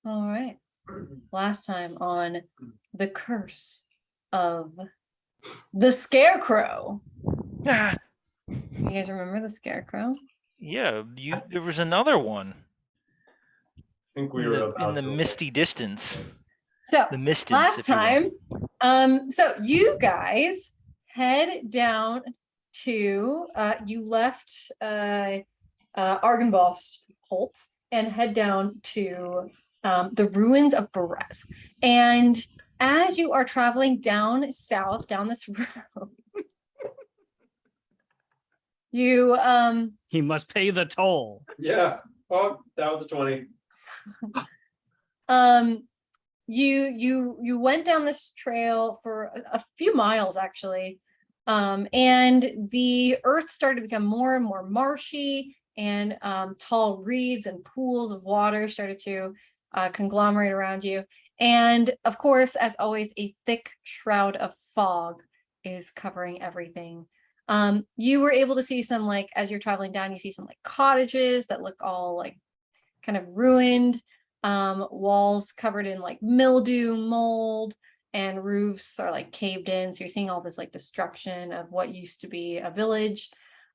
All right. Last time on the curse of the Scarecrow. Ah, You guys remember the Scarecrow? yeah, there was another one I think we in were the about to misty distance. So The mistance, last if you will. time, so you guys head down to you left Argenboss Holt and head down to the ruins of Berez. And as you are traveling down south, down this road, you He must pay the toll. Yeah. Oh, that was a 20. You went down this trail for a few miles actually, and the earth started to become more and more marshy, and tall reeds and pools of water started to conglomerate around you. And of course, as always, a thick shroud of fog is covering everything. You were able to see some, like, as you're traveling down, you see some like cottages that look all like kind of ruined, walls covered in like mildew, mold, and roofs are like caved in. So you're seeing all this like destruction of what used to be a village.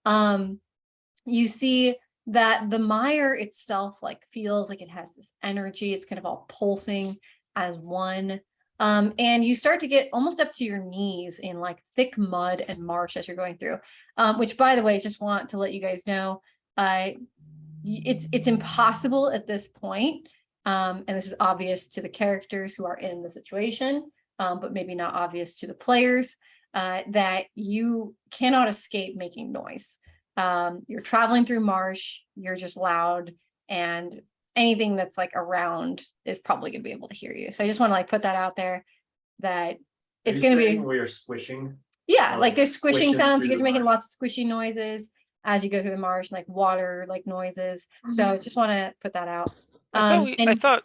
You see that the mire itself like feels like it has this energy. It's kind of all pulsing as one. And you start to get almost up to your knees in like thick mud and marsh as you're going through, which, by the way, just want to let you guys know, it's impossible at this point, and this is obvious to the characters who are in the situation, but maybe not obvious to the players, that you cannot escape making noise. You're traveling through marsh, you're just loud, and anything that's like around is probably going to be able to hear you. So I just want to like put that out there, that it's going to be, we are squishing. yeah, Or, like there's squishing sounds. You through guys are the making marsh. lots of squishy noises as you go through the marsh, like water, like noises. So just want to put that out. I thought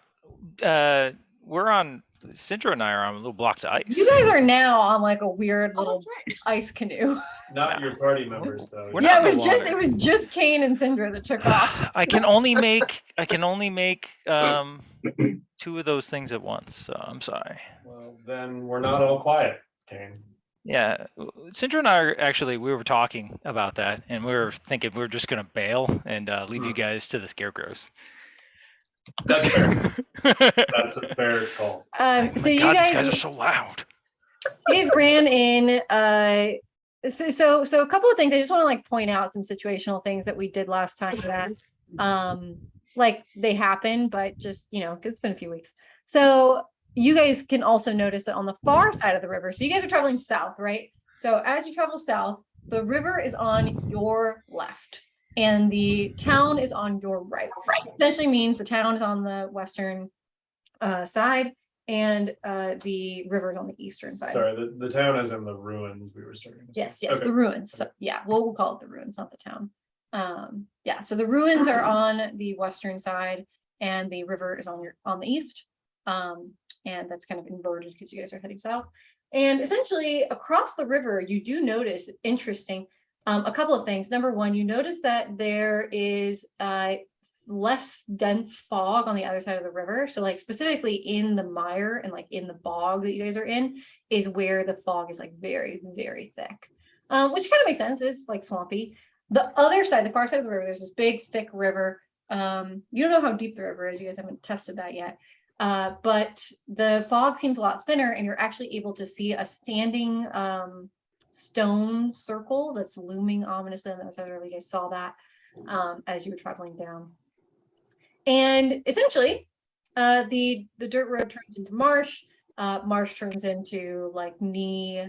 we're on. Sindra and I are on little blocks of ice. You guys are now on like a weird little ice canoe. Not your party members though. We're Yeah, not it in the was just Kane and Sindra that took off. I can only make 2 of those things at once. So I'm sorry. Well, then we're not all quiet, Kane. Yeah, Sindra and I we were talking about that, and we were thinking we were just gonna bail and leave you guys to the scarecrows. That's fair. That's a fair call. So you God, guys, these guys are so loud. so you guys ran in. So a couple of things. I just want to like point out some situational things that we did last time that, like they happened, but just, you know, it's been a few weeks. So you guys can also notice that on the far side of the river. So you guys are traveling south, right? So as you travel south, the river is on your left, and the town is on your right. Essentially means the town is on the western side, and the river is on the eastern side. Sorry, the town is in the ruins we were starting to see. Yes, Okay. the ruins. So, yeah, we'll call it the ruins, not the town. Yeah, so the ruins are on the western side, and the river is on the east. And that's kind of inverted because you guys are heading south. And essentially across the river, you do notice interesting, a couple of things. Number one, you notice that there is less dense fog on the other side of the river. So like specifically in the mire and like in the bog that you guys are in is where the fog is like very, very thick, which kind of makes sense. It's like swampy. The other side, the far side of the river, there's this big thick river. You don't know how deep the river is. You guys haven't tested that yet. But the fog seems a lot thinner, and you're actually able to see a standing stone circle that's looming ominously on the other side of the river. You guys saw that as you were traveling down. And essentially, the dirt road turns into marsh. Marsh turns into like knee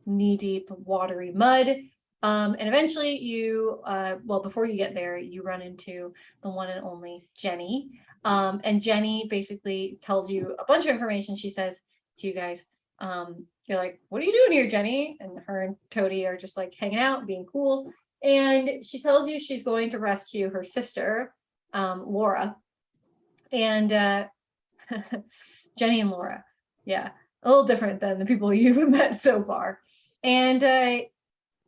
deep watery mud. And eventually you, well, before you get there, you run into the one and only Jenny. And Jenny basically tells you a bunch of information. She says to you guys, you're like, what are you doing here, Jenny? And her and Toady are just like hanging out, being cool. And she tells you she's going to rescue her sister, Laura. And Jenny and Laura, yeah, a little different than the people you've met so far. And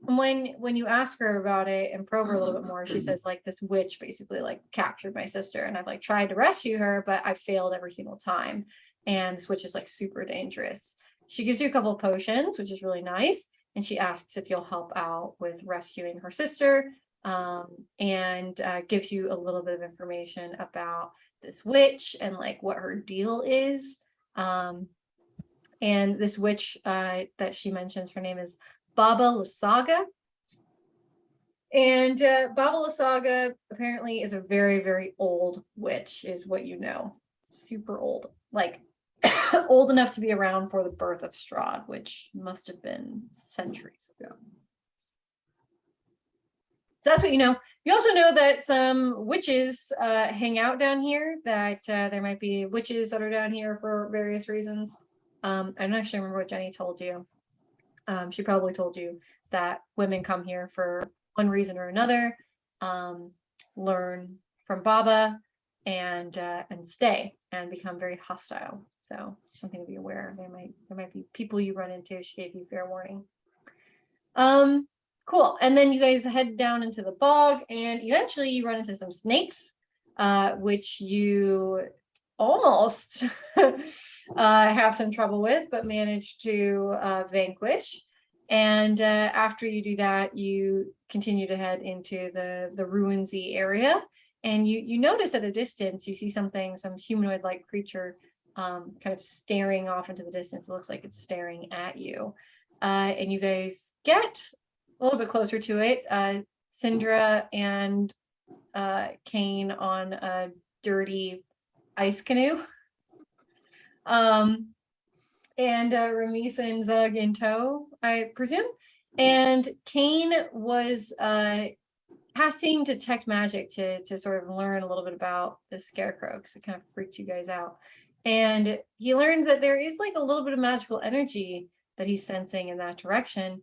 when you ask her about it and probe her a little bit more, she says like this witch basically like captured my sister, and I've like tried to rescue her, but I failed every single time. And this witch is like super dangerous. She gives you a couple of potions, which is really nice, and she asks if you'll help out with rescuing her sister, and gives you a little bit of information about this witch and like what her deal is. And this witch that she mentions, her name is Baba Lysaga. And Baba Lysaga apparently is a very, very old witch, is what you know. Super old. Like old enough to be around for the birth of Strahd, which must have been centuries ago. So that's what you know. You also know that some witches hang out down here, that there might be witches that are down here for various reasons. I'm not sure remember what Jenny told you. She probably told you that women come here for one reason or another, learn from Baba, and stay and become very hostile. So something to be aware of. There might be people you run into. She gave you fair warning. Cool. And then you guys head down into the bog, and eventually you run into some snakes, which you almost have some trouble with, but manage to vanquish. And after you do that, you continue to head into the ruinsy area, and you notice at a distance you see some humanoid-like creature kind of staring off into the distance. It looks like it's staring at you, and you guys get a little bit closer to it. Syndra and Kane on a dirty ice canoe. And Ramis and Zug in tow, I presume. And Kane was casting detect magic to sort of learn a little bit about the scarecrow, because it kind of freaked you guys out. And he learned that there is like a little bit of magical energy that he's sensing in that direction.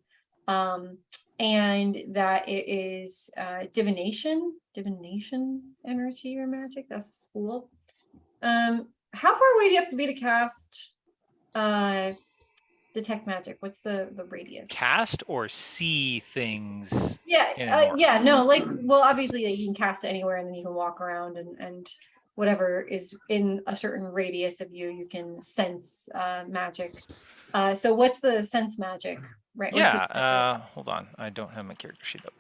And that it is divination energy or magic. That's a school. How far away do you have to be to cast detect magic? What's the radius? Cast or see things? Yeah, no, like, well, obviously you can cast it anywhere, and then you can walk around and whatever is in a certain radius of you, you can sense magic. So what's the sense magic? Right. Yeah, hold on. I don't have my character sheet up.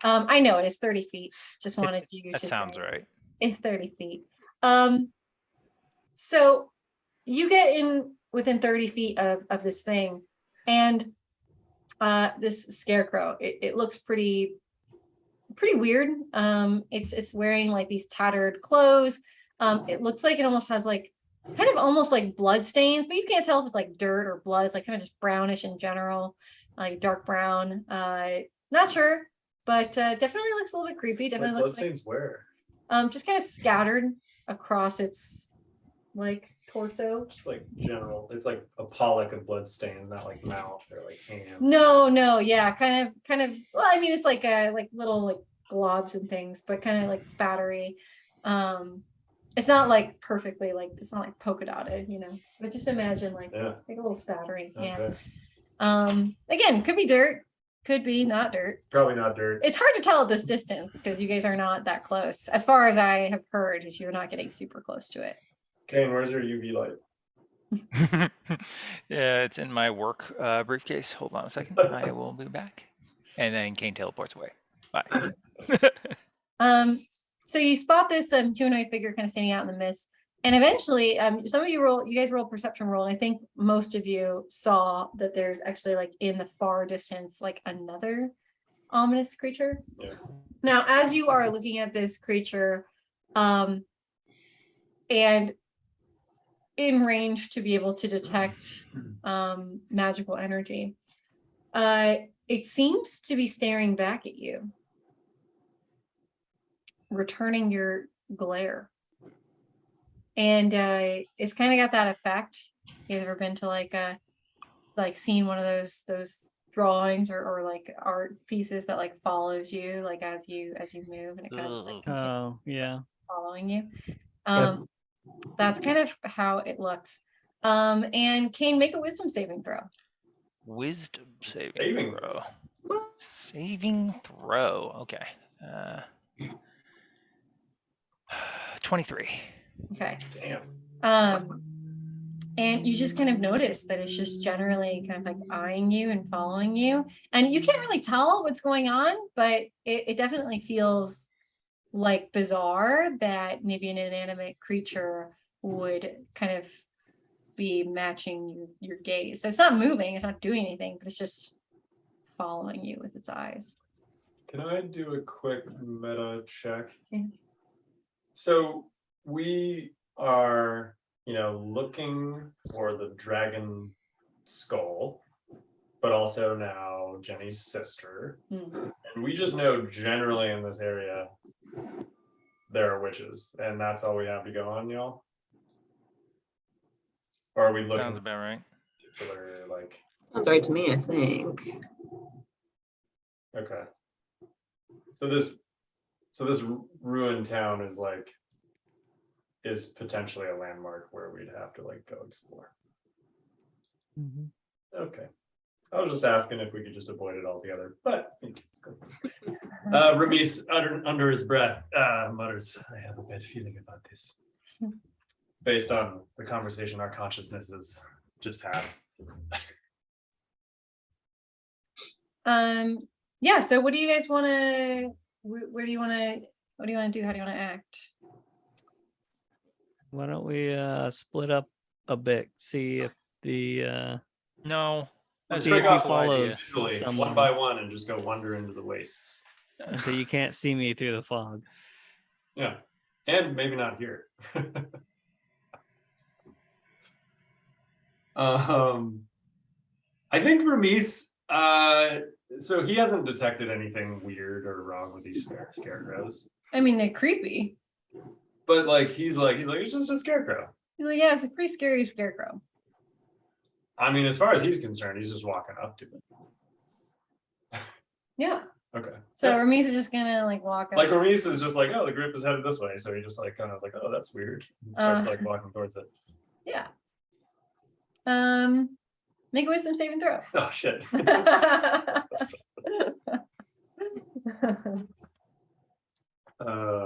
I know it is 30 feet. Just wanted you to That sounds right. It's 30 feet. So you get in within 30 feet of this thing, and this scarecrow, it looks pretty weird. It's wearing like these tattered clothes. It looks like it almost has like kind of almost like blood stains, but you can't tell if it's like dirt or blood. It's like kind of just brownish in general, like dark brown. Not sure, but definitely looks a little bit creepy. Definitely looks blood stains where? Just kind of scattered across its like torso. Just like general. It's like a pollock of blood stains, not like mouth or like hand. No, yeah, kind of. Well, I mean, it's like little like globs and things, but kind of like spattery. It's not like perfectly like, it's not like polka dotted, but just imagine like a little spattery. Okay. Yeah. Again, could be dirt, could be not dirt. Probably not dirt. It's hard to tell at this distance because you guys are not that close. As far as I have heard, is you're not getting super close to it. Kane, where's your UV light? Yeah, it's in my work briefcase. Hold on a second. I will be back. And then Kane teleports away. Bye. So you spot this humanoid figure kind of standing out in the mist, and eventually, some of you guys roll perception roll, and I think most of you saw that there's actually like in the far distance, like another ominous creature. Yeah. Now, as you are looking at this creature, and in range to be able to detect magical energy, it seems to be staring back at you, returning your glare. And it's kind of got that effect. You ever been to like seen one of those drawings or like art pieces that like follows you like as you move, and it kind of just like continues following you? That's kind of how it looks. And Kane, make a wisdom saving throw. Wisdom saving throw. Saving throw. Okay. 23. Okay. Damn. And you just kind of notice that it's just generally kind of like eyeing you and following you. And you can't really tell what's going on, but it definitely feels like bizarre that maybe an inanimate creature would kind of be matching your gaze. So it's not moving, it's not doing anything, but it's just following you with its eyes. Can I do a quick meta check? Yeah. So we are, looking for the dragon skull, but also now Jenny's sister. Hmm. And we just know generally in this area there are witches, and that's all we have to go on, y'all? Or are we looking Sounds about right. particular, like, Sounds right to me, I think. okay. So this ruined town is potentially a landmark where we'd have to like go explore. Mhm. Okay. I was just asking if we could just avoid it altogether, but it's good. Ramis under his breath mutters, "I have a bad feeling about this," based on the conversation our consciousnesses just had. Yeah, so what do you guys want to, where do you want to, what do you want to do? How do you want to act? Why don't we split up a bit? See if the No. Let's see break if he off follows individually, one someone by one, and just go wander into the wastes. so you can't see me through the fog. Yeah, and maybe not here. I think Ramis, so he hasn't detected anything weird or wrong with these scarecrows. I mean, they're creepy. But he's like, it's just a scarecrow. He's like, yeah, it's a pretty scary scarecrow. I mean, as far as he's concerned, he's just walking up to it. Yeah. Okay. So Yeah. Ramis is just gonna like walk up. Like Ramis is just like, oh, the group is headed this way, so he just like kind of like, oh, that's weird. And starts like walking towards it. Yeah. Make a wisdom saving throw. Oh shit.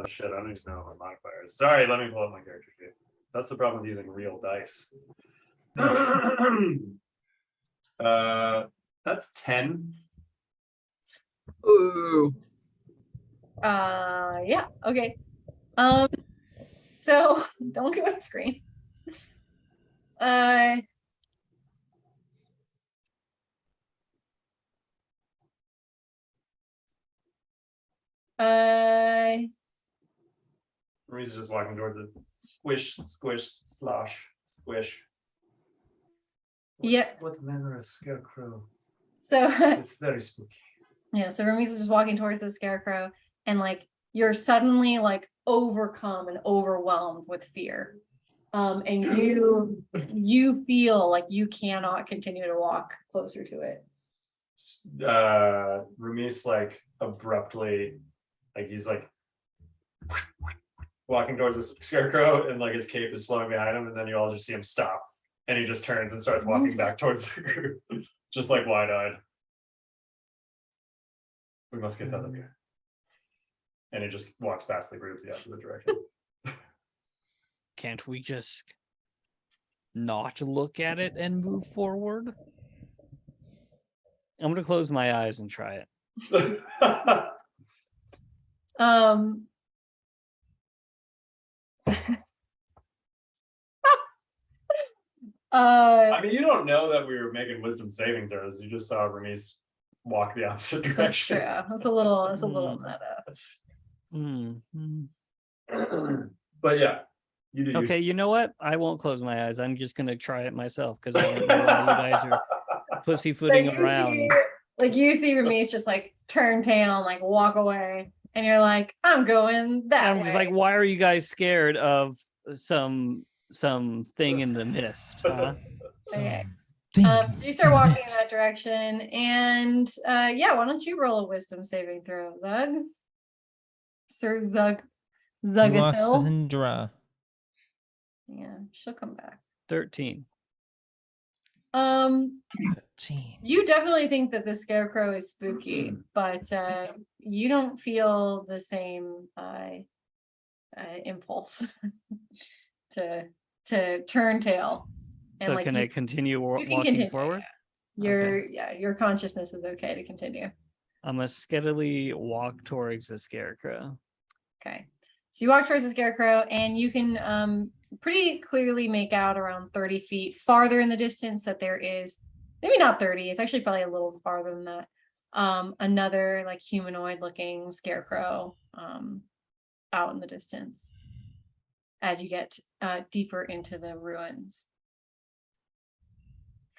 Shit, I don't even know my modifiers. Sorry, let me pull up my character sheet. That's the problem with using real dice. That's 10. Ooh. Yeah, okay. So don't go on screen. Marie's just walking towards it. Squish, squish, slosh, squish. Yeah. What manner of scarecrow? So It's very spooky. yeah, so Ramis is just walking towards the scarecrow, and like you're suddenly like overcome and overwhelmed with fear. And you feel like you cannot continue to walk closer to it. Ramis like abruptly, like he's like walking towards the scarecrow, and like his cape is flowing behind him, and then you all just see him stop, and he just turns and starts walking back towards the group, just like wide-eyed. We must get that up here. And he just walks past the group the opposite direction. Can't we just not look at it and move forward? I'm gonna close my eyes and try it. I mean, you don't know that we were making wisdom saving throws. You just saw Ramis walk the opposite That's direction. true. It's a little meta. But yeah, you do. Okay, you know what? I won't close my eyes. I'm just gonna try it myself because I don't know why you guys are pussyfooting around. You see Ramis just like turn tail and like walk away, and you're like, I'm going that way. I'm just like, why are you guys scared of some thing in the mist? Huh? Okay. So you start walking in that direction, and yeah, why don't you roll a wisdom saving throw, Zug? Sir Zugathil. Sandra. Yeah, she'll come back. 13. Um, 13. you definitely think that the scarecrow is spooky, but you don't feel the same impulse to turn tail. And So like can you, I continue you can walking continue. forward? Your consciousness is okay to continue. I'm gonna steadily walk towards the scarecrow. Okay. So you walk towards the scarecrow and you can pretty clearly make out around 30 feet farther in the distance that there is, maybe not 30, it's actually probably a little farther than that. Another like humanoid looking scarecrow out in the distance as you get deeper into the ruins.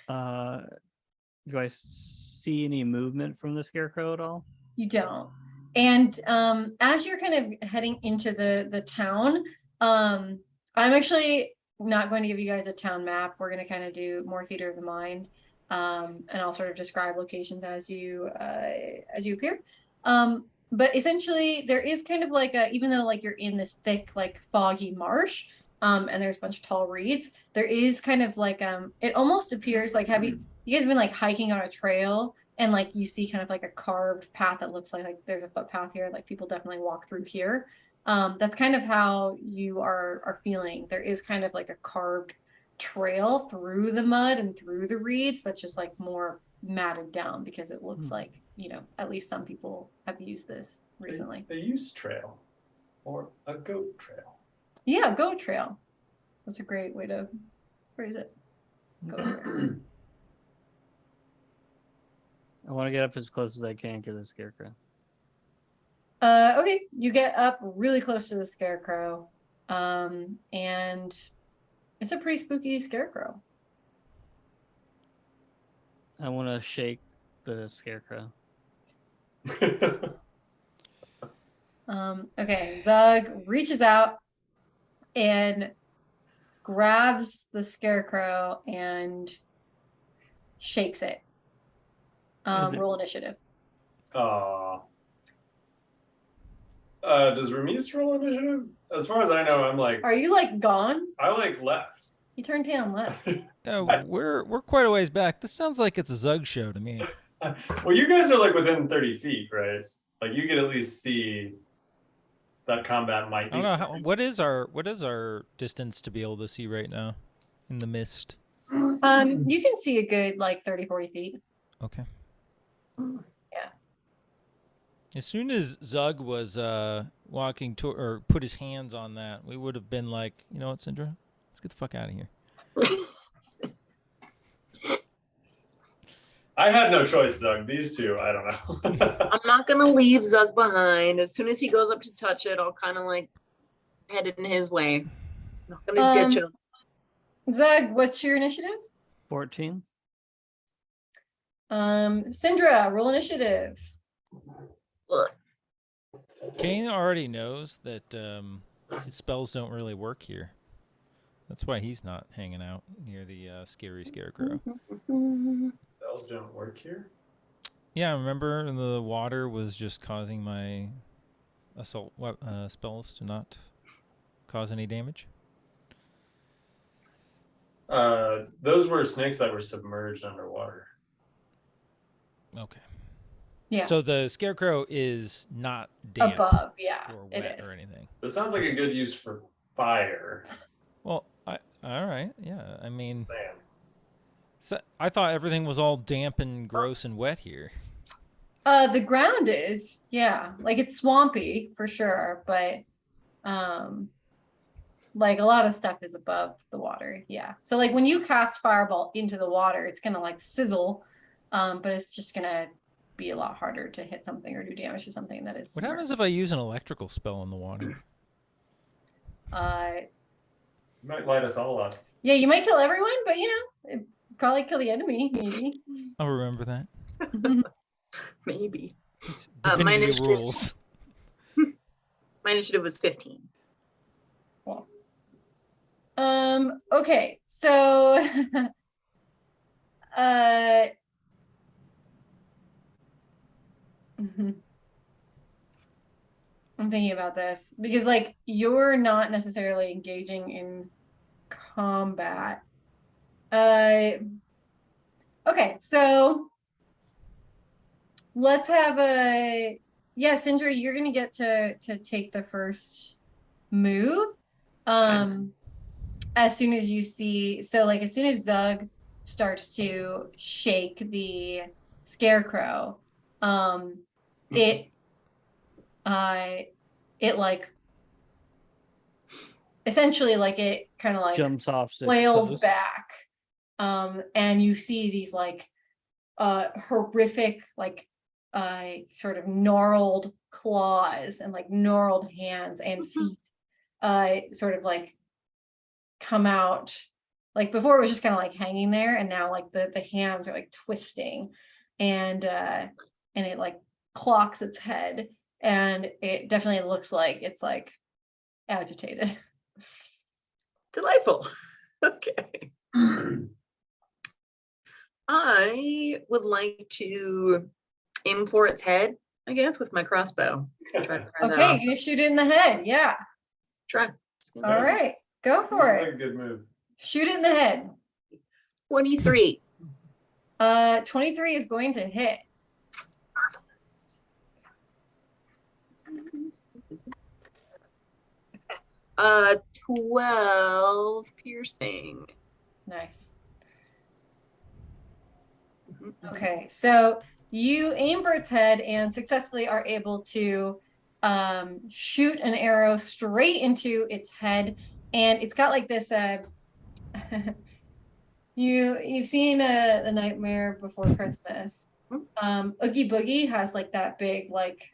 Do I see any movement from the scarecrow at all? You don't. And as you're kind of heading into the town, I'm actually not going to give you guys a town map. We're going to kind of do more theater of the mind, and I'll sort of describe locations as you appear. But essentially, there is kind of like even though like you're in this thick like foggy marsh, and there's a bunch of tall reeds, there is kind of like it almost appears like you guys been like hiking on a trail? And like you see kind of like a carved path that looks like there's a footpath here, like people definitely walk through here. That's kind of how you are feeling. There is kind of like a carved trail through the mud and through the reeds that's just like more matted down because it looks like, at least some people have used this recently. A use trail or a goat trail. Yeah, goat trail. That's a great way to phrase it. Goat trail. I want to get up as close as I can to the scarecrow. Okay, you get up really close to the scarecrow, and it's a pretty spooky scarecrow. I want to shake the scarecrow. Okay, Zug reaches out and grabs the scarecrow and shakes it. Roll initiative. Does Remise roll initiative? As far as I know, I'm like, Are you like gone? I like left. You turned tail and left. Yeah, we're quite a ways back. This sounds like it's a Zug show to me. Well, you guys are like within 30 feet, right? Like you could at least see that combat might be. I don't know what is our distance to be able to see right now in the mist. You can see a good like 30-40 feet. Okay. Yeah. As soon as Zug was walking to or put his hands on that, we would have been like, you know what, Syndra? Let's get the fuck out of here. I had no choice, Zug. These two, I don't know. I'm not gonna leave Zug behind. As soon as he goes up to touch it, I'll kind of like head in his way. I'm not gonna ditch him. Zug, what's your initiative? 14. Syndra, roll initiative. Ugh. Kane already knows that his spells don't really work here. That's why he's not hanging out near the scary scarecrow. Spells don't work here. Yeah, remember the water was just causing my assault spells to not cause any damage? Those were snakes that were submerged underwater. Okay. Yeah. So the scarecrow is not damp Above, yeah, or it wet is. or anything. This sounds like a good use for fire. Well, all right, yeah. I mean, Sam. so I thought everything was all damp and gross and wet here. The ground is, yeah, like it's swampy for sure, but like a lot of stuff is above the water, yeah. So like when you cast fireball into the water, it's gonna like sizzle, but it's just gonna be a lot harder to hit something or do damage to something that is. What happens if I use an electrical spell in the water? You might light us all up. Yeah, you might kill everyone, but it'd probably kill the enemy, maybe. I'll remember that. Maybe. It's My Divinity initiative- rules. My initiative was 15. Okay, so I'm thinking about this because like you're not necessarily engaging in combat. Okay, so let's have Sindri, you're gonna get to take the first move. As soon as you see, so like as soon as Zug starts to shake the scarecrow, it like essentially like it kind of like Jumps off the flails post. back. And you see these like horrific like sort of gnarled claws and like gnarled hands and feet sort of like come out. Like before it was just kind of like hanging there, and now like the hands are like twisting, and it like clocks its head, and it definitely looks like it's like agitated. Delightful. Okay. I would like to aim for its head, I guess, with my crossbow. Try to fire that Okay, off. you're gonna shoot it in the head. Yeah. Try. All right, go for Sounds it. like a good move. Shoot it in the head. 23. 23 is going to hit. Marvelous. 12 piercing. Nice. Mhm. Okay, so you aim for its head and successfully are able to shoot an arrow straight into its head, and it's got like this you've seen The Nightmare Before Christmas. Oogie Boogie has like that big like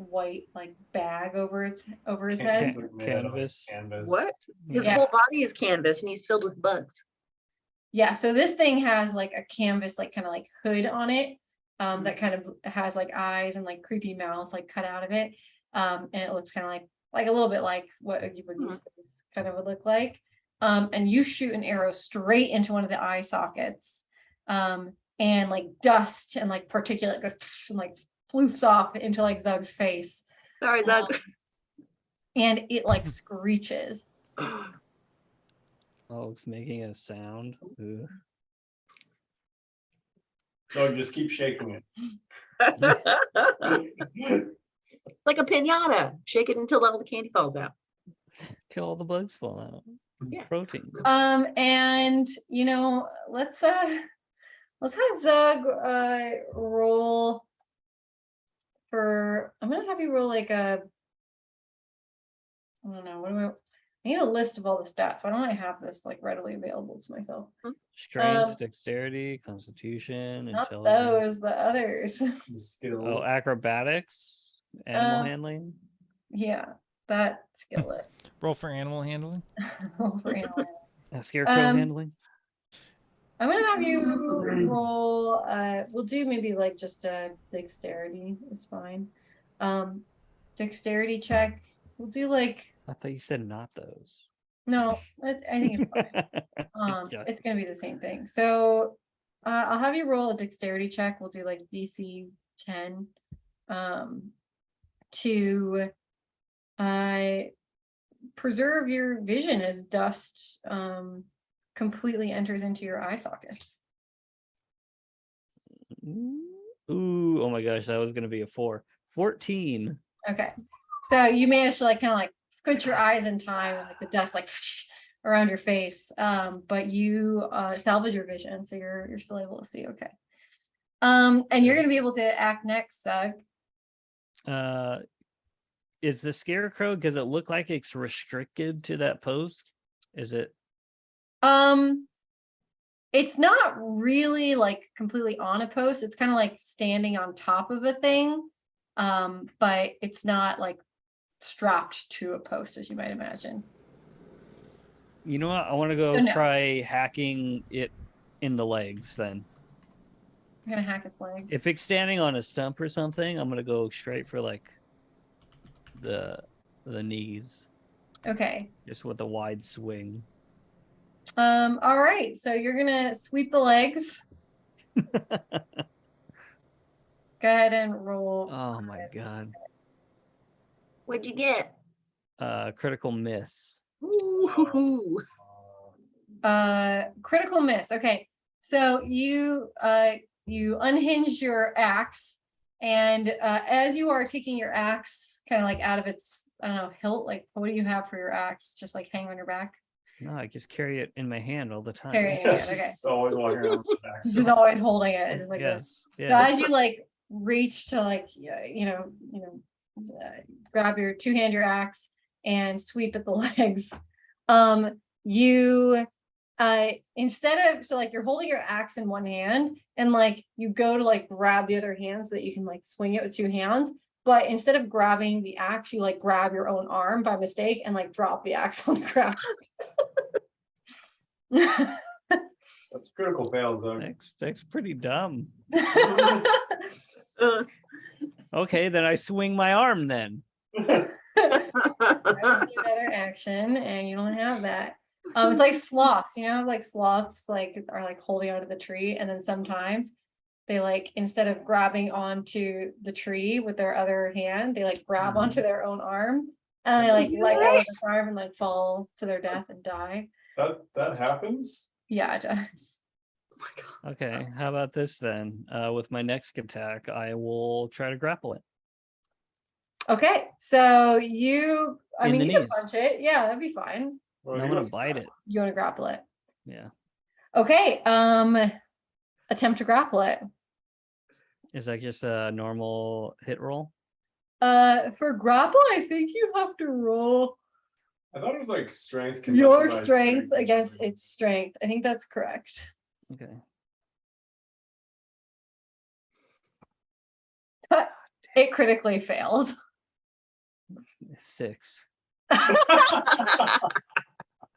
white like bag over his head. Like made out of, like, Canvas. canvas. What? His Yeah. whole body is canvas and he's filled with bugs. Yeah, so this thing has like a canvas like kind of like hood on it, that kind of has like eyes and like creepy mouth like cut out of it, and it looks kind of like a little bit like what Oogie Boogie's face kind of would look like, and you shoot an arrow straight into one of the eye sockets, and like dust and like particulate goes and like floofs off into like Zug's face, Sorry, Zug. and it like screeches. Oh, it's making a sound. Ugh. So just keep shaking Like a pinata. Shake it until all the candy falls out. Till all the bugs fall out. Yeah. Protein. And you know, let's have Zug roll for. I'm gonna have you roll like a. I don't know. I need a list of all the stats. Why don't I have this like readily available to myself? Strength, dexterity, constitution, Not intelligence. those, the others. the skills. Oh, acrobatics, animal Um, handling. Yeah, that skill list. Roll for animal handling. Roll for animal. Scarecrow Um, handling. I'm gonna have you roll. We'll do maybe like just a dexterity is fine. Dexterity check. We'll do like I thought you said not those. no. I think it's fine. Gotcha. It's gonna be the same thing. So, I'll have you roll a dexterity check. We'll do like DC 10, to preserve your vision as dust completely enters into your eye sockets. Ooh, oh my gosh, that was gonna be a 4. 14. Okay, so you managed to like kind of like squint your eyes in time, and like the dust like around your face, but you salvage your vision, so you're still able to see. Okay, and you're gonna be able to act next, Zug. Is the scarecrow, does it look like it's restricted to that post? Is it? It's not really like completely on a post. It's kind of like standing on top of a thing, but it's not like strapped to a post, as you might imagine. You know what? I want to go Oh, no. try hacking it in the legs then. I'm gonna hack its legs. If it's standing on a stump or something, I'm gonna go straight for like the knees, Okay. just with a wide swing. All right. So you're gonna sweep the legs. Go ahead and roll. Oh my god. What'd you get? Critical miss. Ooh. Critical miss. Okay. So you unhinge your axe, and as you are taking your axe kind of like out of its, I don't know, hilt, like what do you have for your axe? Just like hang on your back? No, I just carry it in my hand all the time. Carry it. Yeah, Okay. she's always walking around with the back. He's just always holding it. It's just like this. Yes. So Yes. as you like reach to like grab your two-hand your axe and sweep at the legs, you instead of, so like you're holding your axe in one hand and like you go to like grab the other hand so that you can like swing it with two hands, but instead of grabbing the axe, you like grab your own arm by mistake and like drop the axe on the ground. That's critical fail, Zug. That's pretty dumb. Uh, Okay, then I swing my arm then. Another action, and you don't have that. It's like sloths, like sloths like are like holding onto the tree, and then sometimes they like, instead of grabbing onto the tree with their other hand, they like grab onto their own arm and they like let go of the arm and like fall to their death and die. That happens? Yeah, it does. Okay, how about this then? With my next attack, I will try to grapple it. Okay, so you, I In mean, the you can knees. punch it. Yeah, that'd be fine. Well, I he want was- to bite it. You want to grapple it? Yeah. Okay, attempt to grapple it. Is that just a normal hit roll? For grapple, I think you have to roll I thought it was like strength. your conditioned by strength or against something. its strength. I think that's correct. Okay. It critically failed. 6.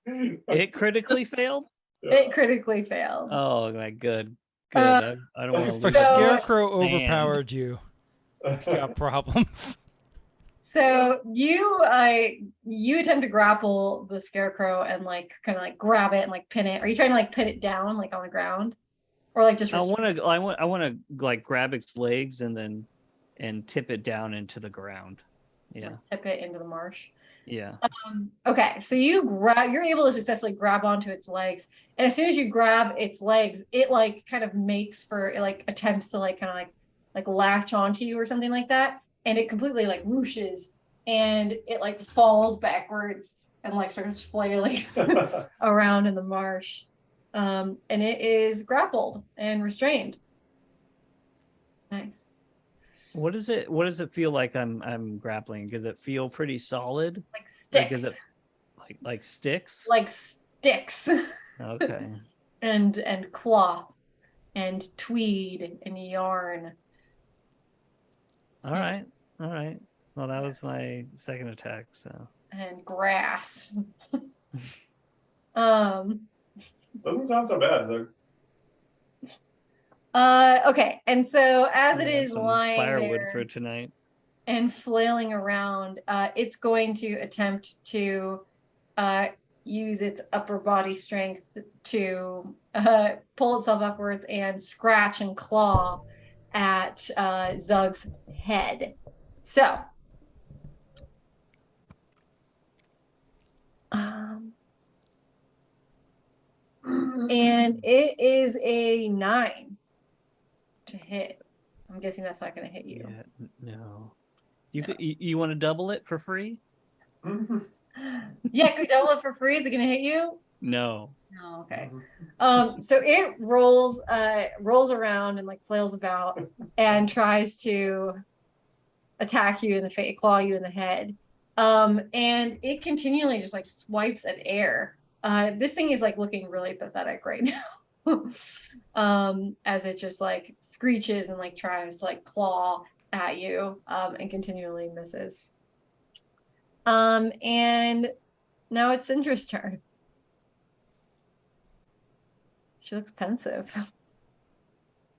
It critically failed? It critically failed. Oh my good. Good. Uh, I don't want to If lose. a So- scarecrow Land. overpowered you, you got problems. So you attempt to grapple the scarecrow and like kind of like grab it and like pin it. Are you trying to like pin it down like on the ground, or like just I want to like grab its legs and tip it down into the ground. Yeah. tip it into the marsh? Yeah. Okay, so you're able to successfully grab onto its legs, and as soon as you grab its legs, it like kind of it like attempts to like kind of like latch onto you or something like that, and it completely like whooshes and it like falls backwards and like starts flailing around in the marsh, and it is grappled and restrained. Nice. What does it feel like I'm grappling? Does it feel pretty solid? Like Like sticks. is it like sticks? Like sticks. Okay. and cloth and tweed and yarn. All right. All right. Well, that was my second attack, so. And grass. Doesn't sound so bad. Zug. Okay, and so as I it have is some lying firewood there for tonight. and flailing around, it's going to attempt to use its upper body strength to pull itself upwards and scratch and claw at Zug's head. So and it is a 9 to hit. I'm guessing that's not going to hit you. Yeah, no. You want to double it for free? Yeah, could we double it for free? Is it going to hit you? No. No, okay. So it rolls around and like flails about and tries to attack you in the face, claw you in the head. And it continually just like swipes at air. This thing is like looking really pathetic right now. As it just like screeches and like tries to like claw at you, and continually misses. And now it's Syndra's turn. She looks pensive.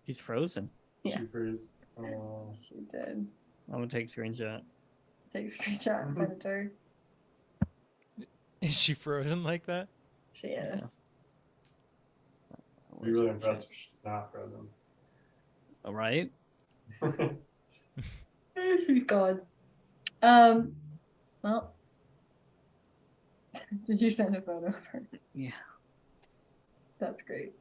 She's frozen. Yeah. She freeze. Oh. She did. I'm gonna take a screenshot. Take a screenshot and send it to her. Is she frozen like that? She is. I'd be really impressed if she's not frozen. All right. God. Well, did you send a photo of her? Yeah. That's great.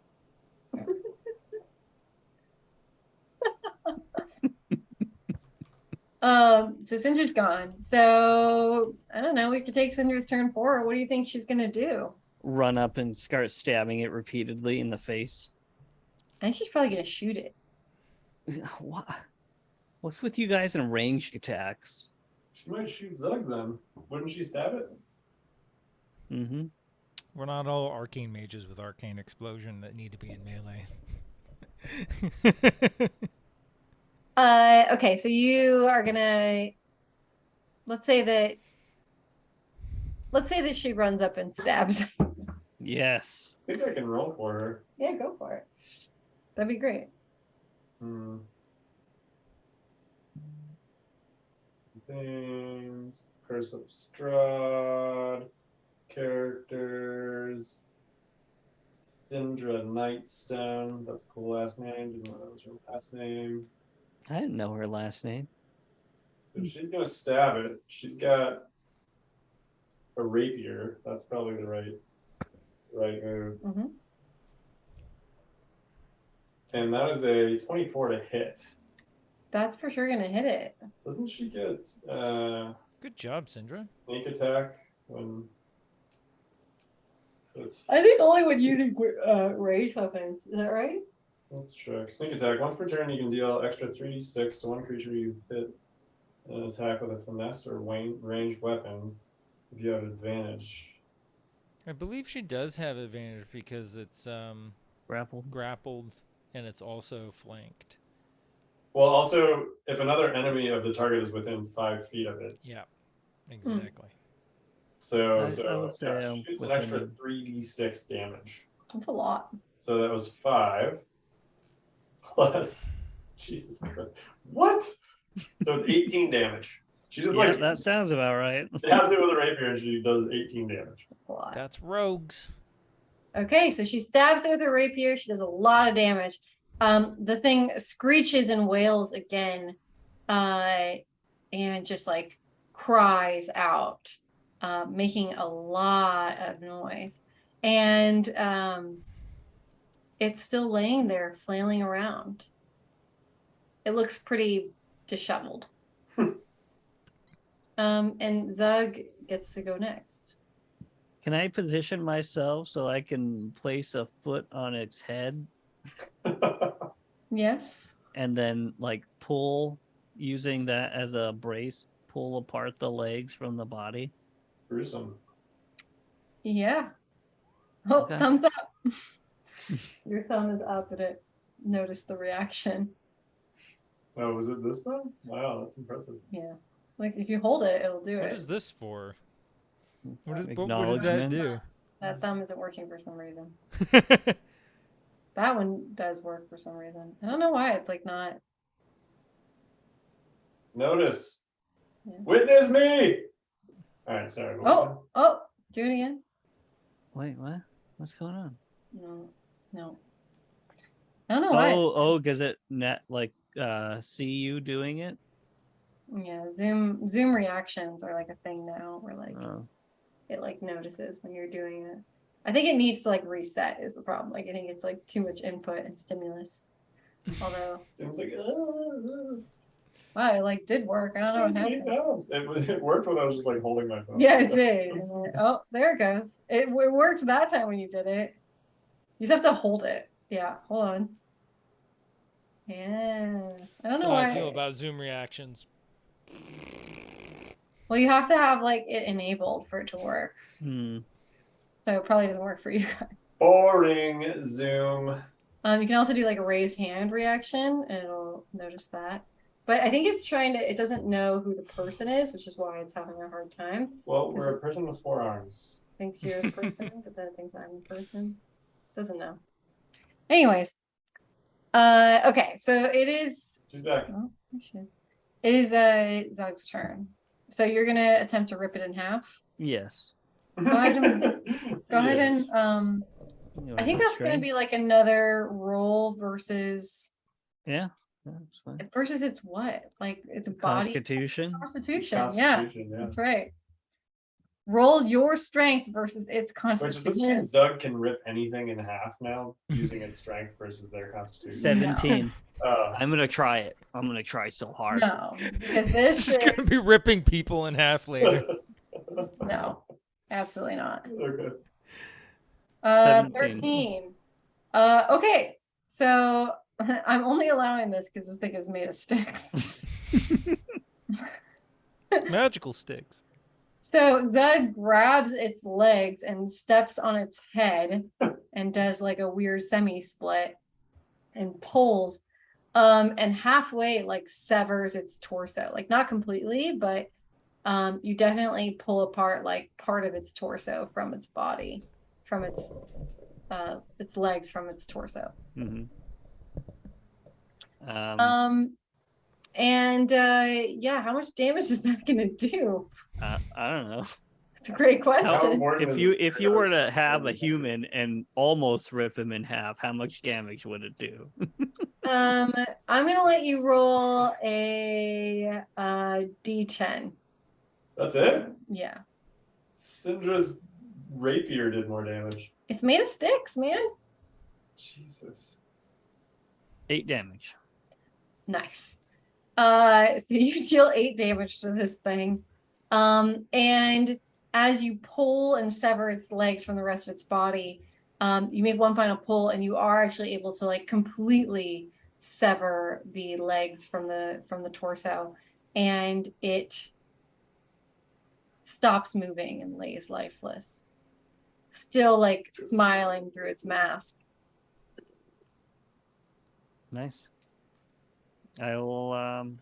So Cinder's gone. So I don't know. We could take Cinder's turn forward. What do you think she's gonna do? Run up and start stabbing it repeatedly in the face. I think she's probably gonna shoot it. What? What's with you guys in ranged attacks? She might shoot Zug then. Wouldn't she stab it? Mm-hmm. We're not all arcane mages with arcane explosion that need to be in melee. Okay, so you are gonna let's say that she runs up and stabs. Yes. I think I can roll for her. Yeah, go for it. That'd be great. Things. Curse of Strahd. Characters. Syndra Nightstone. That's a cool last name. Didn't know that was her last name. I didn't know her last name. So she's gonna stab it. She's got a rapier. That's probably the right move. Mm-hmm. And that is a 24 to hit. That's for sure gonna hit it. Doesn't she get Good job, Syndra. sneak attack when it's I think only when using rage weapons. Is that right? let's check. Sneak attack. Once per turn you can deal extra 3d6 to one creature you hit an attack with a finesse or ranged weapon if you have advantage. I believe she does have advantage because it's grappled and it's also flanked. Well, also, if another enemy of the target is within 5 feet of it. Yeah, exactly. So, I would say yeah, I'm it's an within extra it. 3d6 damage. That's a lot. So that was 5 plus, Jesus Christ. What? So it's 18 damage. She just Yeah, like that sounds about right. stabs it with a rapier and she does 18 damage. A lot. That's rogues. Okay, so she stabs it with her rapier. She does a lot of damage. The thing screeches and wails again, and just like cries out, making a lot of noise. And it's still laying there, flailing around. It looks pretty disheveled. And Zug gets to go next. Can I position myself so I can place a foot on its head Yes. and then like pull using that as a brace, pull apart the legs from the body? Gruesome. Yeah. Oh, Okay. thumbs up. Your thumb is up and it noticed the reaction. Oh, was it this time? Wow, that's impressive. Yeah. Like if you hold it, it'll do What it. is this for? What did that Acknowledgement. do? That thumb isn't working for some reason. That one does work for some reason. I don't know why it's like not. Notice. Yeah. Witness me! Alright, sorry. what was Oh, do it again. Wait, what? What's going on? No. I don't know why. Oh, does it net like see you doing it? Yeah, Zoom reactions are like a thing now where like Oh. it like notices when you're doing it. I think it needs to like reset is the problem. Like I think it's like too much input and stimulus. Although Seems like wow, it like did work. I don't know what happened. It worked when I was just like holding my phone. Yeah, it did. And then- oh, there it goes. It worked that time when you did it. You just have to hold it. Yeah, hold on. Yeah. I don't So know why. I feel about Zoom reactions. Well, you have to have like it enabled for it to work. Hmm. So it probably doesn't work for you guys. Boring Zoom. You can also do like a raised hand reaction and it'll notice that. But I think it's trying to, it doesn't know who the person is, which is why it's having a hard time. Well, we're a person with 4 arms. Thinks you're a person, but then it thinks I'm a person. Doesn't know. Anyways. Okay, so it is. She's back. Oh, there she is. It is Zug's turn. So you're gonna attempt to rip it in half. Yes. Go ahead and Yes. You I think want that's gonna string? be like another roll versus Yeah, that's fine. versus it's what? Like it's a body Constitution. constitution. Yeah, Constitution, yeah. that's right. Roll your strength versus its Which does this mean constitution. Zug can rip anything in half now using its strength versus their constitution? 17. Uh, I'm gonna try it. I'm gonna try so hard. No, because It's this just is, gonna be ripping people in half later. no, absolutely not. Okay. 17. 13. Okay, so I'm only allowing this because this thing is made of sticks. Magical sticks. So Zug grabs its legs and steps on its head and does like a weird semi-split and pulls. And halfway like severs its torso. Like not completely, but you definitely pull apart like part of its torso from its body, from its legs from its torso. Mm-hmm. Yeah, how much damage is that gonna do? I don't know. It's a great How question. important If is you this if you were to Kratos? have a human and almost rip him in half, how much damage would it do? I'm gonna let you roll a D10. That's it? Yeah. Syndra's rapier did more damage. It's made of sticks, man. Jesus. 8 damage. Nice. So you deal 8 damage to this thing. And as you pull and sever its legs from the rest of its body, you make one final pull and you are actually able to like completely sever the legs from the torso, and it stops moving and lays lifeless, still like smiling through its mask. Nice. I will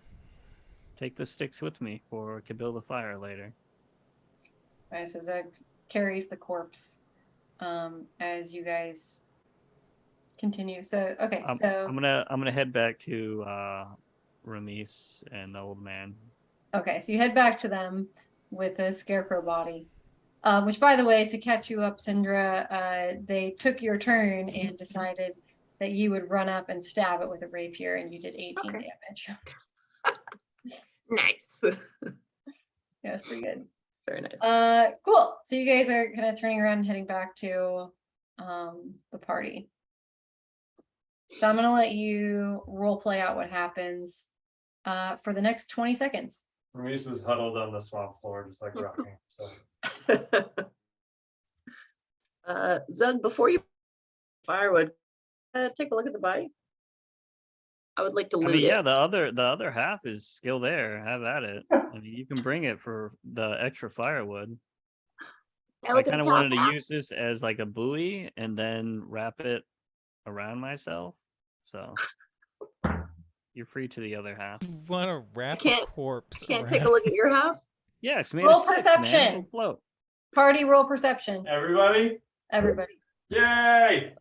take the sticks with me to build a fire later. All right, so Zug carries the corpse as you guys continue. So okay, so I'm gonna head back to Ramis and the old man. okay, so you head back to them with a scarecrow body. Which, by the way, to catch you up, Syndra, they took your turn and decided that you would run up and stab it with a rapier, and you did 18 Okay. damage. Nice. Yeah, it's pretty good. Very nice. Cool. So you guys are kind of turning around and heading back to the party. So I'm gonna let you role play out what happens for the next 20 seconds. Reese is huddled on the swamp floor, just like rocking. So Zug, before you firewood, take a look at the body. I would like to I loot mean, yeah, it. the other half is still there. Have at it. I mean, you can bring it for the extra firewood. Yeah, I look at kind the of top wanted to half. use this as like a buoy and then wrap it around myself. So you're free to the other half. You want to wrap a can't- corpse Can't take a around- look at your half. Yeah, it's made Roll of sticks, man. perception. It'll float. Party roll perception. everybody, Everybody. yay!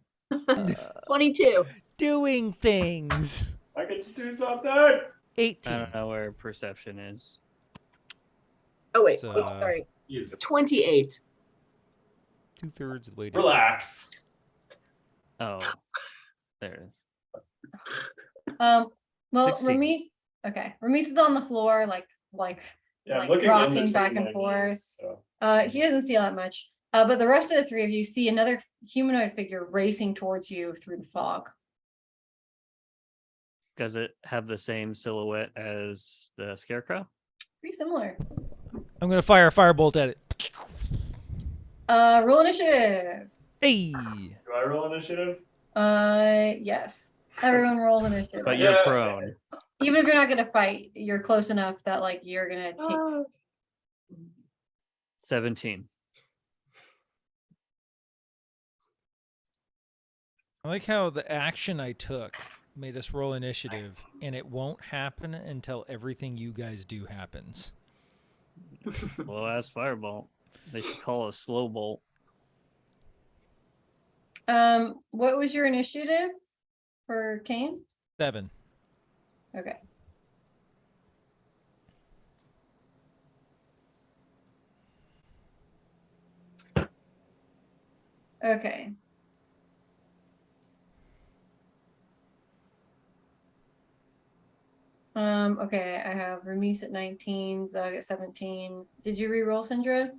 22. Doing things. I get to do something. I 18. don't know where perception is. Oh wait, It's, sorry. Jesus. 28. 2/3 of the way down. Relax. Oh, there it is. Well, 16. Ramis is on the floor, like Yeah, Like I'm looking in rocking between back and my forth. knees, so. he doesn't see that much. But the rest of the three of you see another humanoid figure racing towards you through the fog. Does it have the same silhouette as the scarecrow? Pretty similar. I'm gonna fire a firebolt at it. Roll initiative. Hey. Do I roll initiative? Yes. Everyone roll initiative. But you're Yeah. prone. Even if you're not gonna fight, you're close enough that like you're gonna take. 17. I like how the action I took made us roll initiative, and it won't happen until everything you guys do happens. Well, as firebolt. They should call it a slow bolt. What was your initiative for Kane? 7. Okay. Okay. Okay, I have Ramis at 19, Zog at 17. Did you re-roll, Syndra?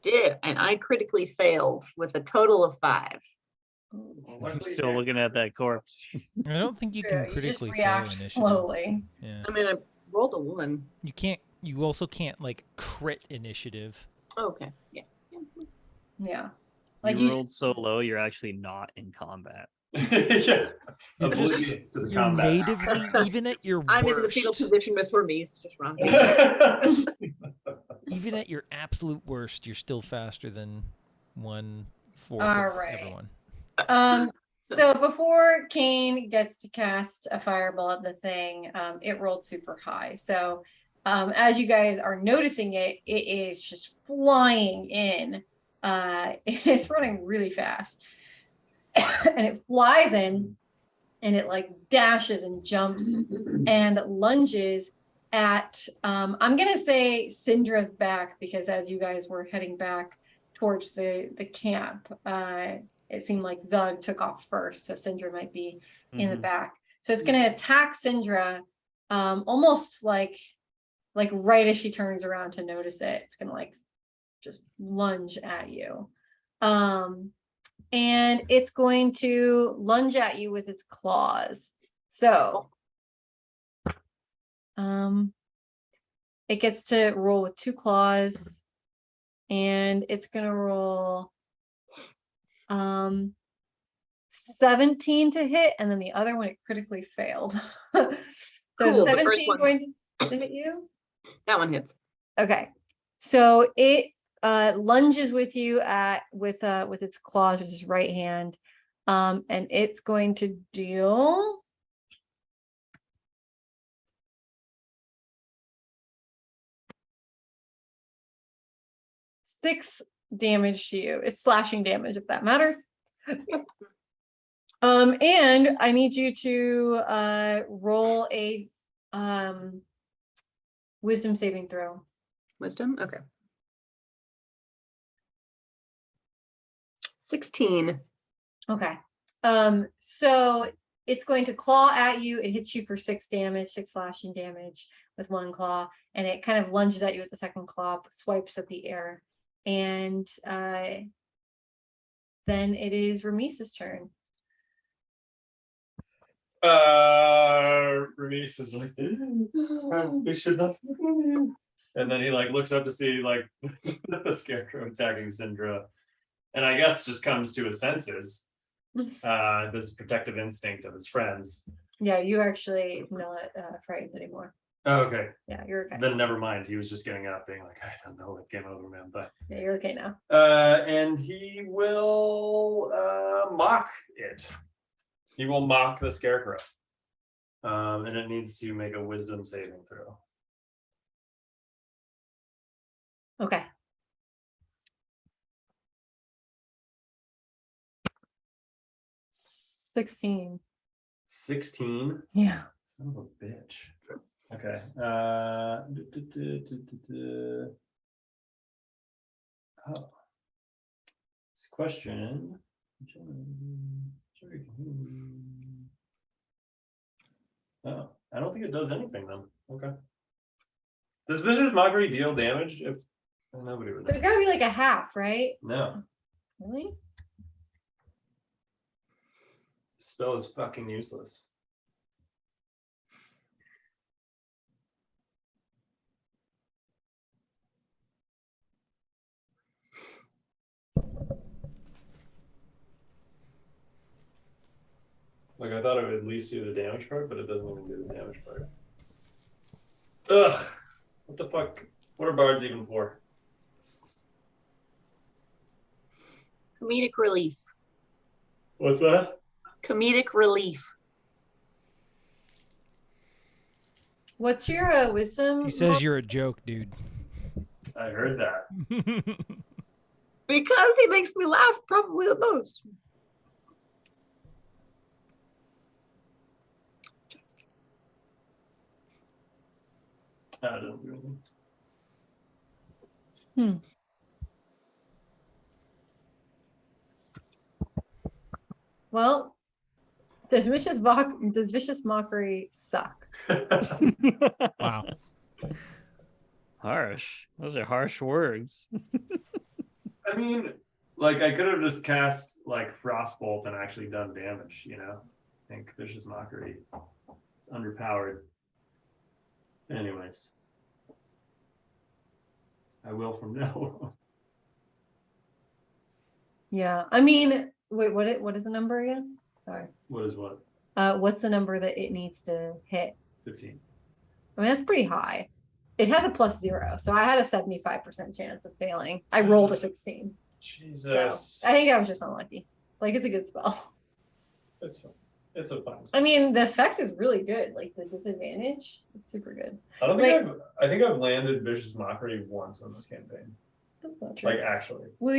did, and I critically failed with a total of 5. Well, I'm luckily still you're- looking at that corpse. I don't think you Yeah, can you just critically fail react initiative. slowly. Yeah. I mean, I rolled a 1. You can't. You also can't like crit initiative. Okay, yeah. Yeah. You Like you, rolled so low, you're actually not in combat. Yeah. You're Oblivious to the You're combat. natively, even at your I'm worst, in the fetal position with Hermes, just round. even at your absolute worst, you're still faster than 1/4 All of right. everyone. So before Kane gets to cast a fireball at the thing, it rolled super high. So as you guys are noticing it, it is just flying in. It's running really fast. And it flies in and it like dashes and jumps and lunges at I'm gonna say Syndra's back, because as you guys were heading back towards the camp, it seemed like Zug took off first, so Syndra might be in the Mhm. back. So it's gonna attack Syndra, almost like right as she turns around to notice it. It's gonna like just lunge at you. And it's going to lunge at you with its claws. So it gets to roll with 2 claws, and it's gonna roll 17 to hit, and then the other one it critically failed. So Cool, the 17 first one. going to hit you? That one hits. Okay. So it lunges with you with its claws, with its right hand. And it's going to deal 6 damage to you. It's slashing damage, if that matters. And I need you to roll a wisdom saving throw. Wisdom? Okay. 16. Okay. So it's going to claw at you. It hits you for 6 damage, 6 slashing damage with 1 claw, and it kind of lunges at you with the second claw, swipes at the air, and then it is Ramise's turn. Remise is like, we should not. And then he like looks up to see like the scarecrow attacking Syndra, and I guess just comes to his senses. This protective instinct of his friends. Yeah, you actually not frightened anymore. Oh, okay. Yeah, you're okay. Then never mind. He was just getting up, being like, I don't know what came over me, but Yeah, you're okay now. and he will mock it. He will mock the scarecrow. And it needs to make a wisdom saving throw. Okay. $16. 16. Yeah. Son of a bitch. Okay. Oh. This question. Oh, I don't think it does anything then. Okay. Does vicious mockery deal damage if nobody would know? There's gotta be like a half, right? No. Really? The spell is fucking useless. Like I thought it would at least do the damage part, but it doesn't even do the damage part. Ugh. What the fuck? What are bards even for? Comedic relief. What's that? Comedic relief. What's your wisdom? He says you're a joke, dude. I heard that. Because he makes me laugh probably the most. I don't do anything. Well, does vicious mockery suck? Wow. Harsh. Those are harsh words. I mean, like I could have just cast like Frostbolt and actually done damage, you know? I think Vicious Mockery. It's underpowered. Anyways. I will from now. Yeah, I mean, wait, what is the number again? Sorry. What is what? What's the number that it needs to hit? 15. I mean, that's pretty high. It has a +0, so I had a 75% chance of failing. I rolled a 16. So Jesus. I think I was just unlucky. Like, it's a good spell. It's fun. It's a fun I spell. mean, the effect is really good. Like, the disadvantage is super good. I don't think Wait. I think I've landed Vicious Mockery once on this campaign. That's not true. Like actually. Will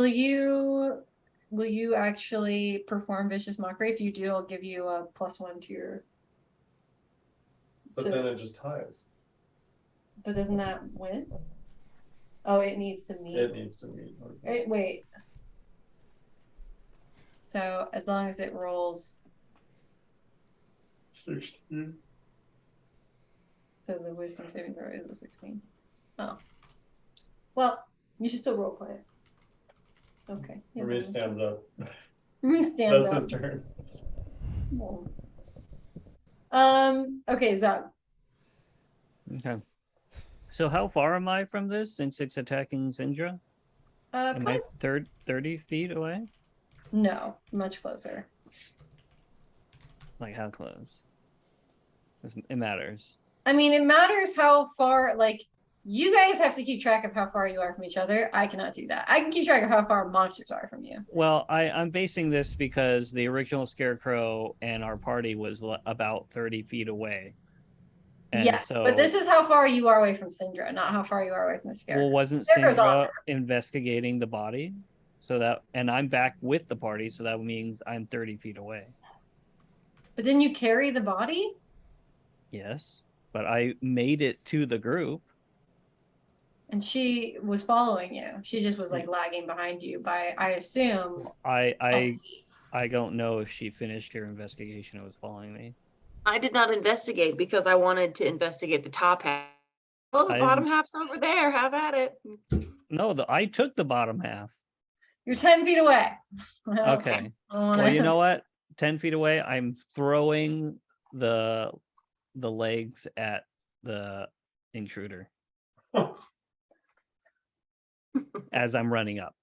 you, will you actually perform Vicious Mockery? If you do, I'll give you a +1 to your, But then it just ties. but doesn't that win? Oh, it needs to meet. It needs to meet. Wait. So as long as it rolls, 16. so the wisdom saving throw is a 16. Oh. Well, you should still roll play it. Okay. Yeah, Maurice stands up. Maurice stands That's up. his turn. Okay, Zug. Okay. So how far am I from this since it's attacking Syndra? Am I 30 feet away? No, much closer. Like how close? It matters. I mean, it matters how far, like, you guys have to keep track of how far you are from each other. I cannot do that. I can keep track of how far monsters are from you. Well, I'm basing this because the original Scarecrow and our party was about 30 feet away. And yes, so, but this is how far you are away from Syndra, not how far you are away from the Scarecrow. well, wasn't Scarecrow's on Syndra there. investigating the body? So that, and I'm back with the party, so that means I'm 30 feet away. But didn't you carry the body? Yes, but I made it to the group. And she was following you. She just was like lagging behind you by, I assume. I don't know if she finished her investigation and was following me. I did not investigate because I wanted to investigate the top half. Well, the bottom half's over there. Have at it. No, I took the bottom half. You're 10 feet away. Okay. Well, you know what? 10 feet away, I'm throwing the legs at the intruder as I'm running up.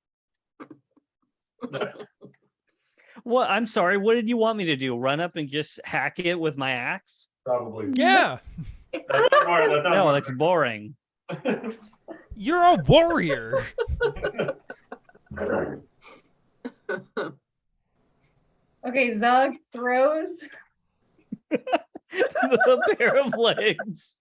What? I'm sorry. What did you want me to do? Run up and just hack it with my axe? Probably. Yeah, That's not more, that's not No, more. that's boring. you're a warrior. Okay, Zug throws. The pair of legs.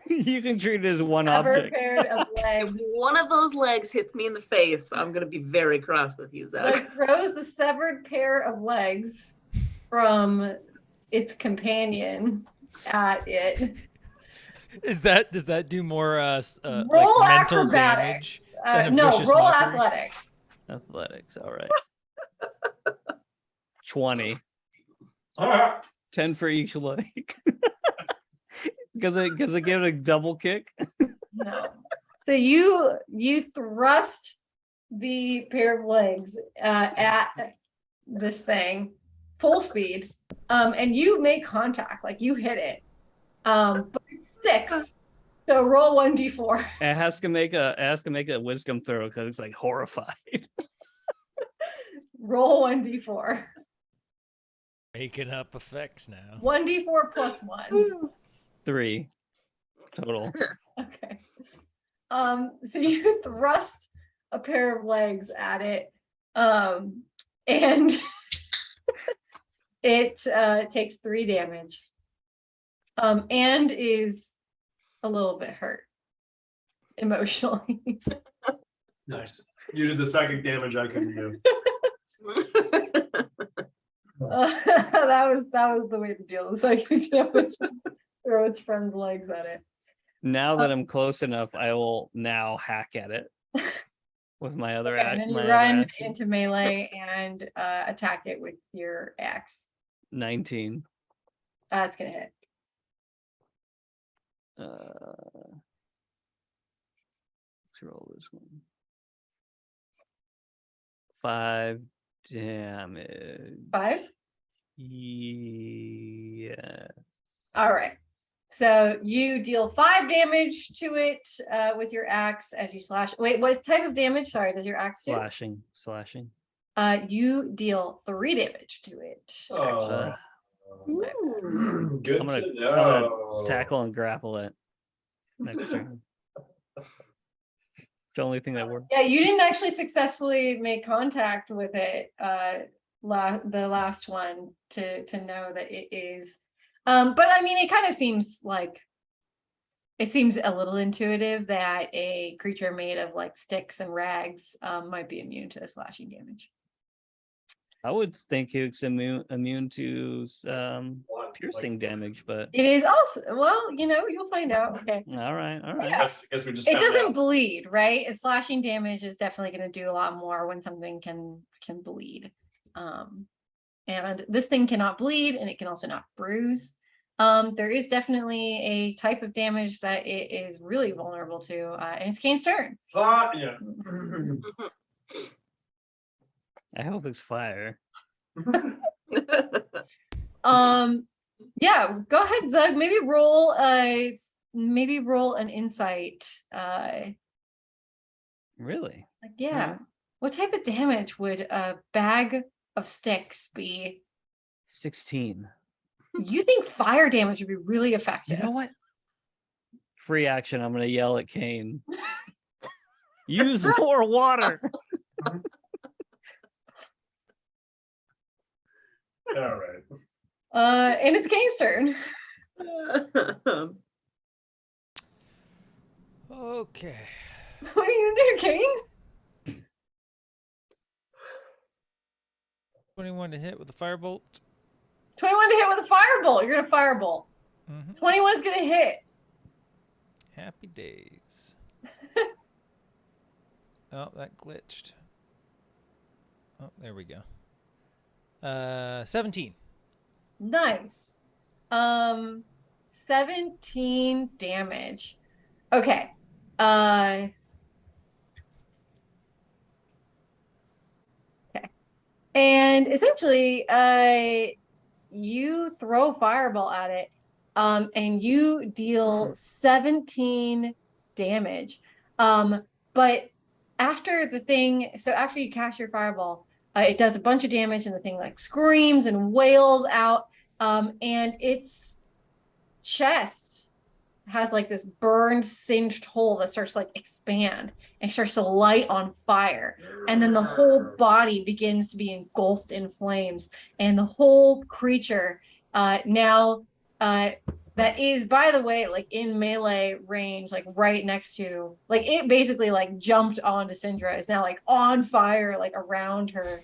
You can treat it as one Ever object. paired of If legs. one of those legs hits me in the face, I'm gonna be very cross with you, Zach. Zug throws the severed pair of legs from its companion at it. Does that do more Roll like mental damage? acrobatics. than a No, vicious roll mockery? athletics. Athletics, all right. 20. Ah, 10 for each leg. Because I give it a double kick. No. So you thrust the pair of legs at this thing full speed, and you make contact, like you hit it, but it sticks. So roll 1d4. It has to make a wisdom throw because it's like horrified. Roll 1d4. Making up effects now. 1d4 plus 1. 3 total. Okay. So you thrust a pair of legs at it, and it takes 3 damage, and is a little bit hurt emotionally. nice. You did the psychic damage I couldn't do. That was the way to deal with psychic damage. Throw its friend's legs at it. Now that I'm close enough, I will now hack at it with my other Okay, axe. and then you my other run action. into melee and attack it with your axe. 19. That's gonna hit. Let's roll this one. 5 damage. 5. Yeah. All right. So you deal 5 damage to it with your axe as you slash. Wait, what type of damage? Sorry, does your axe do? Slashing. You deal 3 damage to it. Oh, Ooh. good I'm to gonna know. tackle and grapple it next turn. It's the only thing that works. Yeah, you didn't actually successfully make contact with it the last one to know that it is. But I mean, it kind of seems like it seems a little intuitive that a creature made of like sticks and rags might be immune to slashing damage. I would think it's immune to piercing damage, but It is also, well, you'll find out. Okay. all right. Guess we just It found doesn't out. bleed, right? And slashing damage is definitely going to do a lot more when something can bleed. And this thing cannot bleed, and it can also not bruise. There is definitely a type of damage that it is really vulnerable to, and it's Kane's turn. Yeah. I hope it's fire. Yeah, go ahead, Zug. Maybe roll an insight. Really? Like, yeah. What type of damage would a bag of sticks be? 16. You think fire damage would be really effective? You know what? Free action. I'm gonna yell at Kane. Use more water. All right. And it's Kane's turn. Okay. What are you gonna do, Kane? 21 to hit with a firebolt. 21 to hit with a firebolt. You're gonna firebolt. 21 is gonna hit. Happy days. Oh, that glitched. Oh, there we go. 17. Nice. 17 damage. Okay. Okay. And essentially, you throw fireball at it, and you deal 17 damage. But after you cast your fireball, it does a bunch of damage, and the thing like screams and wails out. And its chest has like this burned, singed hole that starts to like expand and starts to light on fire. And then the whole body begins to be engulfed in flames. And the whole creature now that is, by the way, like in melee range, like right next to, like it basically like jumped onto Syndra, is now like on fire, like around her.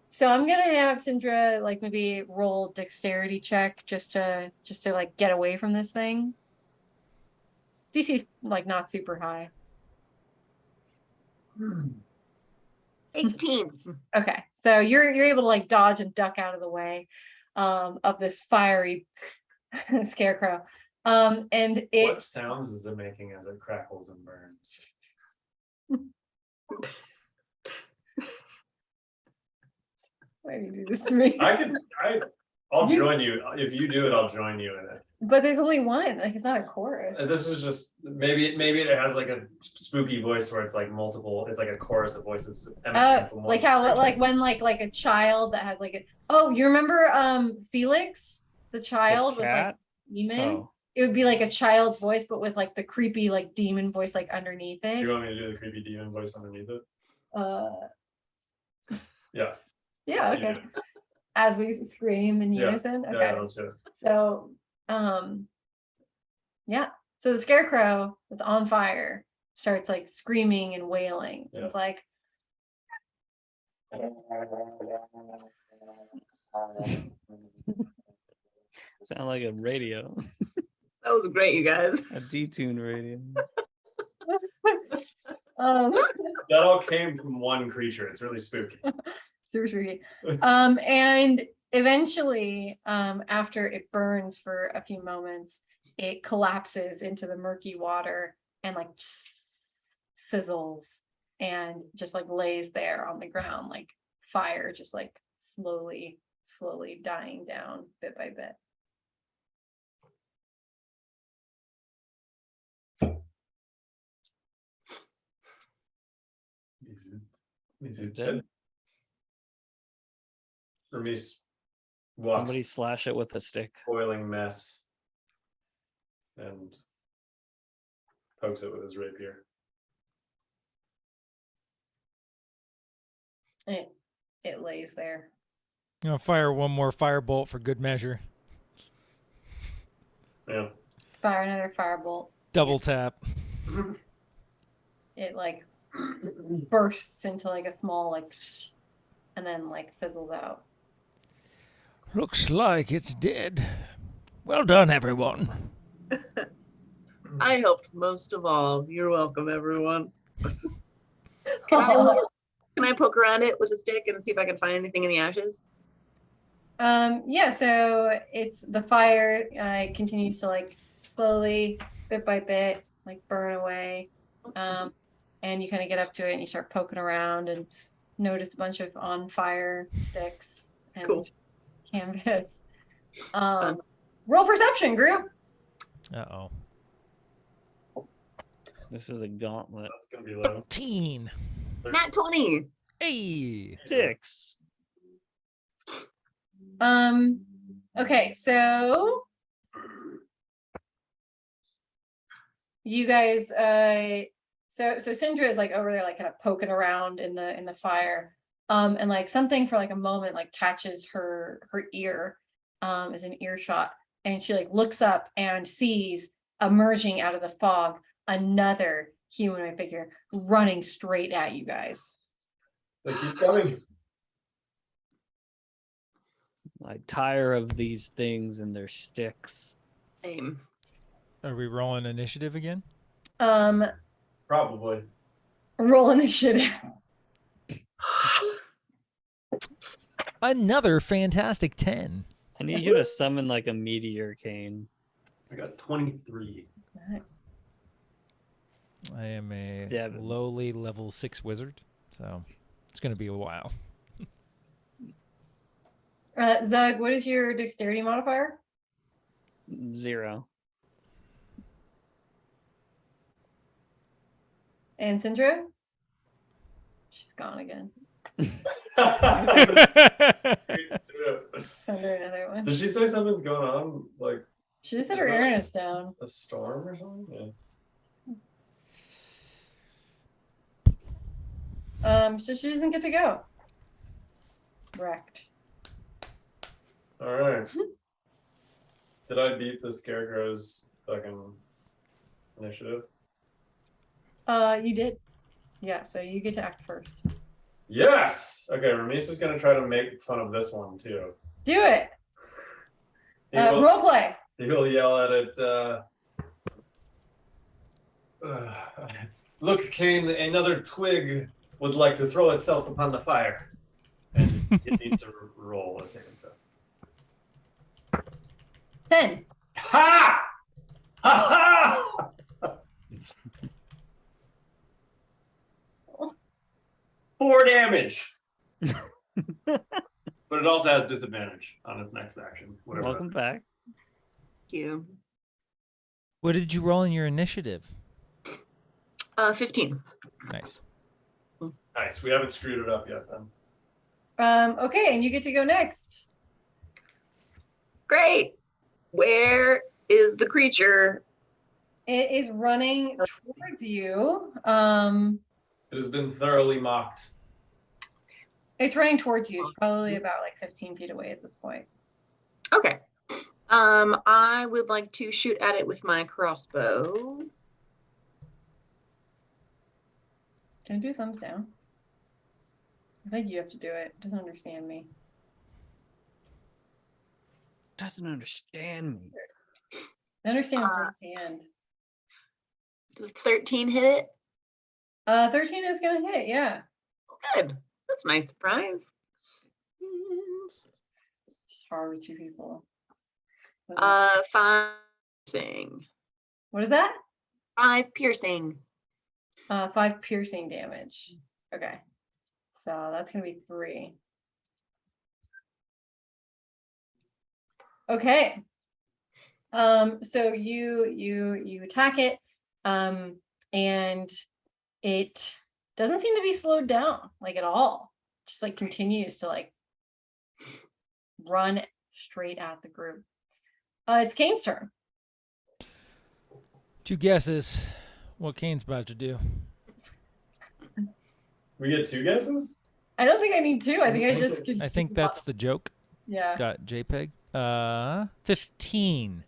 So I'm gonna have Syndra like maybe roll dexterity check just to like get away from this thing. DC's like not super high. 18. Okay, so you're able to like dodge and duck out of the way of this fiery scarecrow. And it What sounds is it making as it crackles and burns? Why do you do this to me? I'll join you. If you do it, I'll join you in it. But there's only one, like it's not a chorus. This is just maybe it has like a spooky voice where it's like multiple. It's like a chorus of voices. emanating from one Like how creature. like when like a child that has like you remember Felix, the child with like cat? demon? Oh, It would be like a child's voice, but with like the creepy like demon voice like underneath Do it. you want me to do the creepy demon voice underneath it? Yeah. Yeah, You okay. do it. As we scream in Yeah. unison. Okay. Yeah, let's do it. So yeah. So the scarecrow that's on fire starts like screaming and wailing. Yeah. It's like sound like a radio, That was great, you guys. a detuned radio. That all came from one creature. It's really spooky. super spooky. And eventually, after it burns for a few moments, it collapses into the murky water and like sizzles and just like lays there on the ground, like fire, just like slowly dying down bit by bit. Is it Dead. dead? Remise walks Somebody slash it with a stick. boiling mess and pokes it with his rapier. It lays there. You know, fire one more firebolt for good measure. Yeah. Fire another firebolt. Double tap. It like bursts into like a small like and then like fizzles out. Looks like it's dead. Well done, everyone. I helped most of all. You're welcome, everyone. Can I poke around it with a stick and see if I can find anything in the ashes? Yeah, so it's the fire continues to like slowly, bit by bit, like burn away. And you kind of get up to it and you start poking around and notice a bunch of on fire sticks and Cool. canvas. Roll perception, group. Uh-oh. This is a gauntlet. That's gonna be low. 13. Nat 20. Hey. 6. Okay, so you guys so Sindra is like over there like kind of poking around in the fire. And like something for like a moment like catches her ear as an earshot, and she like looks up and sees emerging out of the fog another humanoid figure running straight at you guys. They keep coming. I tire of these things and their sticks. Same. Are we rolling initiative again? Probably. Roll initiative. Another fantastic 10. I need you to summon like a meteor cane. I got 23. I am a 7. lowly level 6 wizard, so it's going to be a while. Zug, what is your dexterity modifier? 0. And Sindra? She's gone again. Send her another one. Did she say something's going on? Like She just said Is her that- internet's down. a storm or something? So she doesn't get to go. Wrecked. All right. Did I beat the scarecrow's fucking initiative? You did. Yeah, so you get to act first. Yes. Okay, Remise is gonna try to make fun of this one too. Do it. He will, Role play. he will yell at it. Look, Kane, another twig would like to throw itself upon the fire, and it needs to roll a second time. 10. Ha! Ha ha! 4 damage. But it also has disadvantage on its next action. Whatever. Welcome back. Thank you. What did you roll in your initiative? 15. Nice. Nice. We haven't screwed it up yet then. Okay, and you get to go next. Great. Where is the creature? It is running towards you. It has been thoroughly mocked. It's running towards you. It's probably about like 15 feet away at this point. Okay. I would like to shoot at it with my crossbow. Don't do thumbs down. I think you have to do it. It doesn't understand me. Doesn't understand me. I understand his hand. Does 13 hit it? 13 is gonna hit, yeah. Good. That's a nice surprise. Just hard with 2 people. 5 piercing. What is that? 5 piercing. 5 piercing damage. Okay. So that's gonna be 3. Okay. So you attack it, and it doesn't seem to be slowed down like at all. Just like continues to like run straight at the group. It's Kane's turn. 2 guesses what Kane's about to do. We get 2 guesses? I don't think I need 2. I think I just I think that's the joke. yeah. .jpg. 15.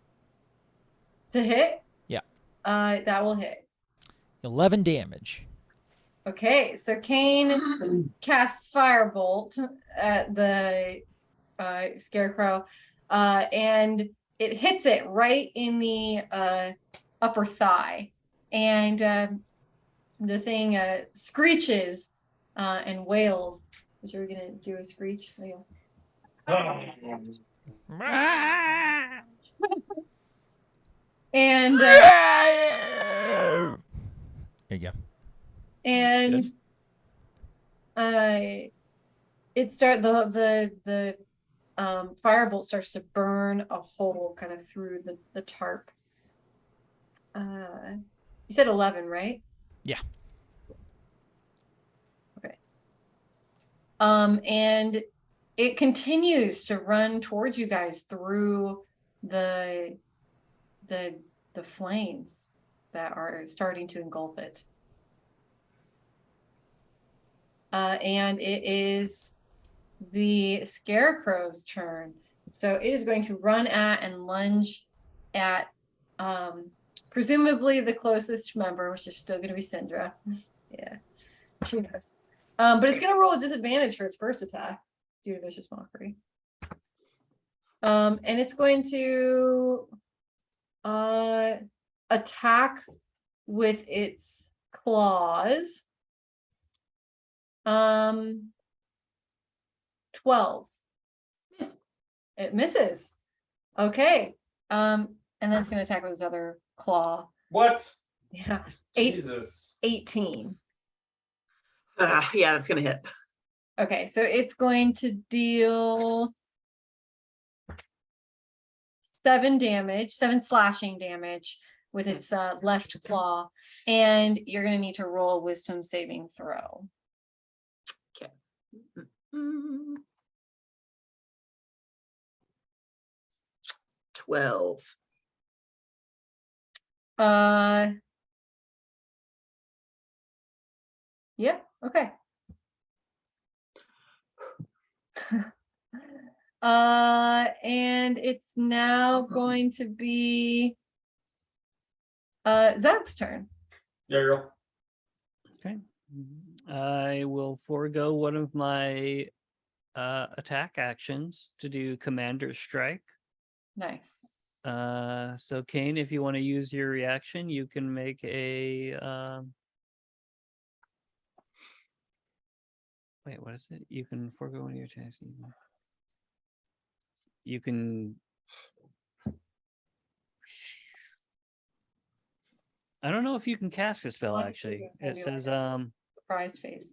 To hit? Yeah. That will hit. 11 damage. Okay, so Kane casts Firebolt at the Scarecrow, and it hits it right in the upper thigh, and the thing screeches and wails. Is you gonna do a screech? There you go. And There you go. and it start the firebolt starts to burn a hole kind of through the tarp. You said 11, right? Yeah. Okay. And it continues to run towards you guys through the flames that are starting to engulf it. And it is the Scarecrow's turn. So it is going to run at and lunge at presumably the closest member, which is still going to be Syndra. Yeah, she knows. But it's going to roll a disadvantage for its first attack due to Vicious Mockery. And it's going to attack with its claws. 12. Miss. It misses. Okay. And then it's going to attack with its other claw. What? Yeah. Jesus. 18. Yeah, that's gonna hit. Okay, so it's going to deal 7 slashing damage with its left claw, and you're going to need to roll a wisdom saving throw. Mm. 12. Yeah, okay. And it's now going to be Zach's turn. Yeah, girl. Okay. I will forego one of my attack actions to do Commander's Strike. Nice. So Kane, if you want to use your reaction, you can make a wait, what is it? You can forego one of your attacks. You can I don't know if you can cast a spell actually. It says Surprise face.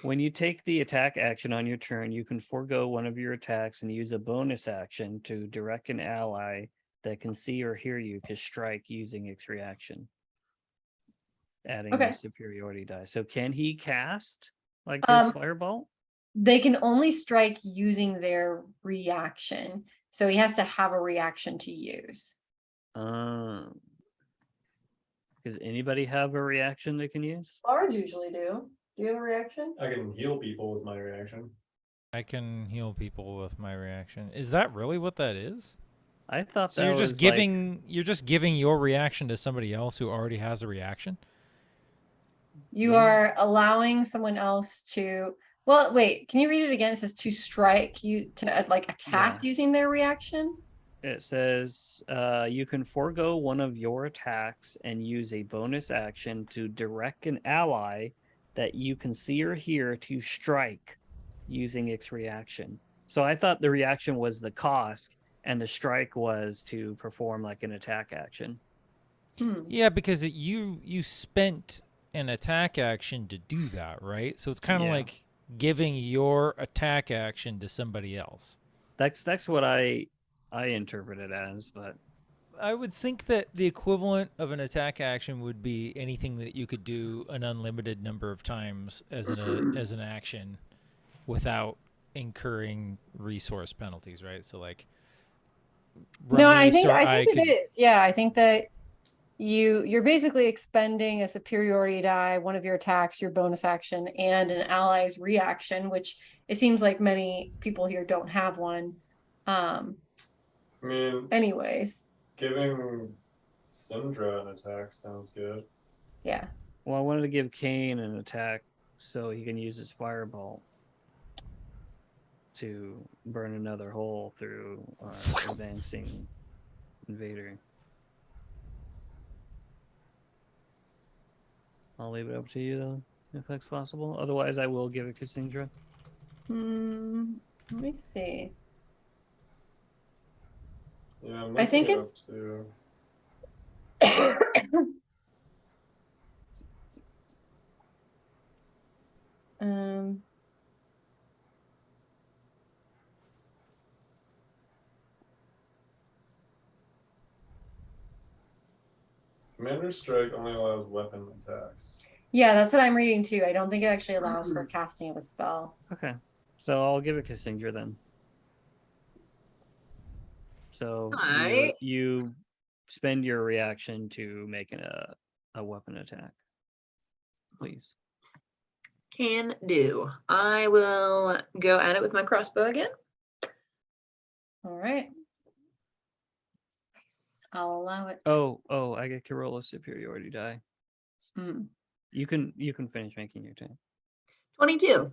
when you take the attack action on your turn, you can forego one of your attacks and use a bonus action to direct an ally that can see or hear you to strike using its reaction. Adding Okay. the superiority die. So can he cast like his fireball? They can only strike using their reaction. So he has to have a reaction to use. Does anybody have a reaction they can use? Bards usually do. Do you have a reaction? I can heal people with my reaction. I can heal people with my reaction. Is that really what that is? I thought So that you're just was giving you're just giving your reaction to somebody else who already has a reaction? You Yeah. are allowing someone else to. Well, wait. Can you read it again? It says to strike you to like attack using their reaction. It says you can forego one of your attacks and use a bonus action to direct an ally that you can see or hear to strike using its reaction. So I thought the reaction was the cost and the strike was to perform like an attack action. Hmm. Yeah, because you spent an attack action to do that, right? So it's kind of Yeah. like giving your attack action to somebody else. That's what I interpret it as, but I would think that the equivalent of an attack action would be anything that you could do an unlimited number of times as an action without incurring resource penalties, right? So like No, I Ramis think or I think could, it is. Yeah, I think that you're basically expending a superiority die, one of your attacks, your bonus action, and an ally's reaction, which it seems like many people here don't have one. I mean, Anyways, giving Syndra an attack sounds good. yeah. well, I wanted to give Kane an attack so he can use his fireball to burn another hole through advancing invader. I'll leave it up to you though, if that's possible. Otherwise, I will give it to Syndra. Let me see. Yeah, I'm I think looking it's- up to. um, Commander Strike only allows weapon attacks. yeah, that's what I'm reading too. I don't think it actually allows for casting of a spell. Okay, so I'll give it to Syndra then. So Alright. you spend your reaction to make a weapon attack, please. Can do. I will go at it with my crossbow again. All right. I'll allow it. Oh, I get to roll a superiority die. Hmm. You can finish making your attack. 22.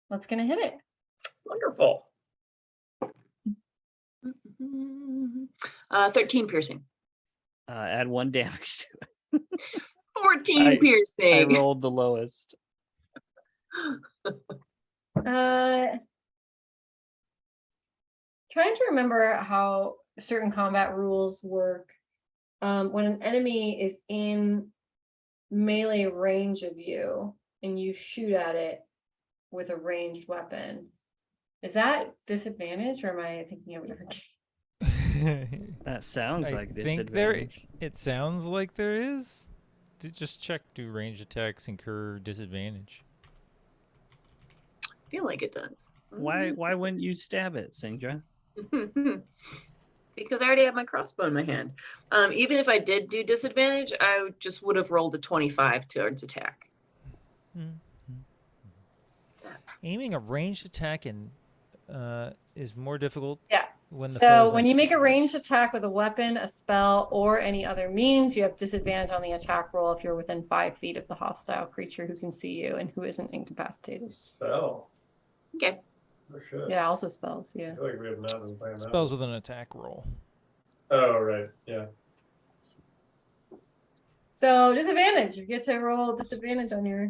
What's gonna hit it? Wonderful. 13 piercing. Add 1 damage to 14 I piercing. rolled the lowest. Trying to remember how certain combat rules work. When an enemy is in melee range of you and you shoot at it with a ranged weapon, is that disadvantage or am I thinking of a different game? That sounds I like think there. disadvantage. It sounds like there is. Just check. Do ranged attacks incur disadvantage? I feel like it does. Why wouldn't you stab it, Syndra? Because I already have my crossbow in my hand. Even if I did do disadvantage, I just would have rolled a 25 towards attack. Aiming a ranged attack is more difficult. Yeah. When the So foe's when you next make to a you. ranged attack with a weapon, a spell, or any other means, you have disadvantage on the attack roll if you're within 5 feet of the hostile creature who can see you and who isn't incapacitated. Spell. Okay. Oh shit. Yeah, also spells, yeah. I feel like we have not been playing that. Spells with an attack roll. Oh right, yeah. So disadvantage, you get to roll disadvantage on your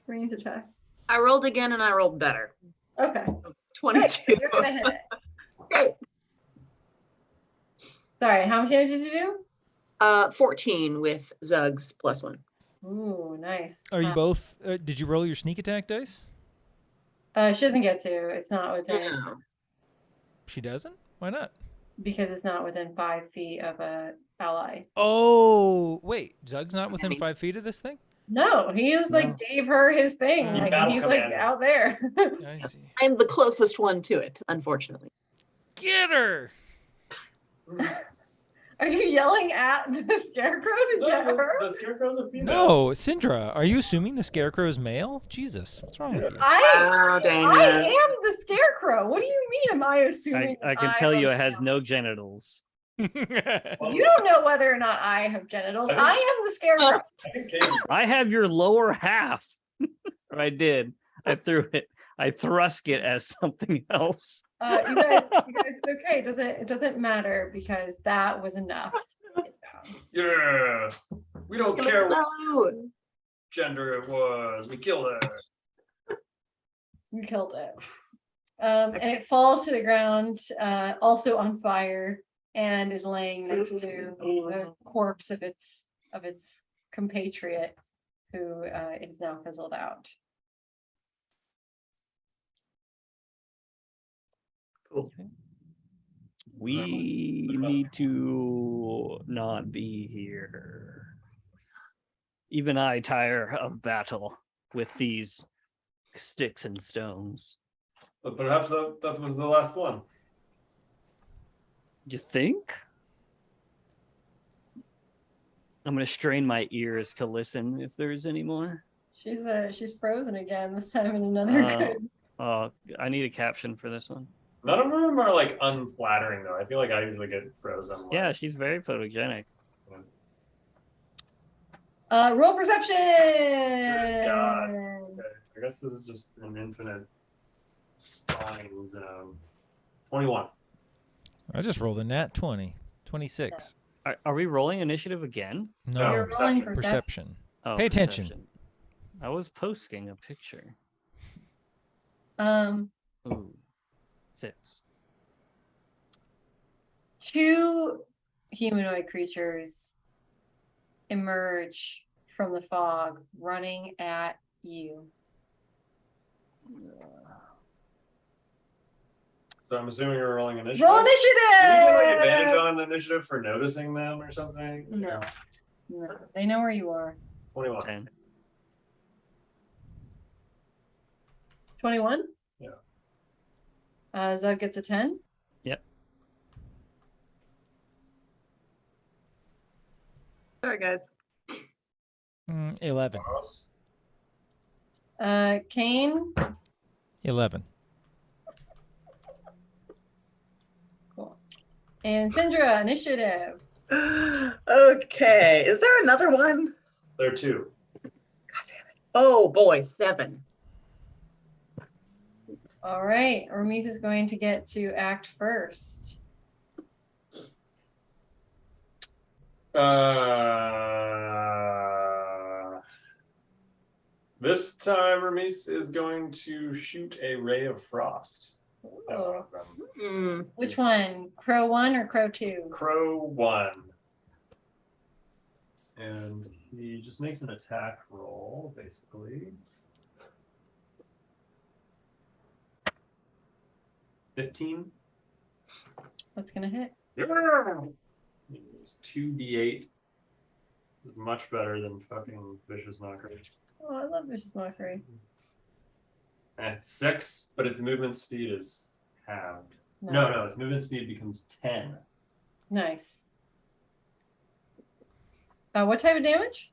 ranged attack. I rolled again and I rolled better. Okay. 22. Great, so you're gonna hit it. Great. Sorry, how much damage did you 14 with Zugs +1. do? Ooh, nice. Are you both? Did you roll your sneak attack dice? She doesn't get to. It's not within No. She doesn't. Why not? because it's not within 5 feet of a ally. Oh wait, Zug's not within mean- 5 feet of this thing. No, he just No. like gave her his thing. You Like battle he's like command. out there. I see. I'm the closest one to it, unfortunately. Get her. Are you yelling at the scarecrow to get her? The scarecrow's a female. No, Syndra, are you assuming the scarecrow is male? Jesus, what's wrong with you? Wow, dang I it. am the scarecrow. What do you mean? Am I assuming? I can I'm tell you a it has male? no genitals. You don't know whether or not I have genitals. I think- I am the scarecrow. I think Katie. I have your lower half. Or I did. I threw it. I thrust it as something else. You guys, it's okay. It doesn't matter because that was enough. to get down. Yeah. We don't care what No. gender it was. We killed her. You killed it. And it falls to the ground, also on fire, and is laying next to the corpse of its compatriot. who is now fizzled out. Cool. We need to not be here. Even I tire of battle with these sticks and stones. But perhaps that was the last one. You think? I'm gonna strain my ears to listen if there's any more. She's frozen again, this time in another good. I need a caption for this one. None of them are like unflattering though. I feel like I usually get frozen. like- Yeah, she's very photogenic. Roll perception. God. Okay. I guess this is just an infinite spawning zone. 21. I just rolled a nat 20. 26. Are we rolling initiative again? No, You're rolling perception. perception. Oh, Pay attention. perception. I was posting a picture. Ooh. 6. Two humanoid creatures emerge from the fog, running at you. So I'm assuming you're rolling initiative. Roll Do you get like initiative. advantage on initiative for noticing them or something? No, no, they know where you are. 21. 10. 21. Yeah. Zug gets a 10. Sorry, guys. 11. Ross? Kane. 11. Cool. And Syndra, initiative. Okay. Is there another one? There are 2. God damn it. Oh boy, 7. All right, Ramis is going to get to act first. This time Ramis is going to shoot a ray of frost. at one Oh. of them. Which one? Crow 1 or Crow 2? Crow 1. And he just makes an attack roll, basically. 15. What's gonna hit? It's 2d8. It's much better than fucking Vicious Mockery. Oh, I love Vicious Mockery. 6, but its movement speed is halved. No, its movement speed becomes 10. Nice. What type of damage?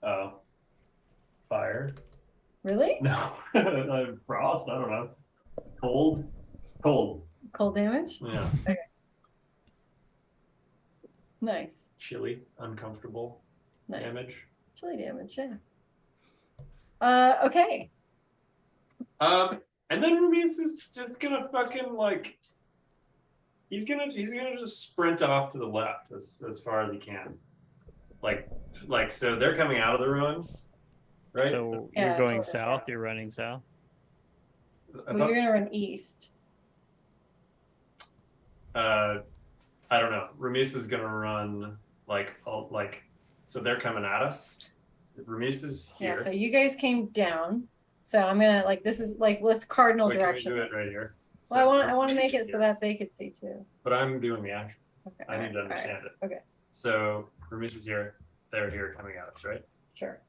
Oh. Fire? Really? No. Frost? I don't know. Cold? Cold. Cold damage? Yeah. Nice. Chilly. Uncomfortable Nice. damage. Chilly damage, yeah. Okay. And then Ramis is just gonna fucking like he's gonna just sprint off to the left as far as he can. Like so they're coming out of the ruins, right? So Yeah, you're that's going what we're south, doing. you're running south. I Well, you're gonna run east. I don't know. Ramis is gonna run so they're coming at us. Ramis is here. Yeah, so you guys came down. So I'm gonna this is let's cardinal Wait, can we direction. do it right here? Well, So I want to Ramis make is it so here. that they could see too. But I'm doing the action. Okay. I need to alright, understand it. Okay. So Ramis is here. They're here coming at us, right? Sure.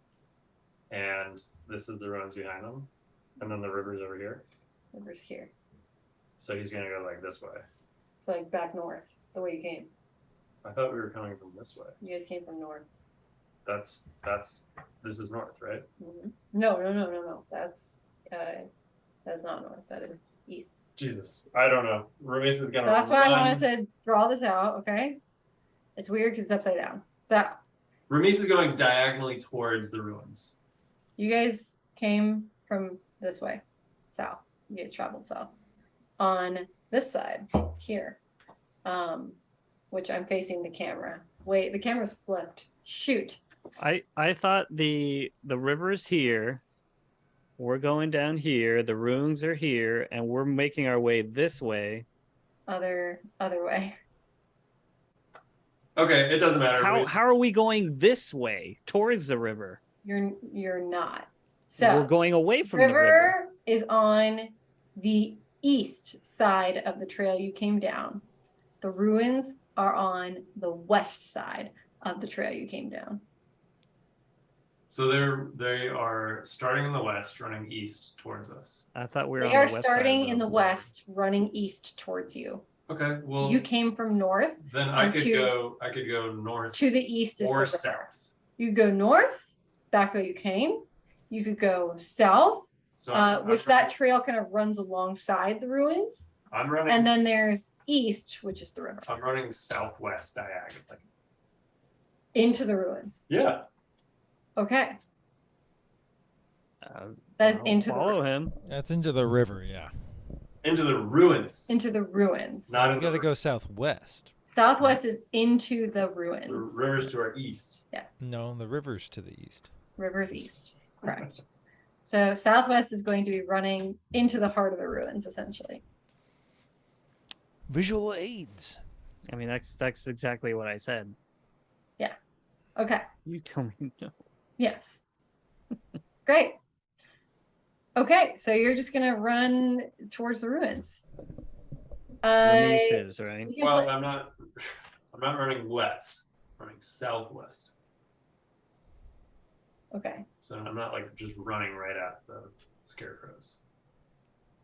And this is the ruins behind them, and then the river's over here. River's here. So he's gonna go like this way. So back north, the way you came. I thought we were coming from this way. You guys came from north. This is north, right? Mhm. No. That's not north. That is east. Jesus, I don't know. Ramis is gonna. So that's why I run. wanted to draw this out. Okay. It's weird because it's upside down. So Ramis is going diagonally towards the ruins. you guys came from this way, south. You guys traveled south. On this side here, which I'm facing the camera. Wait, the camera's flipped. Shoot. I thought the river's here. We're going down here. The ruins are here, and we're making our way this way. Other way. Okay, it doesn't matter. How Ramis- are we going this way towards the river? You're not. We're So going away from the river. river is on the east side of the trail you came down. The ruins are on the west side of the trail you came down. So they are starting in the west, running east towards us. I thought we were They on the are west side starting of in the west, running east towards you. Okay, well You came from north. then I and could to- go north To the east is the or river. south. You go north, back where you came. You could go south, So I'm which that trail kind of runs alongside the ruins. I'm running. And then there's east, which is the river, I'm running southwest diagonally. into the ruins. Yeah. Okay, that is I'll into the follow river. him. That's into the river, yeah. Into the ruins. Into the ruins. Not You in got to the go southwest. Southwest is into the the ruins. rivers to our east. Yes, No, the river's to the east. river's east. Correct. So southwest is going to be running into the heart of the ruins, essentially. Visual aids. I mean, that's exactly what I said. Okay. You tell me no. Yes. Great. Okay, so you're just gonna run towards the ruins. Release is, right? You can Well, put- I'm not running west. I'm running southwest. okay. So I'm not like just running right at the scarecrows.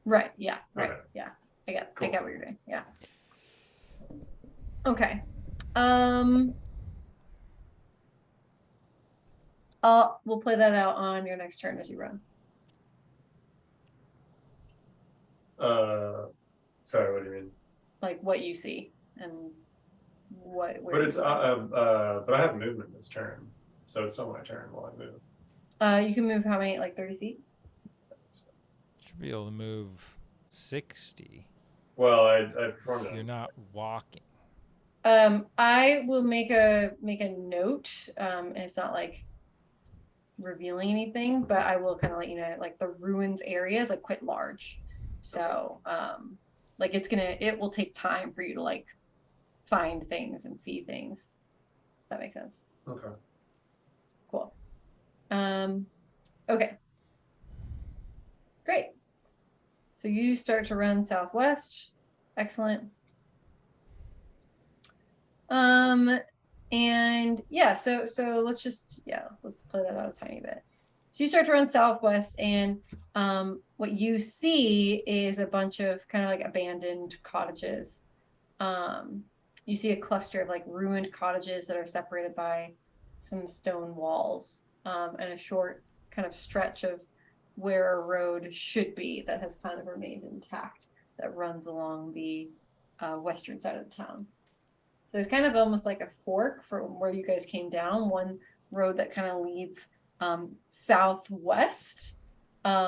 Right. Yeah. Right. Okay. Yeah. I get Cool. what you're doing. Yeah. Okay. We'll play that out on your next turn as you run. Sorry, what do you mean? Like what you see and where But it's you go. but I have movement this turn, so it's still my turn while I move. You can move how many? Like 30 feet? Should be able to move 60. Well, I performed You're it. not walking. I will make a note. And it's not like revealing anything, but I will kind of let you know, like the ruins area is like quite large. So like it will take time for you to like find things and see things. That makes sense. Okay. Cool. Okay. Great. So you start to run southwest. Excellent. And yeah, so let's play that out a tiny bit. So you start to run southwest, and what you see is a bunch of kind of like abandoned cottages. You see a cluster of like ruined cottages that are separated by some stone walls, and a short kind of stretch of where a road should be that has kind of remained intact that runs along the western side of the town. There's kind of almost like a fork from where you guys came down, one road that kind of leads southwest,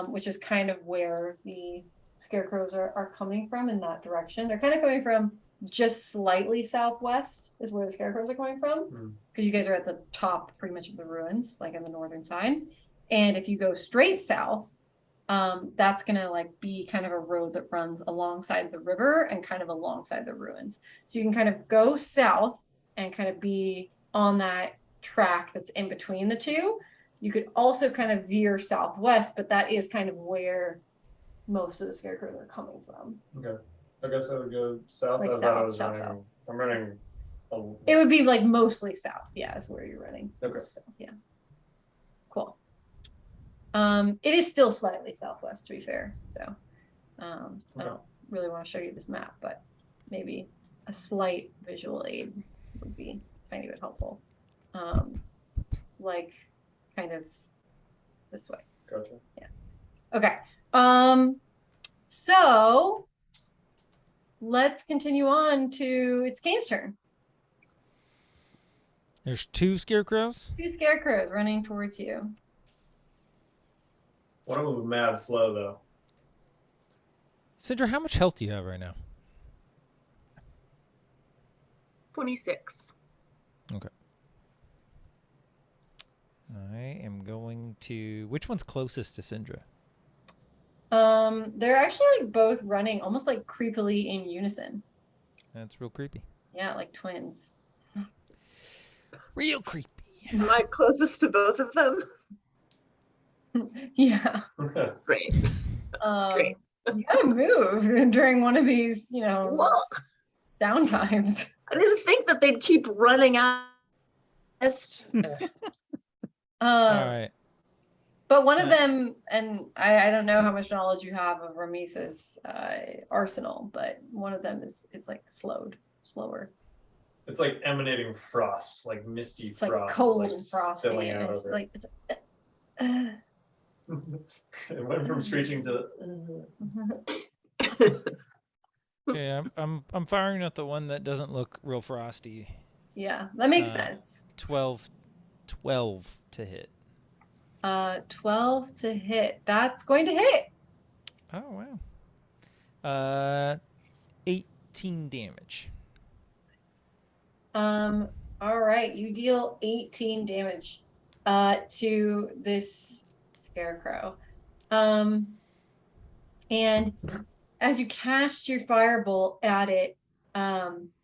which is kind of where the scarecrows are coming from in that direction. They're kind of coming from just slightly southwest is where the scarecrows are coming from, because you guys are at the top pretty much of the ruins, like on the northern side. And if you go straight south, that's gonna like be kind of a road that runs alongside the river and kind of alongside the ruins. So you can kind of go south and kind of be on that track that's in between the two. You could also kind of veer southwest, but that is kind of where most of the scarecrows are coming from. Okay. I guess I would go south. Like I thought I south, was south, running. south. I'm running. It would be like mostly south, yeah, is where you're running. Okay. South, yeah. Cool. It is still slightly southwest, to be fair. So I don't really want to show you this map, but maybe a slight visual aid would be a tiny bit helpful. Like kind of this way. Gotcha. Yeah. Okay. So let's continue on to it's Kane's turn. There's 2 scarecrows. 2 scarecrows running towards you. One of them was mad slow though. Sidra, how much health do you have right now? 26. Okay. I am going to. Which one's closest to Syndra? They're actually like both running almost like creepily in unison. That's real creepy. Yeah, like twins. Real creepy. Am I closest to both of them? Yeah. Great. You gotta move during one of these, Well, downtimes. I didn't think that they'd keep running out. All right. But one of them, and I don't know how much knowledge you have of Ramis's arsenal, but one of them is like slower. It's like emanating frost, like misty It's like frost. cold like and frosty, spilling and out it's of like it went from screeching to. Okay, I'm firing at the one that doesn't look real frosty. yeah, that makes Uh, sense. 12 to hit. 12 to hit. That's going to hit. Oh wow. 18 damage. All right, you deal 18 damage to this scarecrow. And as you cast your firebolt at it,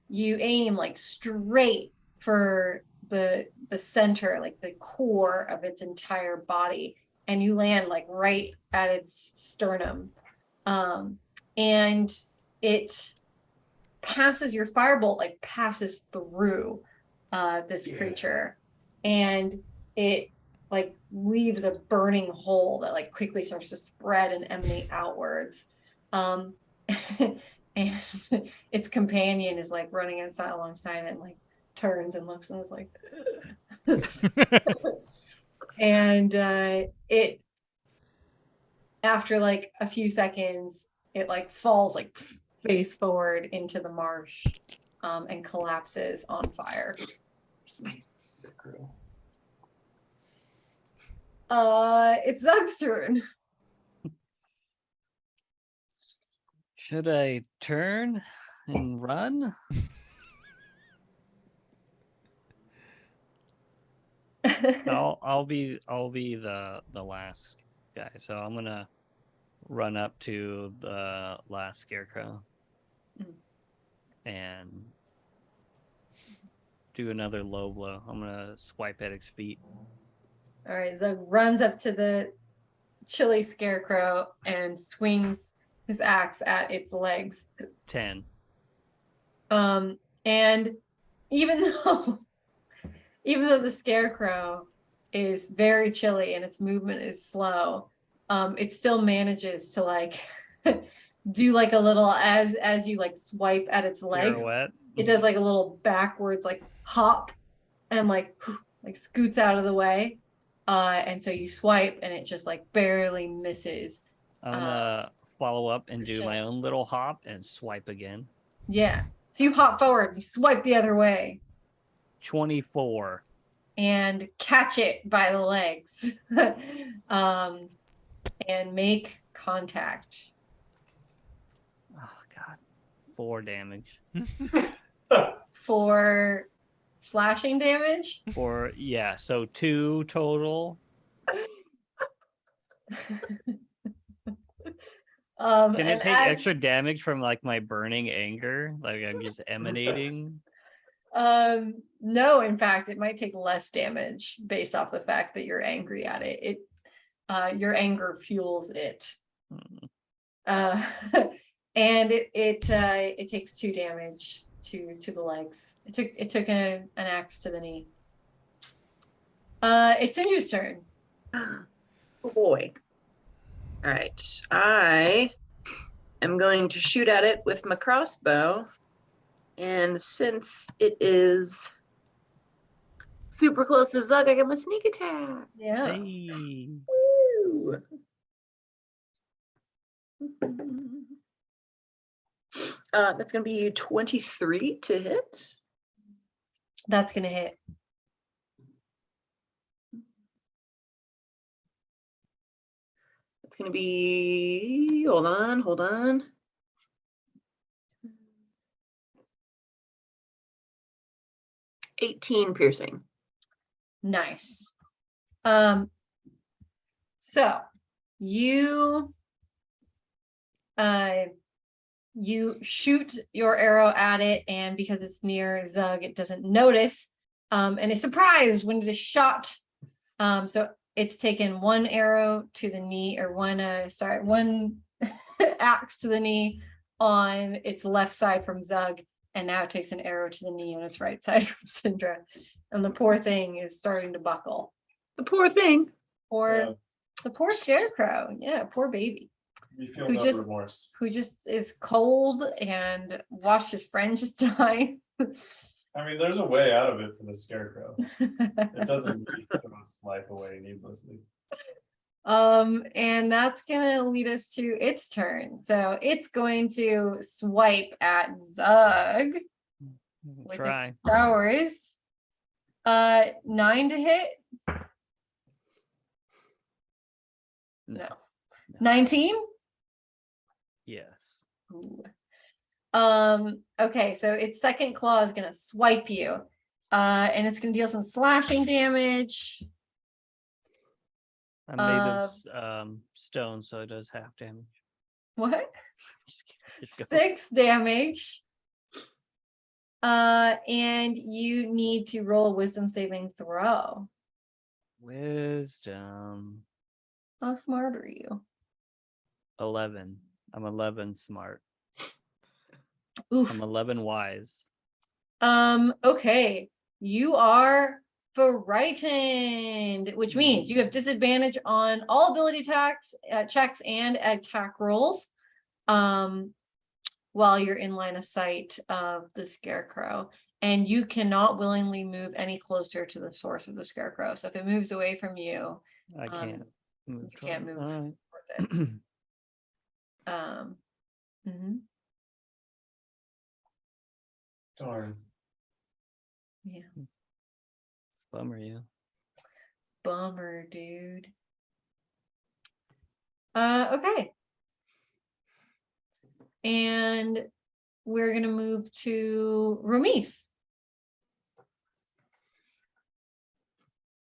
you aim like straight for the center, like the core of its entire body, and you land like right at its sternum. And it passes your firebolt, like passes through this creature, and it like leaves a burning hole that like quickly starts to spread and emanate outwards. And its companion is like running inside alongside it and like turns and looks and is like and it after like a few seconds it like falls like face forward into the marsh and collapses on fire. Nice. It's Zug's turn. Should I turn and run? I'll be the last guy. So I'm gonna run up to the last scarecrow and do another low blow. I'm gonna swipe at its feet. All right, Zug runs up to the chilly scarecrow and swings his axe at its legs. 10. And even though the scarecrow is very chilly and its movement is slow, it still manages to like do like a little as you like swipe at its legs. Pirouette. It does like a little backwards like hop and like scoots out of the way. And so you swipe and it just like barely misses. I'm gonna follow up and do my own little hop and swipe again. Yeah. So you hop forward, you swipe the other way. 24. And catch it by the legs. And make contact. Oh god. 4 damage. For slashing damage? So 2 total. Can it take extra damage from like my burning anger? Like I'm just emanating? No, in fact, it might take less damage based off the fact that you're angry at it. Your anger fuels it. And it takes 2 damage to the legs. It took an axe to the knee. It's Sinju's turn. Oh boy. All right. I am going to shoot at it with my crossbow. And since it is super close to Zug, I get my sneak attack. Yeah. Hey. Woo! That's going to be 23 to hit. That's gonna hit. It's going to be, hold on. $18 piercing. Nice. So you shoot your arrow at it, and because it's near Zug, it doesn't notice, and is surprised when it is shot. So it's taken one arrow to the knee, or one axe to the knee on its left side from Zug, and now it takes an arrow to the knee on its right side from Syndra. And the poor thing is starting to buckle. The poor thing. Or the poor scarecrow. Yeah, poor baby. We feel Who no just- remorse. Who just is cold and watched his friend just die. I mean, there's a way out of it for the scarecrow. It doesn't need to throw its life away needlessly. And that's gonna lead us to its turn. So it's going to swipe at Zug with Try. its powers. 9 to hit. No. 19? Yes. Ooh. Okay, so its second claw is gonna swipe you. And it's gonna deal some slashing damage. I'm made of stone, so it does half damage. What? Just kidding, just go. 6 damage. And you need to roll a wisdom saving throw. Wisdom. How smart are you? 11. I'm 11 smart. Oof. I'm 11 wise. Okay. You are frightened, which means you have disadvantage on all ability attacks, checks, and attack rolls. While you're in line of sight of the scarecrow, and you cannot willingly move any closer to the source of the scarecrow. So if it moves away from you, I can't move. you can't move Alright. towards it. Mhm. Darn. Yeah, Bummer, yeah. bummer, dude. Okay. And we're gonna move to Ramis.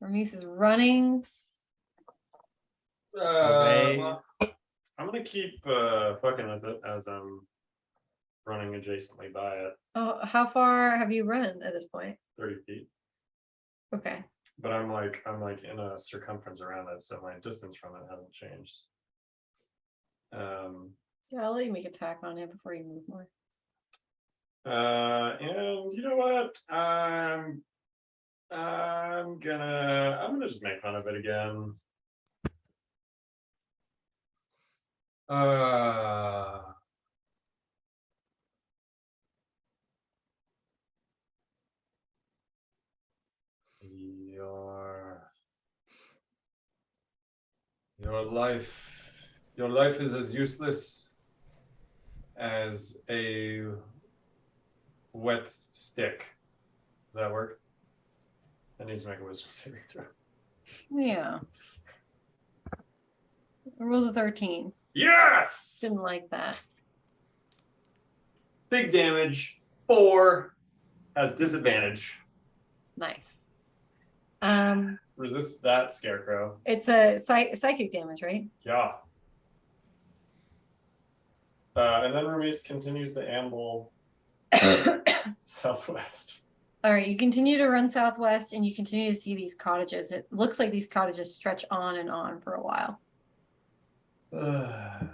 Ramis is running. Hooray. Well, I'm gonna keep fucking with it as I'm running adjacently by it, Oh, how far have you run at this point? 30 feet. Okay. But I'm like in a circumference around it, so my distance from it hasn't changed. Yeah, I'll let you make attack on it before you move more. And you know what? I'm gonna just make fun of it again. Your life is as useless as a wet stick. Does that work? That needs to make a wisdom saving throw. Yeah. Rolls a 13. Yes! Didn't like that. Big damage. 4 has disadvantage. Nice. Resist that scarecrow. It's a psychic damage, right? Yeah. And then Ramis continues to amble southwest. All right, you continue to run southwest, and you continue to see these cottages. It looks like these cottages stretch on and on for a while. Ramis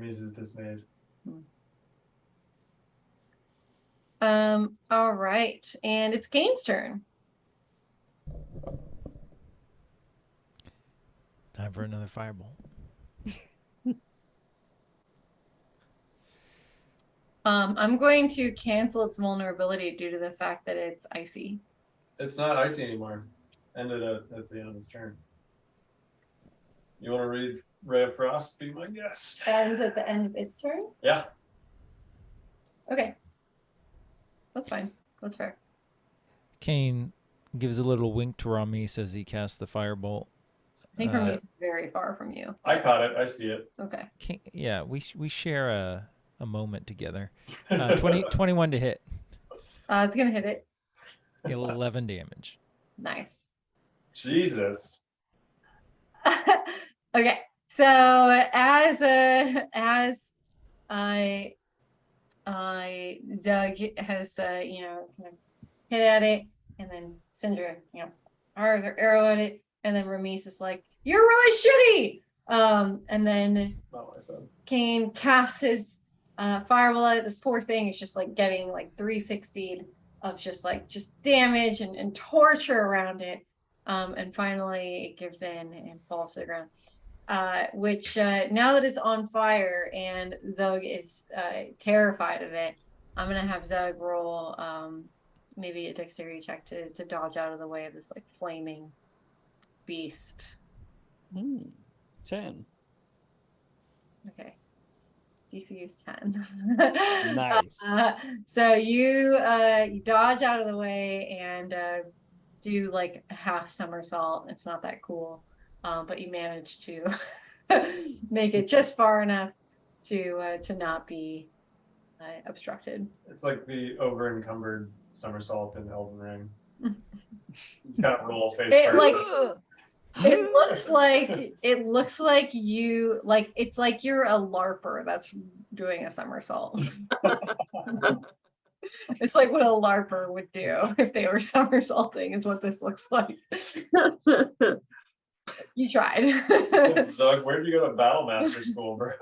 is dismayed. All right, and it's Kane's turn. Time for another fireball. I'm going to cancel its vulnerability due to the fact that it's icy. It's not icy anymore. Ended at the end of his turn. You want to read Ray of Frost? Be my guest. And at the end of its turn? Yeah. Okay. That's fine. That's fair. Kane gives a little wink to Ramis as he casts the firebolt. I think Hermes is very far from you. I caught it. I see it. Okay. Yeah, we share a moment together. 21 to hit. It's gonna hit it. 11 damage. Nice. Jesus. Okay. So as Doug has kind of hit at it, and then Syndra fires her arrow at it, and then Ramis is like, "You're really shitty." And then Not what I said. Kane casts his fireball at it. This poor thing is just like getting like 360 of just damage and torture around it. And finally it gives in and falls to the ground. Which now that it's on fire and Zug is terrified of it, I'm gonna have Zug roll maybe a dexterity check to dodge out of the way of this like flaming beast. 10. Okay. DC is 10. Nice. So you dodge out of the way and do like a half somersault. It's not that cool. But you manage to make it just far enough to not be obstructed. It's like the over encumbered somersault in Elden Ring. It's kind of roll face It first. like it looks like you like it's like you're a LARPer that's doing a somersault. It's like what a LARPer would do if they were somersaulting is what this looks like. You tried. Zug, where did you go to Battlemaster school, bro?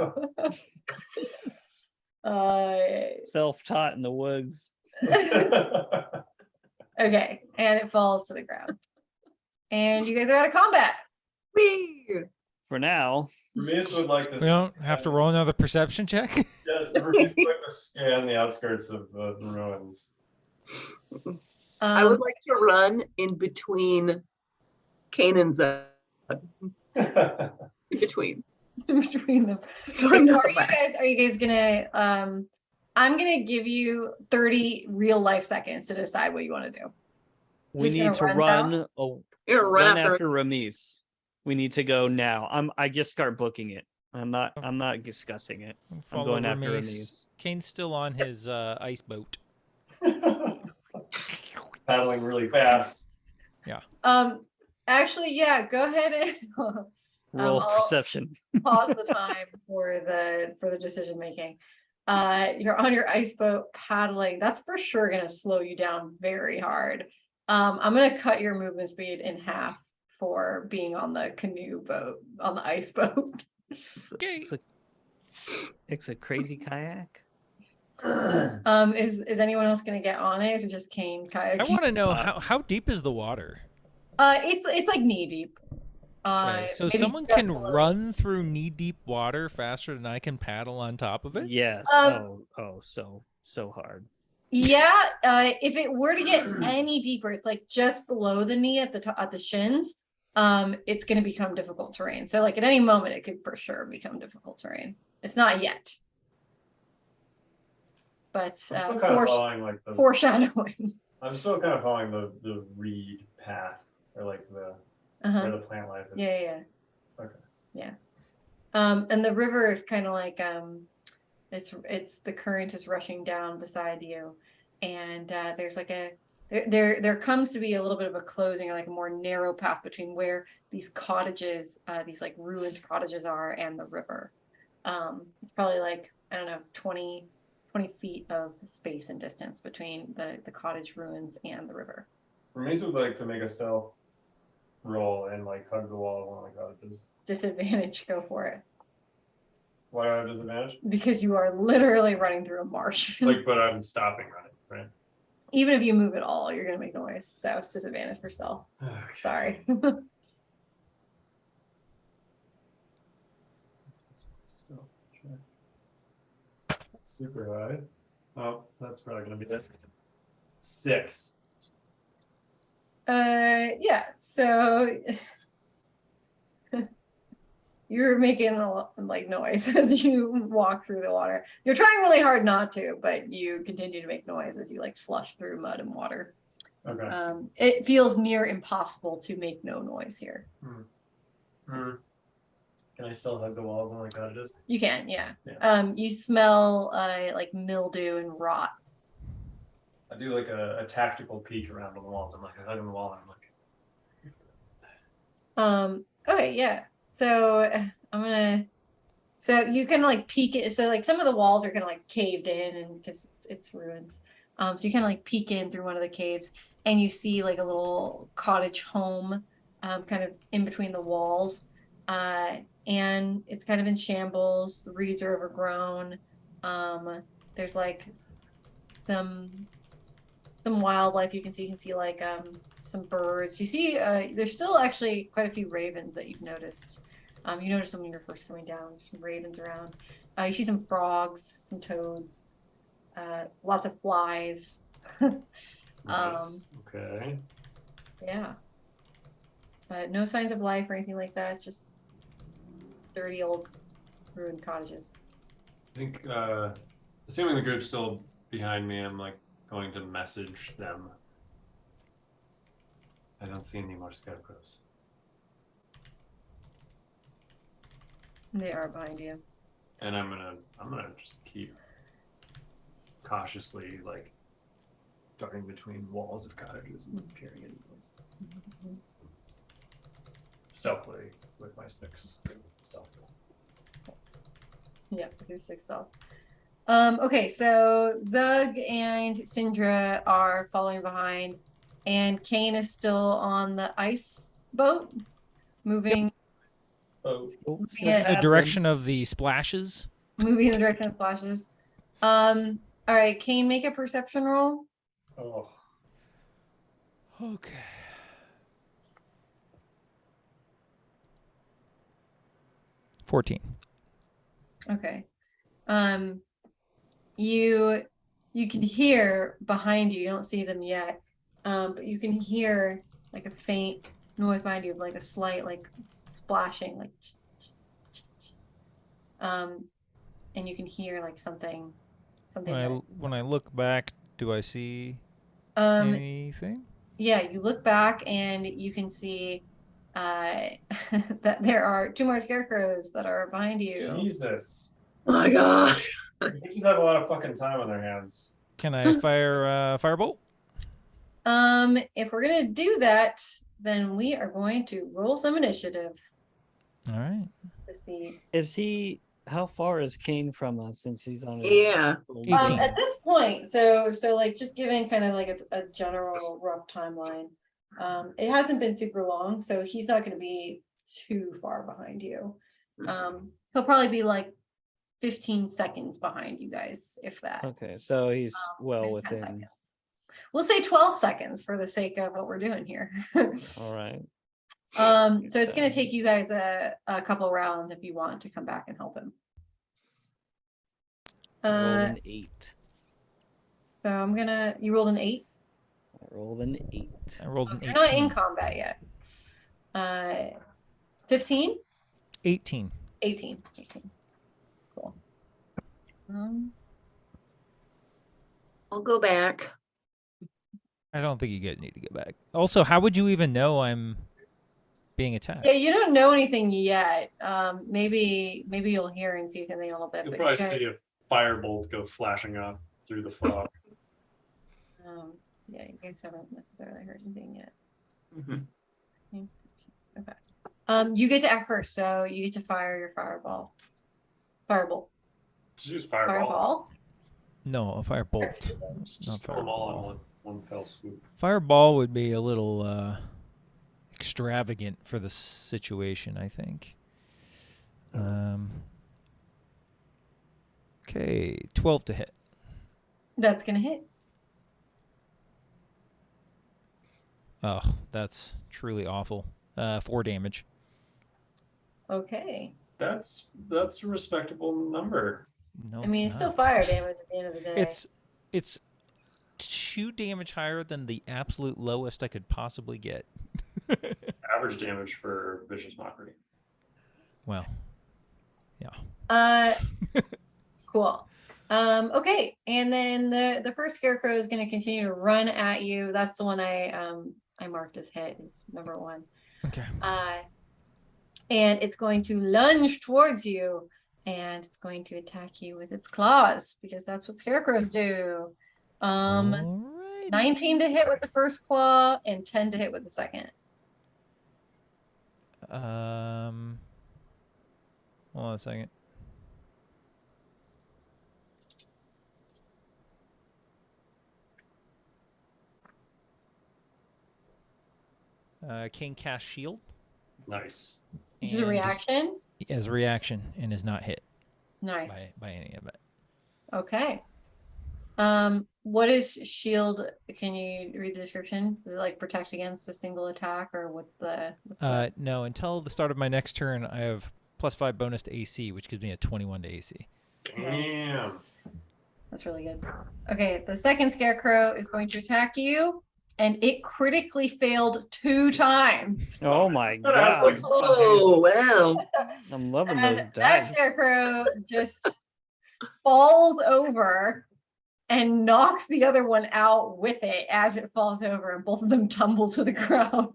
Self-taught in the woods. Okay, and it falls to the ground. And you guys are out of combat. Whee! For now. Ramis would like to. We don't have to roll another perception check. Yes, Ramis would like to scan the outskirts of the ruins. I would like to run in between Kane and Zug. In between. between them. So Are I'm you not back. guys gonna I'm gonna give you 30 real life seconds to decide what you want to do. We Just need to gonna run You're gonna run run after after Ramis. We need to go now. I just start booking it. I'm not discussing it. Follow going after Ramis. Ramis. Kane's still on his ice boat. Paddling really fast. Actually, yeah, go ahead and Roll I'll perception. pause the time for the decision making. You're on your ice boat paddling. That's for sure gonna slow you down very hard. I'm gonna cut your movement speed in half for being on the canoe boat, on the ice boat. Okay. It's a crazy kayak. Is anyone else gonna get on it? Or just Kane kayak? I want to know how deep is the water? It's like knee deep. Okay, so maybe someone just can below. run through knee-deep water faster than I can paddle on top of it? Yes. So hard. Yeah, if it were to get any deeper, it's like just below the knee at the top, at the shins. It's going to become difficult terrain. So like at any moment, it could for sure become difficult terrain. It's not yet, but I'm still kind of following like the. foreshadowing. I'm still kind of following the reed path or like the where the plant life is. Yeah. Okay. Yeah. And the river is kind of like it's the current is rushing down beside you, and there's like there comes to be a little bit of a closing or like a more narrow path between where these cottages, these like ruined cottages are and the river. It's probably like, I don't know, 20 feet of space and distance between the cottage ruins and the river. Ramis would like to make a stealth roll and like hug the wall of one of the cottages. Disadvantage, go for it. Why do I have disadvantage? Because you are literally running through a marsh. Like, but I'm stopping running, right? Even if you move at all, you're gonna make noise. So it's disadvantage for stealth. Okay. Sorry. Stealth check. Super high. Oh, that's probably gonna be it. 6. Yeah. So you're making a lot like noise as you walk through the water. You're trying really hard not to, but you continue to make noise as you like slush through mud and water. Okay. It feels near impossible to make no noise here. Can I still hug the wall of one of the cottages? You can, yeah. Yeah. You smell like mildew and rot. I do like a tactical peek around on the walls. I'm like hugging the wall and I'm like. Okay, yeah. So so you kind of like peek it. So like some of the walls are kind of like caved in and because it's ruins. So you kind of like peek in through one of the caves and you see like a little cottage home kind of in between the walls. And it's kind of in shambles. The reeds are overgrown. There's like some wildlife you can see. You can see like some birds. You see there's still actually quite a few ravens that you've noticed. You noticed them when you were first coming down, some ravens around. You see some frogs, some toads, lots of flies. Nice. Okay. Yeah. But no signs of life or anything like that, just dirty old ruined cottages. I think, assuming the group's still behind me, I'm like going to message them. I don't see any more scarecrows. They are behind you. And I'm gonna just keep cautiously like darting between walls of cottages and peering into those. Stealthily with my sticks. Stealthily. Yeah, with your 6 self. Okay, so Zug and Sindra are following behind, and Kane is still on the ice boat, moving Oh, Yeah. The direction of the splashes. moving in the direction of splashes. All right, Kane, make a perception roll. oh. Okay. $14. Okay. You can hear behind you. You don't see them yet. But you can hear like a faint noise behind you, of like a slight like splashing, like and you can hear like something When I look back, do I see um anything? yeah, you look back and you can see that there are 2 more scarecrows that are behind you. Jesus. Oh my god. They just have a lot of fucking time on their hands. Can I fire firebolt? If we're gonna do that, then we are going to roll some initiative All right. to see. How far is Kane from us since he's on his Yeah. little 18. boat? At this point, so like just giving kind of like a general rough timeline. It hasn't been super long, so he's not gonna be too far behind you. He'll probably be like 15 seconds behind you guys, if that. Okay, so he's well Maybe 10 within. seconds. We'll say 12 seconds for the sake of what we're doing here. All right. So it's gonna take you guys a couple rounds if you want to come back and help him. Rolled an 8. So you rolled an 8. I rolled an 8. I rolled an You're not in 18. combat yet. 15? 18. 18. Cool. I'll go back. I don't think you guys need to go back. Also, how would you even know I'm being attacked? Yeah, you don't know anything yet. Maybe you'll hear and see something a little bit. You'll But probably you guys, see a firebolt go flashing up through the fog. yeah, you guys haven't necessarily heard anything yet. Mhm. Okay. You get to act first, so you get to fire your firebolt. Just use fireball. Fireball. No, a firebolt. Just Not kill them all fireball. in one fell swoop. Fireball would be a little extravagant for the situation, I think. Okay, 12 to hit. That's gonna hit. Oh, that's truly awful. 4 damage. Okay. That's a respectable number. No, I mean, it's it's still not. fire damage at the end of the day. It's 2 damage higher than the absolute lowest I could possibly get. Average damage for vicious mockery. Well, yeah. Cool. Okay, and then the first scarecrow is going to continue to run at you. That's the one I marked as hit, is number 1. Okay. And it's going to lunge towards you, and it's going to attack you with its claws because that's what scarecrows do. Alrighty. 19 to hit with the first claw and 10 to hit with the second. Hold on a second. Kane cast shield Nice. This is a and reaction. as a reaction and is not hit Nice. by any of it. Okay. What is shield? Can you read the description? Does it like protect against a single attack or what's the No, until the start of my next turn, I have +5 bonus to AC, which gives me a 21 to AC. Damn. That's really good. Okay, the second scarecrow is going to attack you, and it critically failed 2 times. Oh my That has, like, god. Oh, wow. I'm loving And those that dice. scarecrow just falls over and knocks the other one out with it as it falls over, and both of them tumble to the ground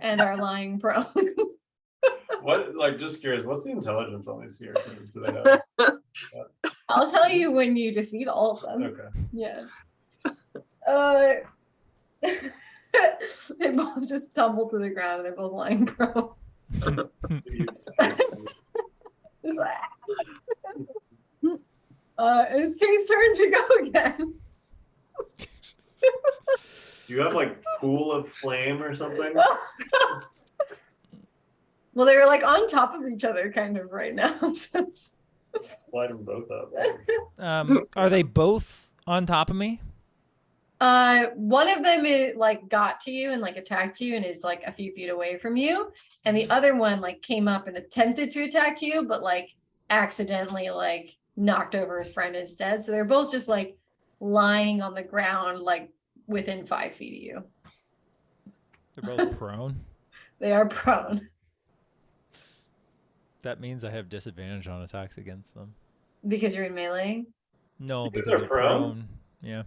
and are lying prone. What, like, just curious, what's the intelligence on these scarecrows? Do they know? I'll tell you when you defeat all of them. Okay. Yes. They both just tumble to the ground and they're both lying prone. It's Kate's turn to go again. Do you have like pool of flame or something? Well, they're like on top of each other kind of right now. So. Light them both up. Are they both on top of me? One of them is like got to you and like attacked you and is like a few feet away from you, and the other one like came up and attempted to attack you, but like accidentally like knocked over his friend instead. So they're both just like lying on the ground, like within 5 feet of you. They're both prone. They are prone That means I have disadvantage on attacks against them. because you're in melee. No, Because because they're they're prone? prone. Yeah.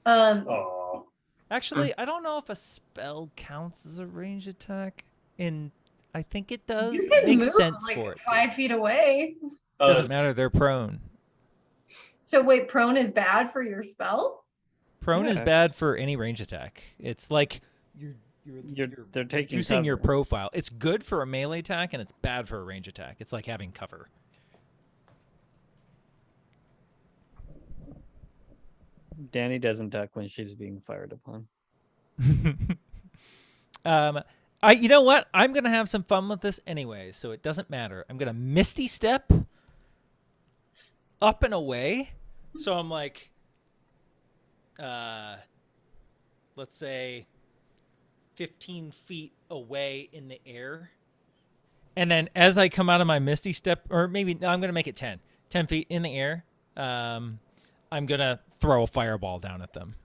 Oh, Actually, I don't know if a spell counts as a range attack. I think it does. You It can makes move sense like for it. 5 feet away. Doesn't matter. They're prone. So wait, prone is bad for your spell? Prone is Yeah. bad for any range attack. It's like They're taking using your cover. profile. It's good for a melee attack and it's bad for a range attack. It's like having cover. Danny doesn't duck when she's being fired upon. You know what? I'm gonna have some fun with this anyway, so it doesn't matter. I'm gonna Misty Step up and away. So I'm like, let's say 15 feet away in the air. And then as I come out of my Misty Step, or maybe no, I'm gonna make it 10 feet in the air. I'm gonna throw a fireball down at them.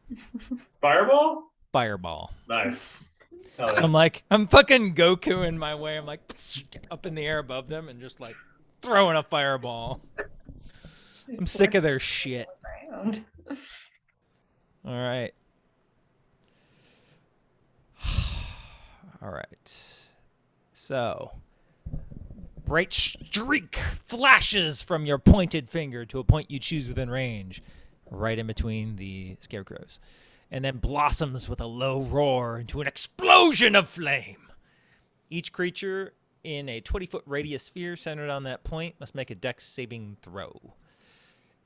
fireball? Fireball. Nice. Hell So yeah. I'm like, I'm fucking Goku in my way. I'm like up in the air above them and just like throwing a fireball. I'm sick of their shit. Ground. All right. All right. So, bright streak flashes from your pointed finger to a point you choose within range, right in between the scarecrows, and then blossoms with a low roar into an explosion of flame. Each creature in a 20-foot radius sphere centered on that point must make a dex saving throw.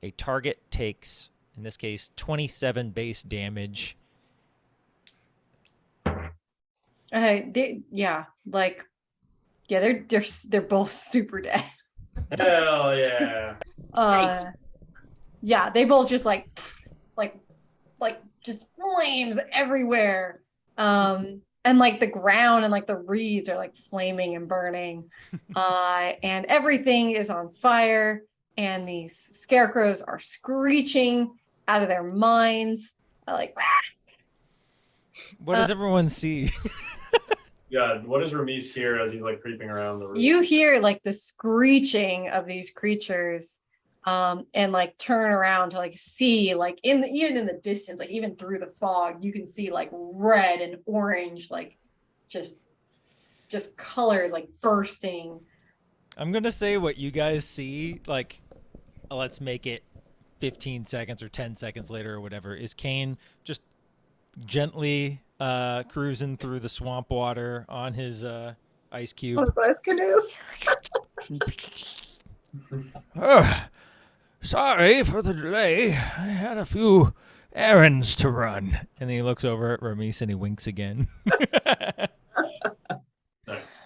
A target takes, in this case, 27 base damage. They're both super dead. Hell yeah. Yeah, they both just like just flames everywhere. And like the ground and like the reeds are like flaming and burning. And everything is on fire, and these scarecrows are screeching out of their minds. Like, What does everyone see? Yeah, what does Ramis hear as he's like creeping around the room? you hear like the screeching of these creatures, and like turn around to like see like even in the distance, like even through the fog, you can see like red and orange, like just colors like bursting. I'm going to say what you guys see, like, let's make it 15 seconds or 10 seconds later or whatever, is Kane just gently cruising through the swamp water on his ice cube. Size canoe. Sorry for the delay. I had a few errands to run. And then he looks over at Ramis and he winks again. Nice.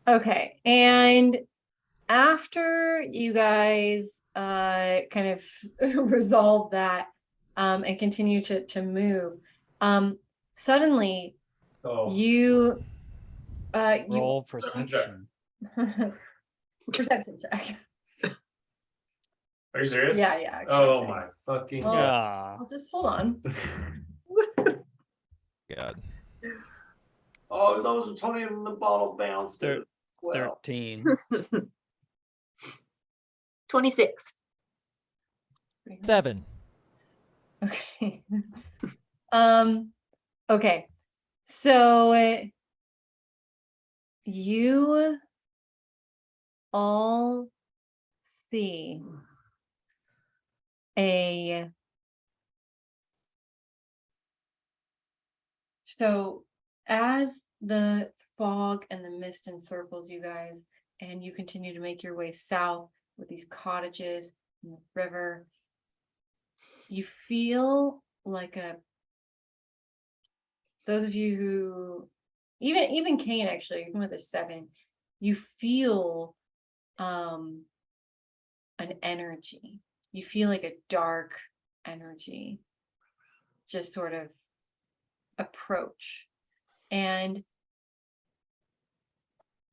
Okay, and after you guys kind of resolve that and continue to move, suddenly Oh, you Roll perception. perception check. are you serious? Yeah, yeah. Actually, Oh my thanks. fucking Well, god. Ah, Well, just hold on. God. Oh, it was almost a 20 and the bottle bounced. Thir- Well, 13. 26. 7. Okay. Okay. So you all see so as the fog and the mist encircles you guys and you continue to make your way south with these cottages and the river, you feel like those of you who even Kane, actually, even with a 7, you feel an energy. You feel like a dark energy just sort of approach. And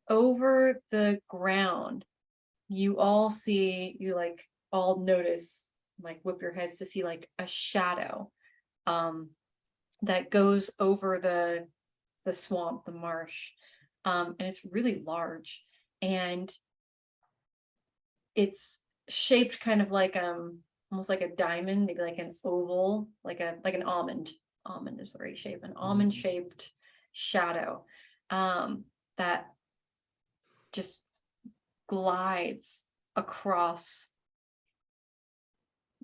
over the ground, you all notice, like whip your heads to see like a shadow that goes over the swamp, the marsh. And it's really large. And it's shaped kind of like almost like a diamond, maybe like an oval, like an almond. Almond is the right shape, an almond shaped shadow that just glides across,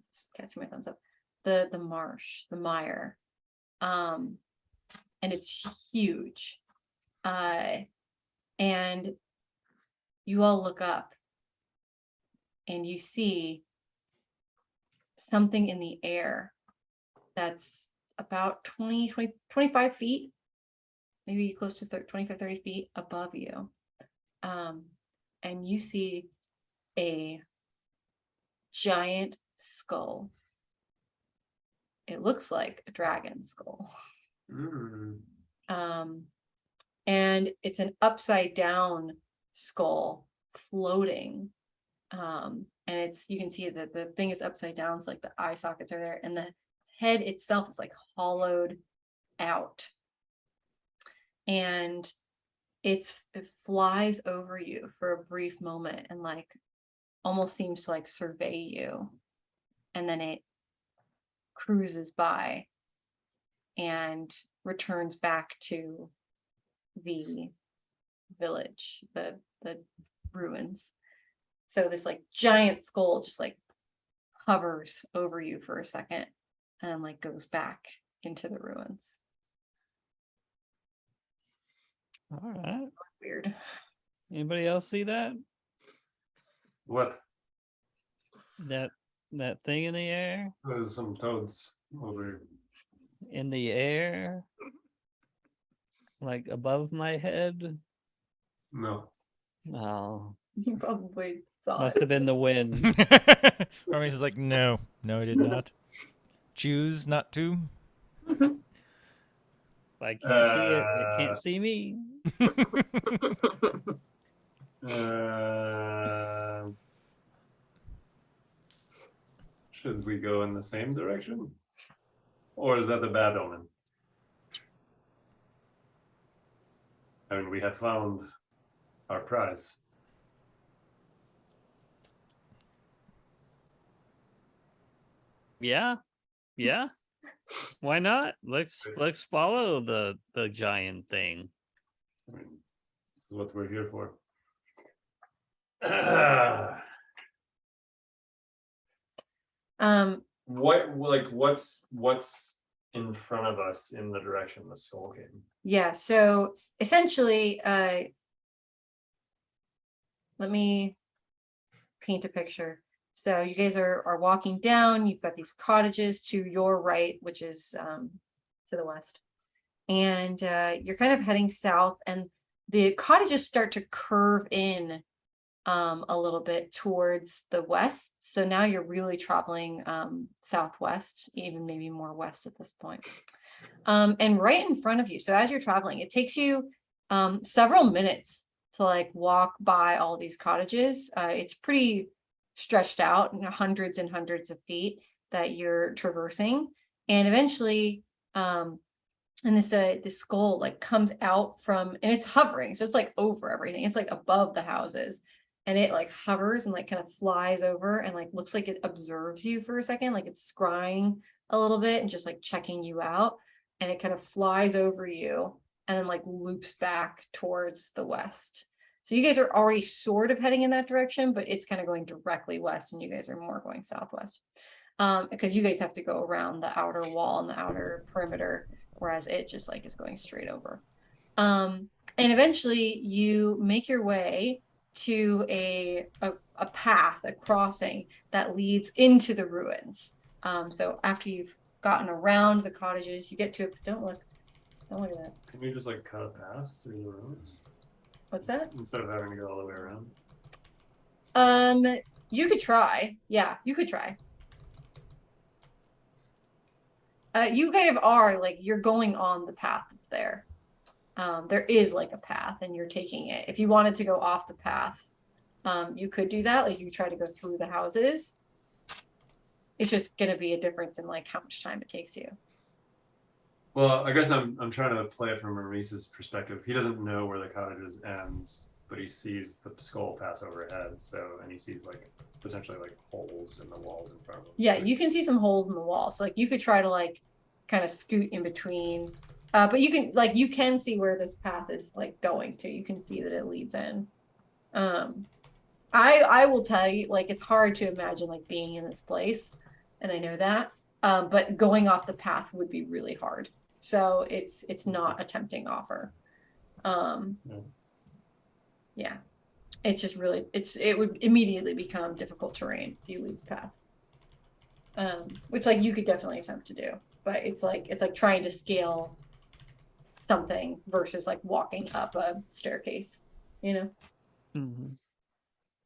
it's catching my thumbs up, the marsh, the mire. And it's huge. And you all look up and you see something in the air that's about 25 feet, maybe close to 25, 30 feet above you. And you see a giant skull. It looks like a dragon skull. Mm. And it's an upside down skull floating. And you can see that the thing is upside down, so like the eye sockets are there, and the head itself is like hollowed out. And it flies over you for a brief moment and like almost seems to like survey you. And then it cruises by and returns back to the village, the ruins. So this like giant skull just like hovers over you for a second and then like goes back into the ruins. All right. Weird. Anybody else see that? What? That thing in the air? There's some toads over here. In the air? Like above my head? No. Oh, You probably saw must it. have been the wind. Ramis is like, no, I did not. Choose not to. If I can't see it, it can't see me. Should we go in the same direction? Or is that the bad omen? I mean, we have found our prize. Yeah. Yeah. Why not? Let's follow the giant thing. I mean, this is what we're here for. What's in front of us in the direction the skull came? Yeah, so essentially, let me paint a picture. So you guys are walking down, you've got these cottages to your right, which is to the west. And you're kind of heading south, and the cottages start to curve in a little bit towards the west. So now you're really traveling southwest, even maybe more west at this point. And right in front of you, so as you're traveling, it takes you several minutes to like walk by all these cottages. It's pretty stretched out, hundreds and hundreds of feet that you're traversing, and eventually and this skull like comes out from, and it's hovering, so it's like over everything, it's like above the houses, and it like hovers and like kind of flies over and like looks like it observes you for a second, like it's scrying a little bit and just like checking you out, and it kind of flies over you and then like loops back towards the west. So you guys are already sort of heading in that direction, but it's kind of going directly west, and you guys are more going southwest. Because you guys have to go around the outer wall and the outer perimeter, whereas it just like is going straight over. And eventually you make your way to a path, a crossing that leads into the ruins. So after you've gotten around the cottages, you get to it. Don't look at that. Can we just like cut a path through the ruins What's that? instead of having to go all the way around? You could try. Yeah, you could try. You kind of are like, you're going on the path that's there. There is like a path and you're taking it. If you wanted to go off the path, you could do that. Like you try to go through the houses. It's just going to be a difference in like how much time it takes you. Well, I guess I'm trying to play it from Ramise's perspective. He doesn't know where the cottages ends, but he sees the skull pass overhead. So, and he sees like potentially like holes in the walls in front of him. Yeah, you can see some holes in the wall. So like you could try to like kind of scoot in between. But you can see where this path is like going to. You can see that it leads in. I will tell you, like, it's hard to imagine like being in this place, and I know that. But going off the path would be really hard. So it's not a tempting offer. Yeah. It's just really it would immediately become difficult terrain if you leave the path. Which like you could definitely attempt to do, but it's like trying to scale something versus like walking up a staircase, you know. Mm-hmm.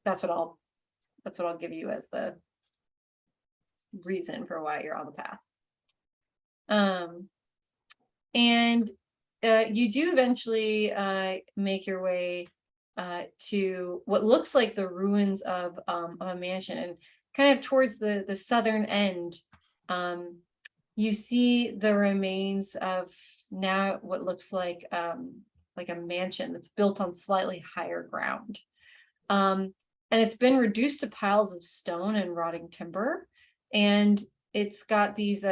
That's what I'll give you as the reason for why you're on the path. And you do eventually make your way to what looks like the ruins of a mansion, and kind of towards the southern end, you see the remains of now what looks like a mansion that's built on slightly higher ground. And it's been reduced to piles of stone and rotting timber. And it's got these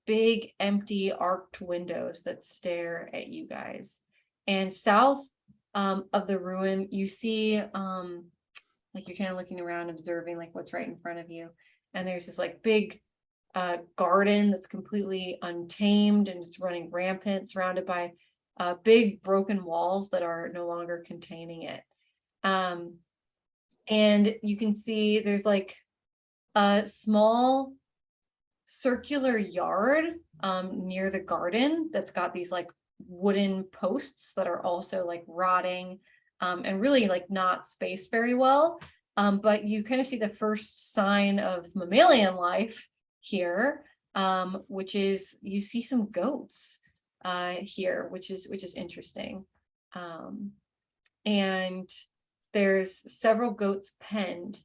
big empty arched windows that stare at you guys. And south of the ruin, you see like you're kind of looking around, observing like what's right in front of you. And there's this like big garden that's completely untamed and it's running rampant, surrounded by big broken walls that are no longer containing it. And you can see there's like a small circular yard near the garden that's got these like wooden posts that are also like rotting and really like not spaced very well. But you kind of see the first sign of mammalian life here, which is you see some goats here, which is interesting. And there's several goats penned,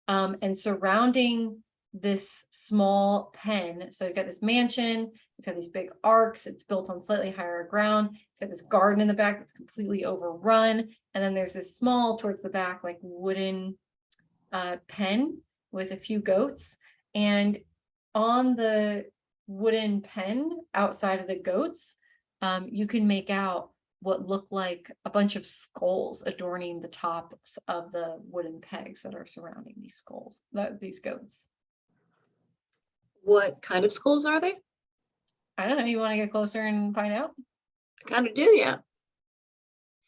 and surrounding this small pen. So you've got this mansion, it's got these big arcs, it's built on slightly higher ground, it's got this garden in the back that's completely overrun, and then there's this small towards the back like wooden pen with a few goats. And on the wooden pen outside of the goats, you can make out what look like a bunch of skulls adorning the tops of the wooden pegs that are surrounding these skulls, these goats. What kind of skulls are they? I don't know. You want to get closer and find out? I kind of do, yeah.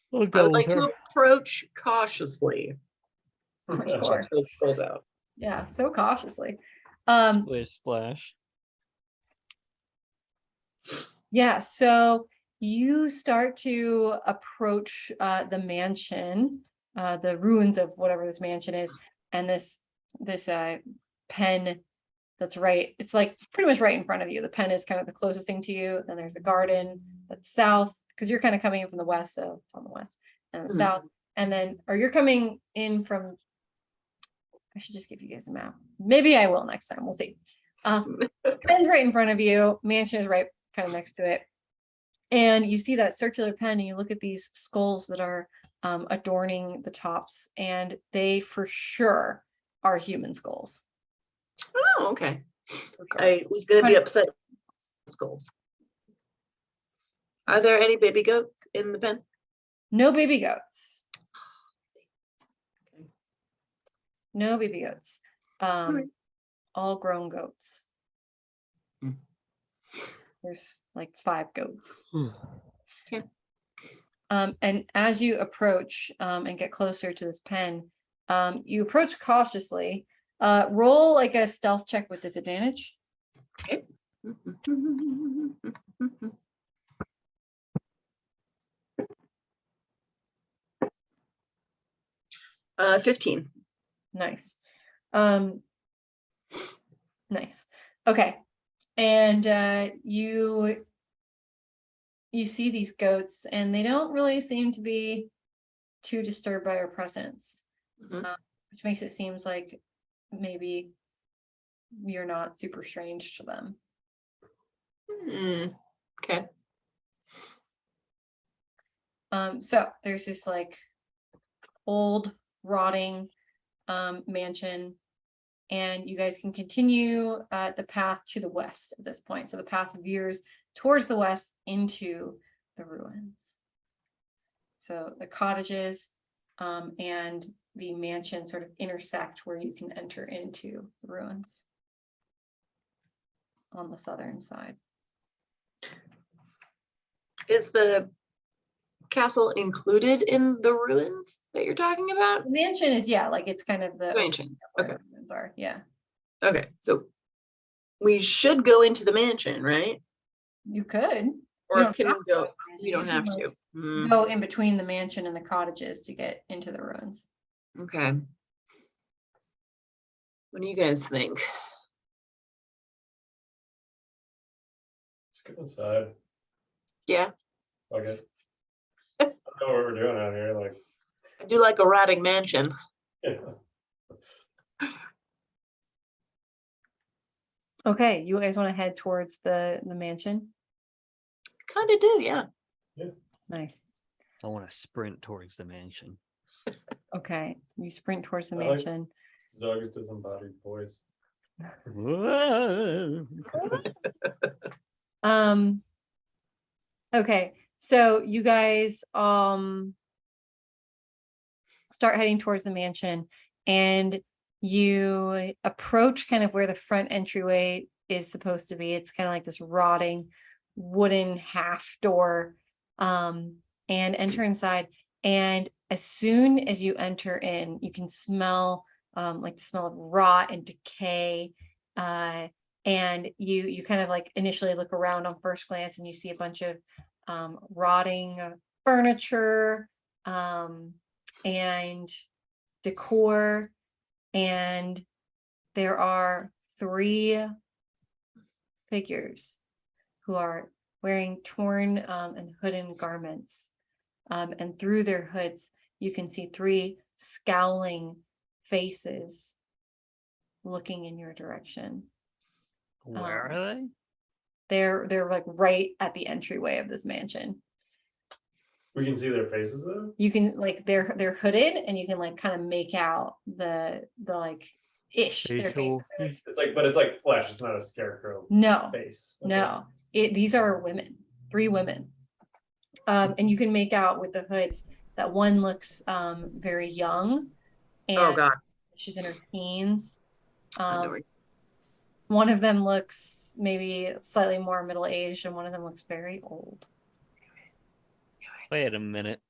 We'll I go would with like to her. approach cautiously. Of Check course. those skulls out. Yeah, so cautiously. Splish splash. Yeah, so you start to approach the mansion, the ruins of whatever this mansion is, and this pen that's right. It's like pretty much right in front of you. The pen is kind of the closest thing to you. Then there's a garden that's south, because you're kind of coming in from the west, so it's on the west and the Mhm. south. And then, or you're coming in from. I should just give you guys a map. Maybe I will next time. We'll see. Pen's right in front of you. Mansion is right kind of next to it. And you see that circular pen and you look at these skulls that are adorning the tops, and they for sure are human skulls. Oh, okay. For sure. I was gonna be 100%. upset with skulls. Are there any baby goats in the pen? No baby goats. Okay. No baby goats. Alright. All grown goats. Hmm. There's like 5 goats. Okay. And as you approach and get closer to this pen, you approach cautiously. Roll like a stealth check with disadvantage. Okay. 15. Nice. Nice. Okay. And you see these goats, and they don't really seem to be too disturbed by your presence, Mhm. which makes it seems like maybe you're not super strange to them. Okay. So there's this like old rotting mansion, and you guys can continue the path to the west at this point. So the path veers towards the west into the ruins. So the cottages and the mansion sort of intersect where you can enter into the ruins on the southern side. Is the castle included in the ruins that you're talking about? The mansion is, yeah, like it's kind of the Mansion. where Okay. the ruins are, yeah. Okay. So we should go into the mansion, right? You could. You Or don't can have we to go? the mansion. We You don't can, have like, to. Hmm. go in between the mansion and the cottages to get into the ruins. Okay. What do you guys think? Let's go inside. Yeah, Okay. I don't know what we're doing out here. Like, I do like a rotting mansion. yeah. Okay, you guys want to head towards the mansion? Kind of do, yeah. Nice. I want to sprint towards the mansion. Okay, you sprint towards the I like- mansion. Zog's disembodied voice. Whoa. Okay, so you guys start heading towards the mansion, and you approach kind of where the front entryway is supposed to be. It's kind of like this rotting wooden half door, and enter inside. And as soon as you enter in, you can smell like the smell of rot and decay. And you kind of like initially look around on first glance, and you see a bunch of rotting furniture and decor, and there are 3 figures who are wearing torn and hooded garments, and through their hoods you can see 3 scowling faces looking in your direction. Where are they? They're like right at the entryway of this mansion. We can see their faces though. You can like they're hooded, and you can like kind of make out the like ish their faces. Facial. It's like, but it's like flesh. It's not a scarecrow No, face. no. These are women, 3 women. And you can make out with the hoods that one looks very young, and Oh God. she's in her teens. I know where- One of them looks maybe slightly more middle-aged, and one of them looks very old. Wait a minute.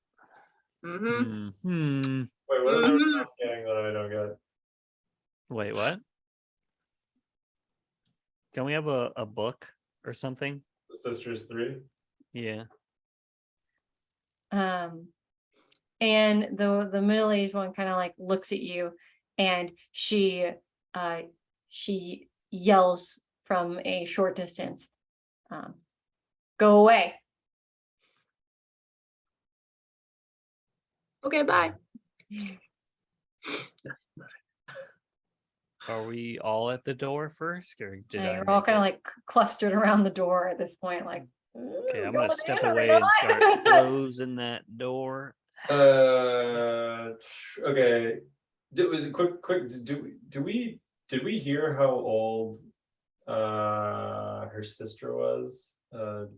Mhm. Hmm. Wait, what is everyone Mhm. else getting that I don't get? Wait, what? Can we have a book or something? The Sisters 3? Yeah. And the middle-aged one kind of like looks at you, and she yells from a short distance, "Go away!" Okay, bye. Are we all at the door first, or did And I you're all make kind of it? like clustered around the door at this point, like. Okay, I'm "Going gonna step in, are we away and start not?" closing that door. Okay. Was it quick? Did we hear how old her sister was? Was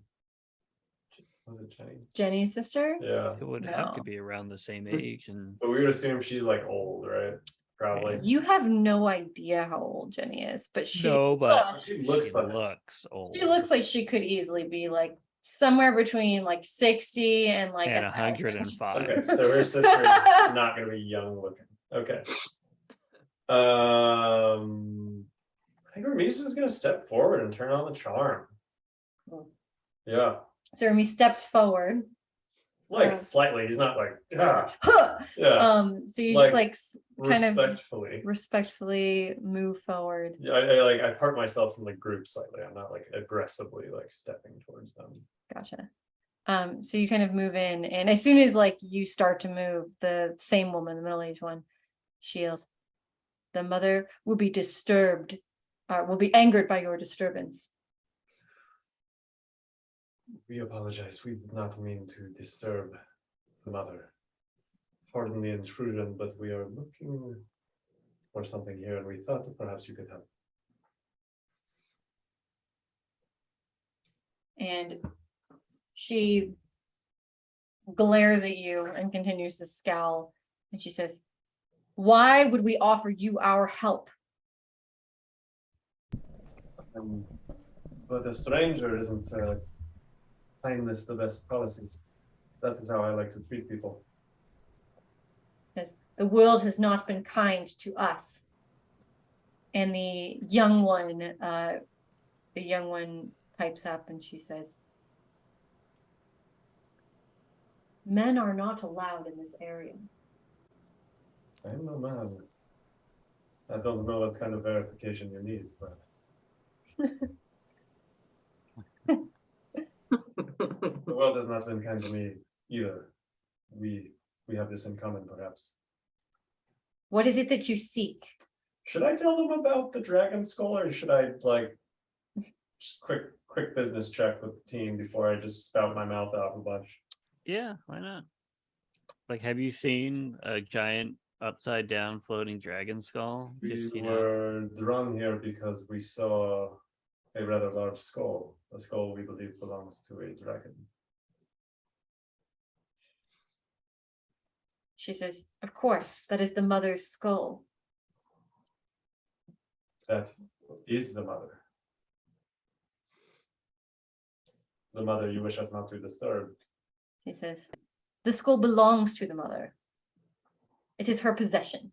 it Jenny? Jenny's sister? Yeah, It would have to No. be around the same age, and but we would assume she's like old, right? Probably. Yeah. You have no idea how old Jenny is, but no, but She she looks like it. looks old. she looks like she could easily be like somewhere between like 60 and like and 1,000. 105. Okay, so her sister is not gonna be young looking. Okay. I think Ramirez is gonna step forward and turn on the charm. Yeah, So Remy steps forward. like slightly. He's not like Huh! yeah, So you like, just like kind of respectfully. respectfully move forward. Yeah, I part myself from the group slightly. I'm not like aggressively like stepping towards them. Gotcha. So you kind of move in, and as soon as like you start to move, the same woman, the middle-aged one, she yells, "The mother will be disturbed, will be angered by your disturbance." We apologize. We did not mean to disturb the mother. Pardon the intrusion, but we are looking for something here, and we thought that perhaps you could help. And she glares at you and continues to scowl, and she says, "Why would we offer you our help?" But a stranger isn't kindness the best policy. That is how I like to treat people. Because the world has not been kind to us. And the young one pipes up and she says, "Men are not allowed in this area." I'm no man. I don't know what kind of verification you need, but the world has not been kind to me either. We have this in common, perhaps. What is it that you seek? Should I tell them about the dragon skull, or should I like just quick business check with the team before I just spout my mouth off a bunch? Yeah, why not? Like, have you seen a giant upside down floating dragon skull? We Just, were drawn here because we saw a rather large skull, a skull we believe belongs to a dragon. She says, "Of course, that is the mother's skull." That is the mother. The mother you wish us not to disturb. She says, "The skull belongs to the mother. It is her possession."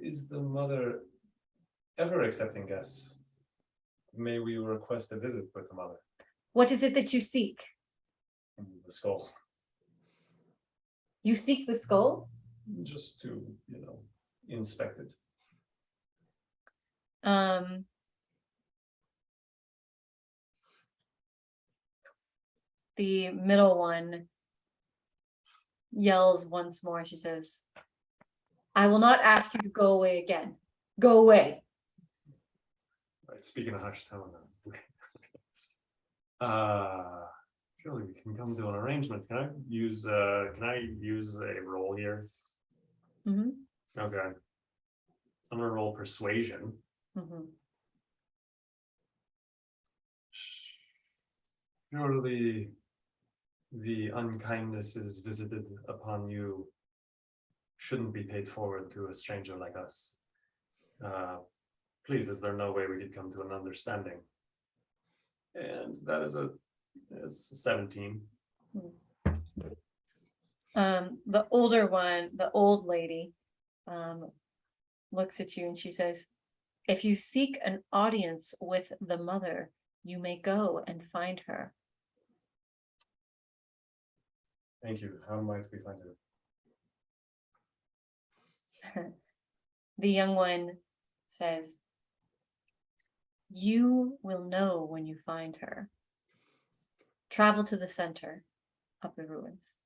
Is the mother ever accepting guests? May we request a visit with the mother? What is it that you seek? The skull. You seek the skull? Just to, inspect it. The middle one yells once more. She says, "I will not ask you to go away again. Go away." Right, speaking of hushed tone. Surely we can come to an arrangement. Can I use a roll here? Mhm, Okay. I'm gonna roll persuasion. mhm. Surely the unkindnesses visited upon you shouldn't be paid forward to a stranger like us. Please, is there no way we could come to an understanding? And that is a 17. The older one, the old lady, looks at you and she says, "If you seek an audience with the mother, you may go and find her." Thank you. How might we find her? The young one says, "You will know when you find her. Travel to the center of the ruins."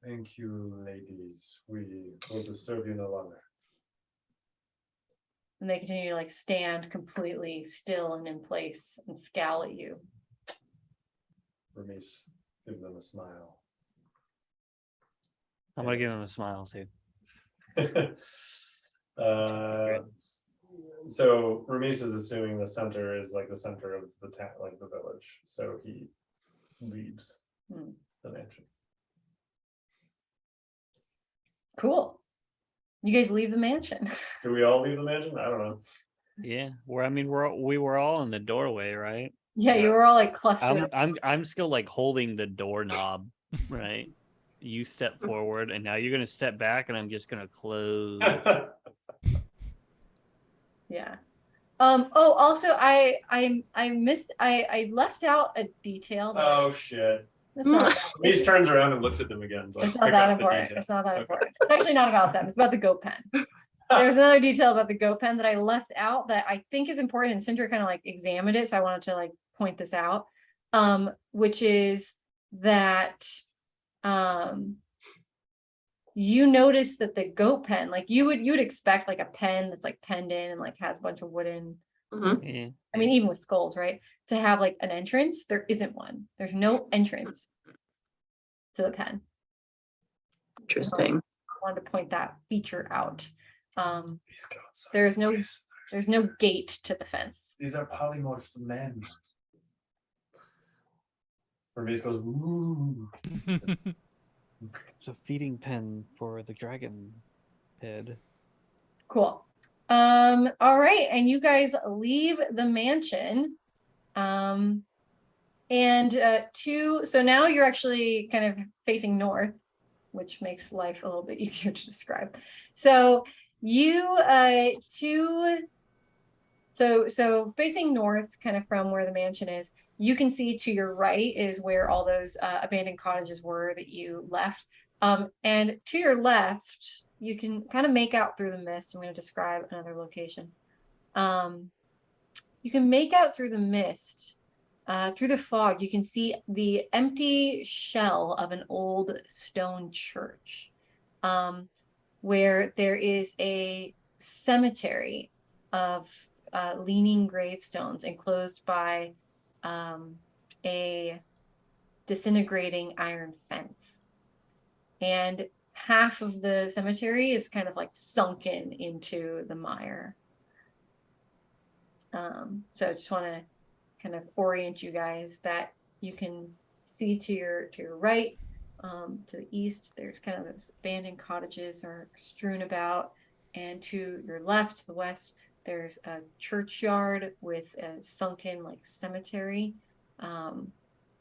Thank you, ladies. We will disturb you no longer. And they continue to like stand completely still and in place and scowl at you. Remise, give them a smile. I'm gonna give him a smile too. So Remise is assuming the center is like the center of the town, like the village. So he leaves the mansion. Cool. You guys leave the mansion. Do we all leave the mansion? I don't know. Yeah, we were all in the doorway, right? Yeah, you were all like clustered. I'm still like holding the doorknob, right? You step forward, and now you're gonna step back, and I'm just gonna close. Yeah. Oh, also I missed I left out a detail. Oh shit. It's not that, Remise turns around and looks at them again. it's not that important. It's not that important. It's actually not about them. It's about the goat pen. There's another detail about the goat pen that I left out that I think is important, and Sindra kind of like examined it, so I wanted to like point this out. Which is that you notice that the goat pen, like you would expect like a pen that's like penned in and like has a bunch of wooden, Yeah. I mean, even with skulls, right? To have like an entrance, there isn't one. There's no entrance to the pen. Interesting. I wanted to point that feature out. These goats are There's no nice. there's no gate to the fence. These are polymorphed men. Remise goes, "Ooh." It's a feeding pen for the dragon head. Cool. All right, and you guys leave the mansion. So now you're actually kind of facing north, which makes life a little bit easier to describe. So you so facing north, kind of from where the mansion is, you can see to your right is where all those abandoned cottages were that you left. And to your left, you can kind of make out through the mist. I'm going to describe another location. You can make out through the mist, through the fog. You can see the empty shell of an old stone church, where there is a cemetery of leaning gravestones enclosed by a disintegrating iron fence. And half of the cemetery is kind of like sunken into the mire. So I just want to kind of orient you guys that you can see to your right, to the east, there's kind of those abandoned cottages are strewn about, and to your left, to the west, there's a churchyard with a sunken like cemetery.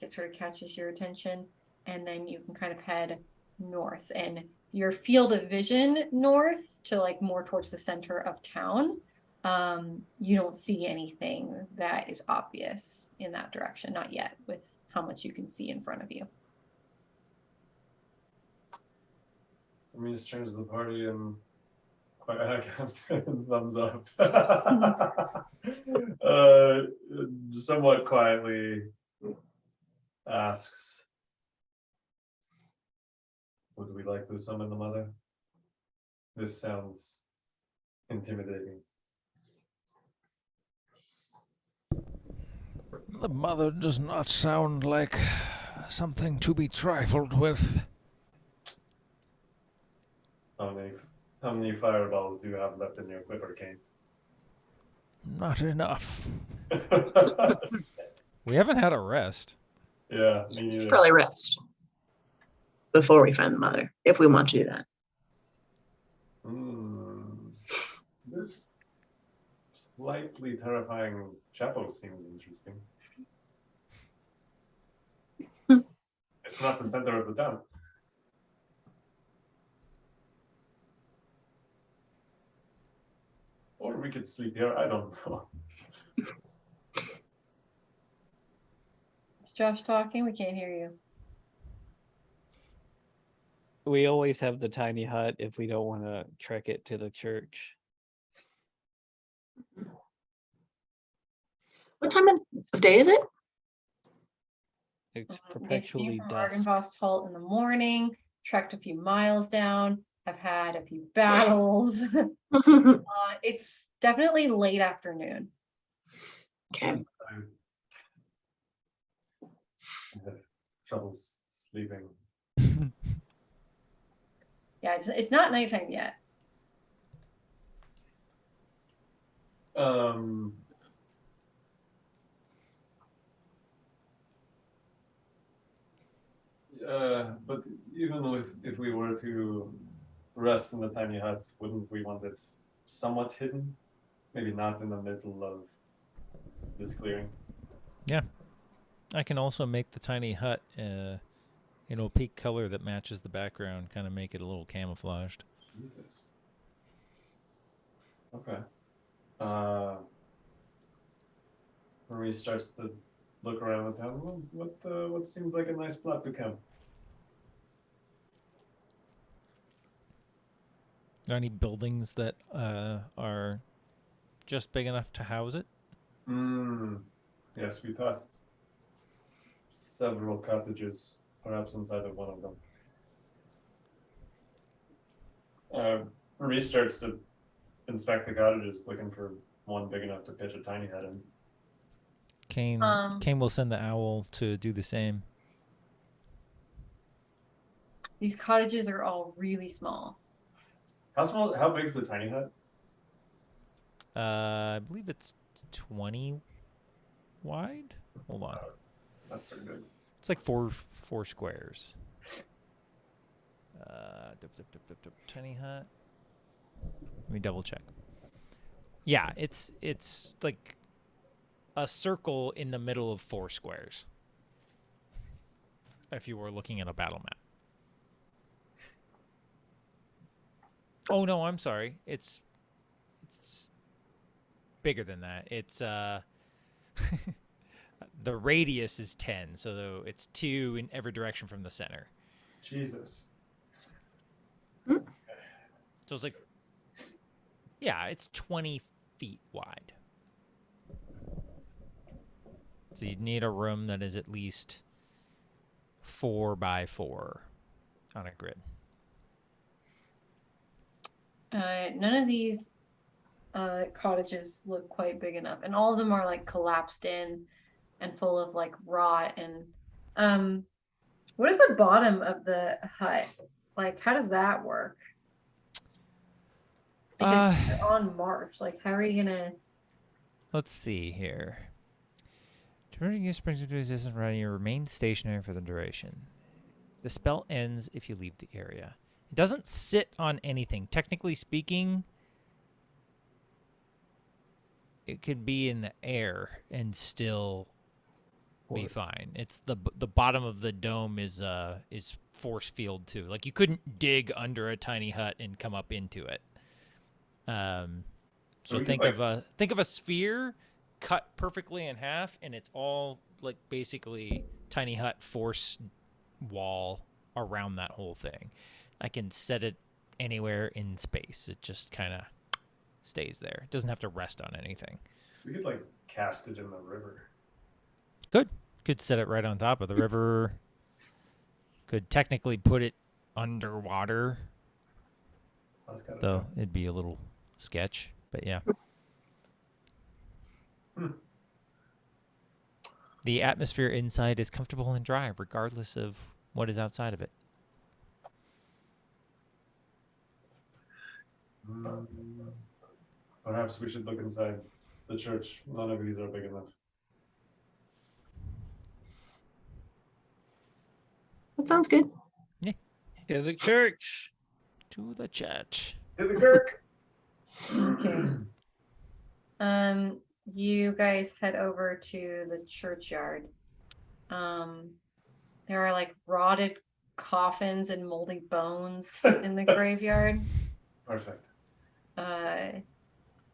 It sort of catches your attention, and then you can kind of head north, and your field of vision north to like more towards the center of town. You don't see anything that is obvious in that direction, not yet, with how much you can see in front of you. Remise turns to the party and thumbs up. Somewhat quietly asks, "Would we like to summon the mother? This sounds intimidating." The mother does not sound like something to be trifled with. How many fireballs do you have left in your quiver, Kane? Not enough. We haven't had a rest. Yeah, me neither. Probably rest before we find the mother, if we want to do that. This slightly terrifying chapel seems interesting. It's not the center of the town. Or we could sleep here. I don't know. Is Josh talking? We can't hear you. We always have the tiny hut if we don't want to trek it to the church. What time of day is it? It's Came perpetually from dusk. Argynvost Halt in the morning, trekked a few miles down, have had a few battles. It's definitely late afternoon. Okay. I have trouble sleeping. Yeah, it's not nighttime yet. But even if we were to rest in the tiny hut, wouldn't we want it somewhat hidden? Maybe not in the middle of this clearing. I can also make the tiny hut an opaque color that matches the background, kind of make it a little camouflaged. Jesus. Okay. Marie starts to look around the town. What seems like a nice plot to camp? Are there any buildings that are just big enough to house it? Yes, we passed several cottages, perhaps inside of one of them. Marie starts to inspect the cottages, looking for one big enough to pitch a tiny hut in. Kane will send the owl to do the same. These cottages are all really small. How small? How big is the tiny hut? I believe it's 20 wide. Hold on. That's pretty big. It's like four squares. Tiny hut. Let me double check. Yeah, it's like a circle in the middle of 4 squares. If you were looking at a battle map. Oh no, I'm sorry. It's bigger than that. It's the radius is 10, so it's 2 in every direction from the center. Jesus. So it's like, yeah, it's 20 feet wide. So you'd need a room that is at least 4 by 4 on a grid. None of these cottages look quite big enough, and all of them are like collapsed in and full of like rot. And what is the bottom of the hut like? How does that work? Because you're on march, like how are you gonna? Let's see here. During your springs into resistance running, you remain stationary for the duration. The spell ends if you leave the area. It doesn't sit on anything. Technically speaking, it could be in the air and still be fine. It's the bottom of the dome is force field too. Like you couldn't dig under a tiny hut and come up into it. So think of a sphere cut perfectly in half, and it's all like basically tiny hut force wall around that whole thing. I can set it anywhere in space. It just kind of stays there. It doesn't have to rest on anything. We could like cast it in the river. Could set it right on top of the river. Could technically put it underwater, That's kind of though it'd be a little sketch. But yeah. The atmosphere inside is comfortable and dry, regardless of what is outside of it. Perhaps we should look inside the church. None of these are big enough. That sounds good. To the church. To the church. To the Kirk. Okay. You guys head over to the churchyard. there are like rotted coffins and moldy bones in the graveyard. Perfect.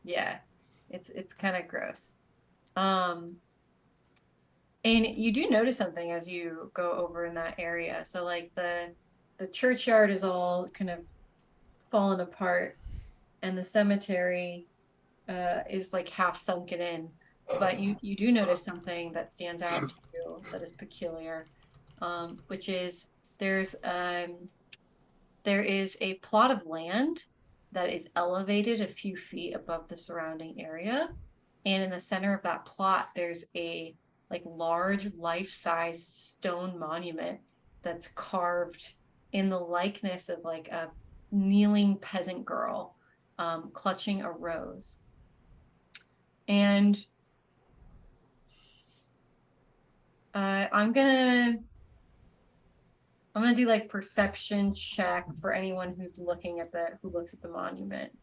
Yeah, it's kind of gross. And you do notice something as you go over in that area. So like the churchyard is all kind of fallen apart, and the cemetery is like half sunken in. But you do notice something that stands out to you that is peculiar, which is there is a plot of land that is elevated a few feet above the surrounding area. And in the center of that plot, there's a like large life-size stone monument that's carved in the likeness of like a kneeling peasant girl clutching a rose. And I'm gonna do like perception check for anyone who's looking at who looks at the monument.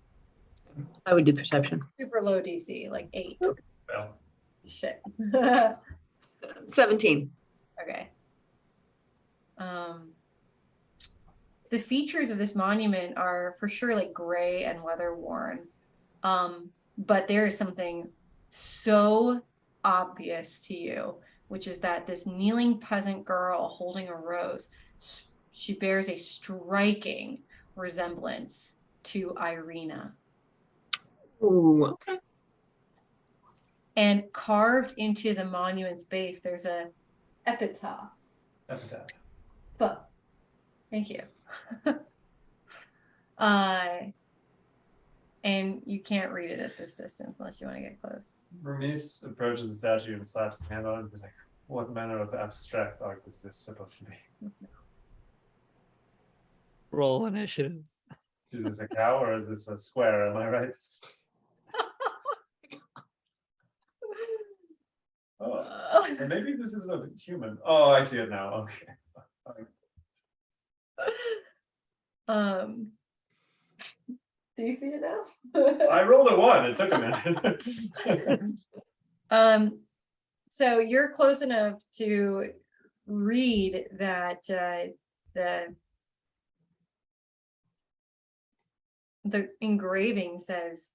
I would do perception. Super low DC, like 8. Well, Shit. 17. Okay. The features of this monument are for sure like gray and weather worn. But there is something so obvious to you, which is that this kneeling peasant girl holding a rose, she bears a striking resemblance to Irina. Ooh, okay. And carved into the monument's base, there's a epitaph. epitaph. But thank you. And you can't read it at this distance unless you want to get close. Remise approaches the statue and slaps his hand on it and is like, what manner of abstract art is this supposed to be? Roll initiative. Is this a cow or is this a square? Am I right? Oh, and maybe this is a human. Oh, I see it now. Okay. Do you see it now? I rolled a 1. It took a minute. So you're close enough to read that the engraving says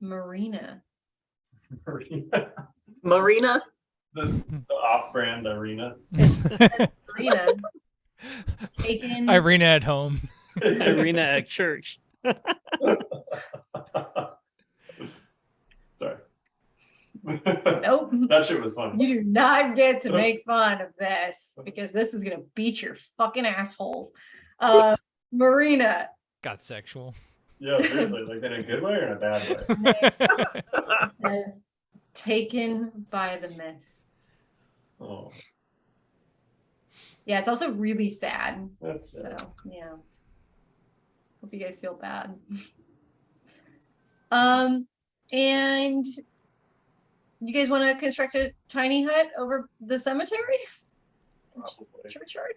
Marina. Marina? The off-brand arena. Marina taken Irina at home. Irina at church. Sorry. Nope. That shit was fun. You do not get to make fun of this because this is gonna beat your fucking assholes. Marina. Got sexual. Yeah, seriously, like in a good way or in a bad way? Is taken by the mists. Oh, Yeah, it's also really sad. that's So yeah. Hope you guys feel bad. And you guys want to construct a tiny hut over the cemetery? probably. Churchyard?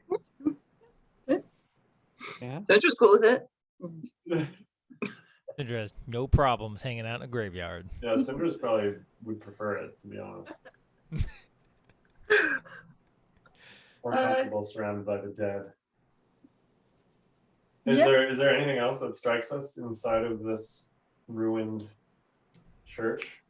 Yeah. Centra's cool with it. Sindra has no problems hanging out in a graveyard. Yeah, Cinder's probably would prefer it, to be honest. More comfortable surrounded by the dead. Is Yeah. there anything else that strikes us inside of this ruined church?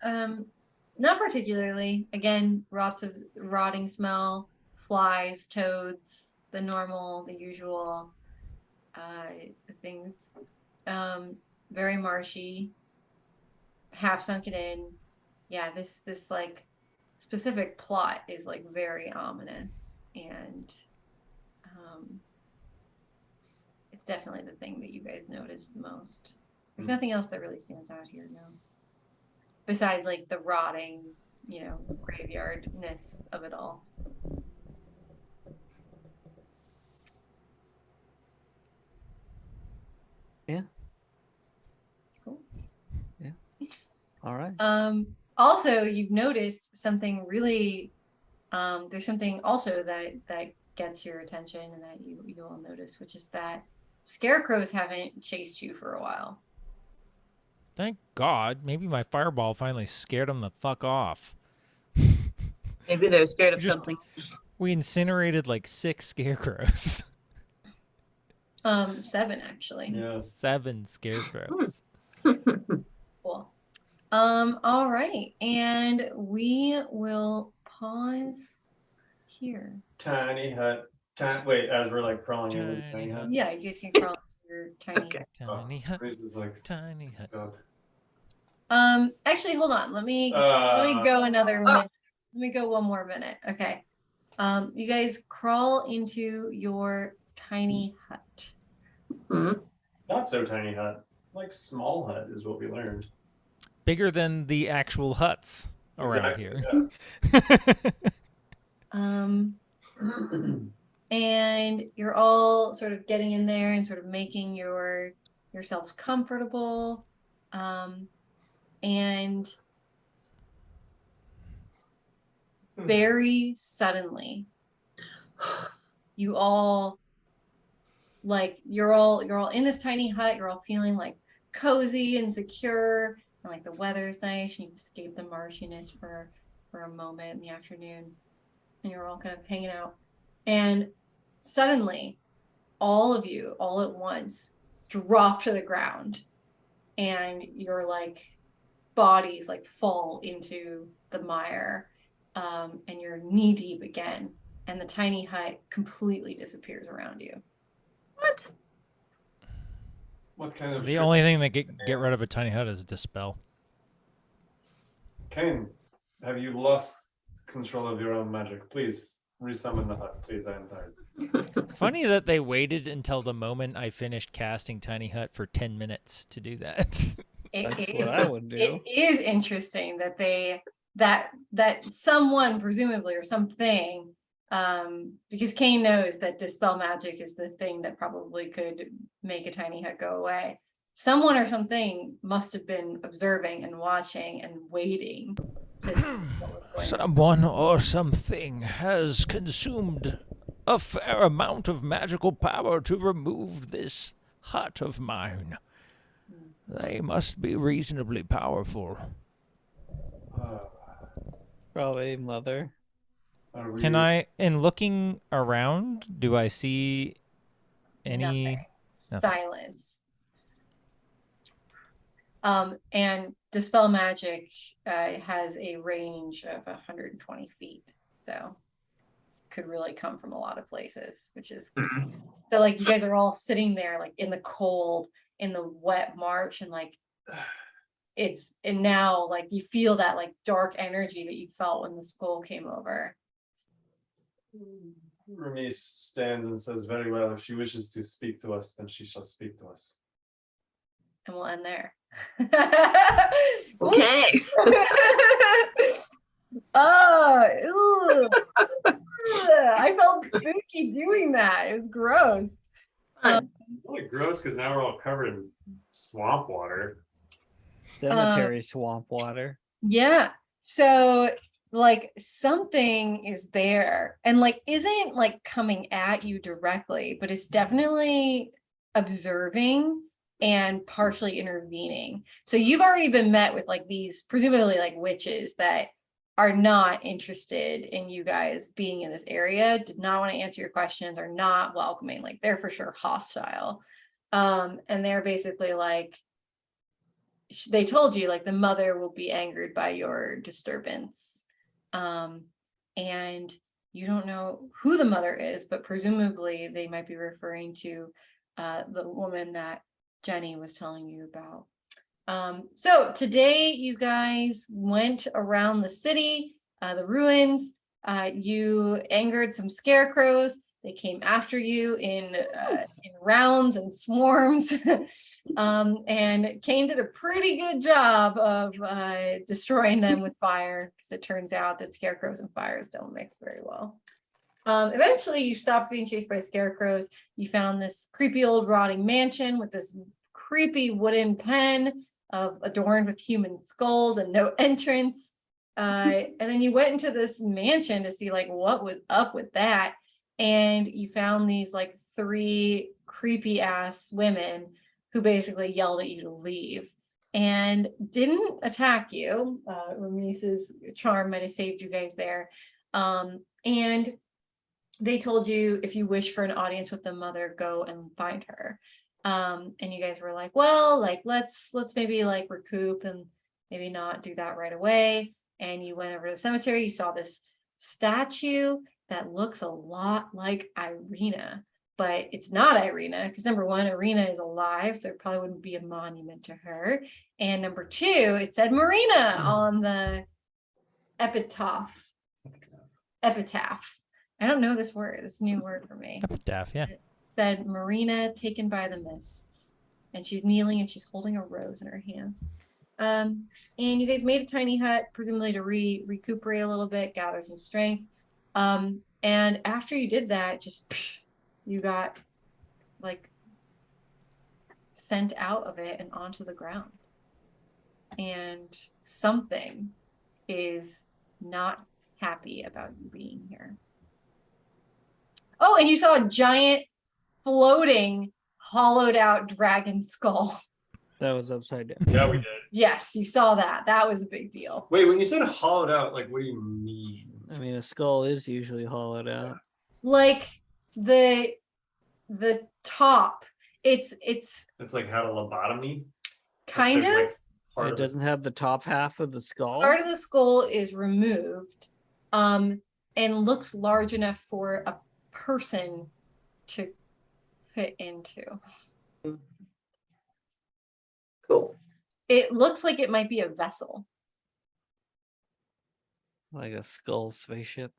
Not particularly. Again, lots of rotting smell, flies, toads, the normal, the usual things. Very marshy, half sunken in. Yeah, this like specific plot is like very ominous, and it's definitely the thing that you guys noticed the most. There's nothing else that really stands out here, no. Besides like the rotting, graveyardness of it all. Yeah. Cool. Yeah. All right. Also, you've noticed something really. There's something also that gets your attention and that you'll notice, which is that scarecrows haven't chased you for a while. Thank God. Maybe my fireball finally scared him the fuck off. Maybe they're scared of Just- something. We incinerated like 6 scarecrows. 7 actually. Yeah. 7 scarecrows. Cool. All right, and we will pause here. Tiny hut. Wait, as we're like crawling in the Tiny tiny hut. hut. Yeah, you guys can crawl into your tiny. Okay. Tiny hut. This is like Tiny hut. God. Actually, hold on. Let me go another minute. Let me go one more minute. Okay. You guys crawl into your tiny hut. Hmm. Not so tiny hut. Like small hut is what we learned. Bigger than the actual huts around Exactly, here. And you're all sort of getting in there and sort of making yourselves comfortable. And very suddenly, you all you're all in this tiny hut. You're all feeling like cozy and secure, and like the weather's nice, and you've escaped the marshiness for a moment in the afternoon, and you're all kind of hanging out. And suddenly, all of you, all at once, drop to the ground, and your like bodies like fall into the mire, and you're knee deep again, and the tiny hut completely disappears around you. What? What kind of The only thing that get rid of a tiny hut is dispel. Kane, have you lost control of your own magic? Please resummon the hut, please. I am tired. Funny that they waited until the moment I finished casting tiny hut for 10 minutes to do that. That's what I would do. It is interesting that that someone presumably or something, because Kane knows that dispel magic is the thing that probably could make a tiny hut go away. Someone or something must have been observing and watching and waiting to see what was going on. Someone or something has consumed a fair amount of magical power to remove this hut of mine. They must be reasonably powerful. Probably mother. Can I, in looking around, do I see any? Nothing. Silence. And dispel magic has a range of 120 feet, so could really come from a lot of places, which is so like you guys are all sitting there like in the cold, in the wet marsh, and like and now like you feel that like dark energy that you felt when the skull came over. Remise stands and says, very well, if she wishes to speak to us, then she shall speak to us. And we'll end there. Okay. Oh, I felt spooky doing that. It was gross. Fun. It's only gross because now we're all covered in swamp water. Cemetery swamp water. Yeah. So like something is there and like isn't like coming at you directly, but it's definitely observing and partially intervening. So you've already been met with like these presumably like witches that are not interested in you guys being in this area, did not want to answer your questions, are not welcoming, like they're for sure hostile. And they're basically like, they told you like the mother will be angered by your disturbance. And you don't know who the mother is, but presumably they might be referring to the woman that Jenny was telling you about. So today you guys went around the city, the ruins, you angered some scarecrows. They came after you in rounds and swarms, and Kane did a pretty good job of destroying them with fire, because it turns out that scarecrows and fires don't mix very well. Eventually you stopped being chased by scarecrows. You found this creepy old rotting mansion with this creepy wooden pen adorned with human skulls and no entrance. And then you went into this mansion to see like what was up with that. And you found these like 3 creepy ass women who basically yelled at you to leave and didn't attack you. Remise's charm might have saved you guys there. And they told you if you wish for an audience with the mother, go and find her. And you guys were like, well, like let's maybe like recoup and maybe not do that right away. And you went over to the cemetery, you saw this statue that looks a lot like Irina, but it's not Irina because number one, Irina is alive, so it probably wouldn't be a monument to her. And number two, it said Marina on the epitaph. I don't know this word. It's a new word for me. Epitaph, yeah. It said Marina taken by the mists. And she's kneeling and she's holding a rose in her hands. And you guys made a tiny hut, presumably to recuperate a little bit, gather some strength. And after you did that, just you got like sent out of it and onto the ground. And something is not happy about you being here. Oh, and you saw a giant floating hollowed out dragon skull. That was upside down. Yeah, we did. Yes, you saw that. That was a big deal. Wait, when you said hollowed out, like, what do you mean? I mean, a skull is usually hollowed out. Like the top. It's It's like had a lobotomy. kind There's, of like, part It of doesn't have the top half of the skull. part of the skull is removed, and looks large enough for a person to fit into. Cool. It looks like it might be a vessel. Like a skull spaceship.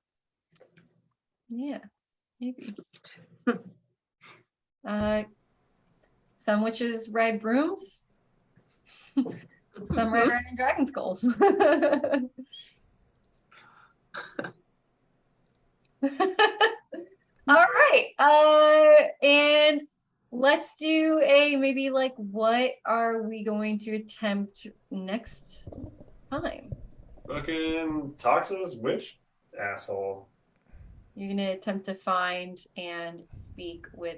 Yeah, maybe. Sweet. Some witches ride brooms. Some ride around in dragon skulls. All right. And let's do a maybe like what are we going to attempt next time? fucking Toxa's witch asshole. You're gonna attempt to find and speak with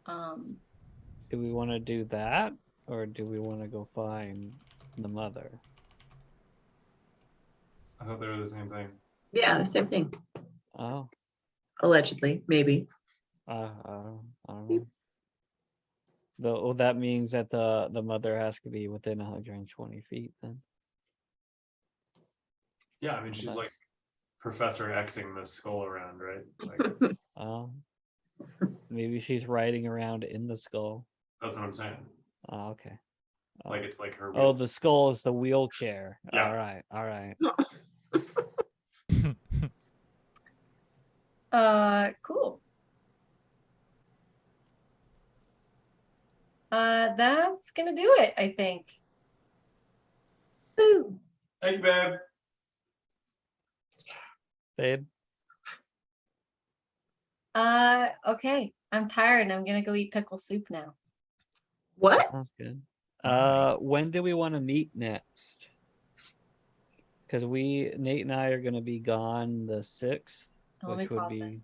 Do we want to do that? Or do we want to go find the mother? I thought they were the same thing. Yeah, same thing. Oh, Allegedly, maybe. I don't know. Though that means that the mother has to be within 120 feet then. Yeah, I mean, she's like Professor Xing the skull around, right? Like, Oh, maybe she's riding around in the skull. that's what I'm saying. Oh, okay. Oh. Like, it's like her. Oh, the skull is the wheelchair. Yeah. All right. cool. That's gonna do it, I think. Woo. Thank you, babe. Babe, Okay. I'm tired and I'm gonna go eat pickle soup now. What? sounds good. When do we want to meet next? Because Nate and I are gonna be gone the 6th, Let me which would pause be this.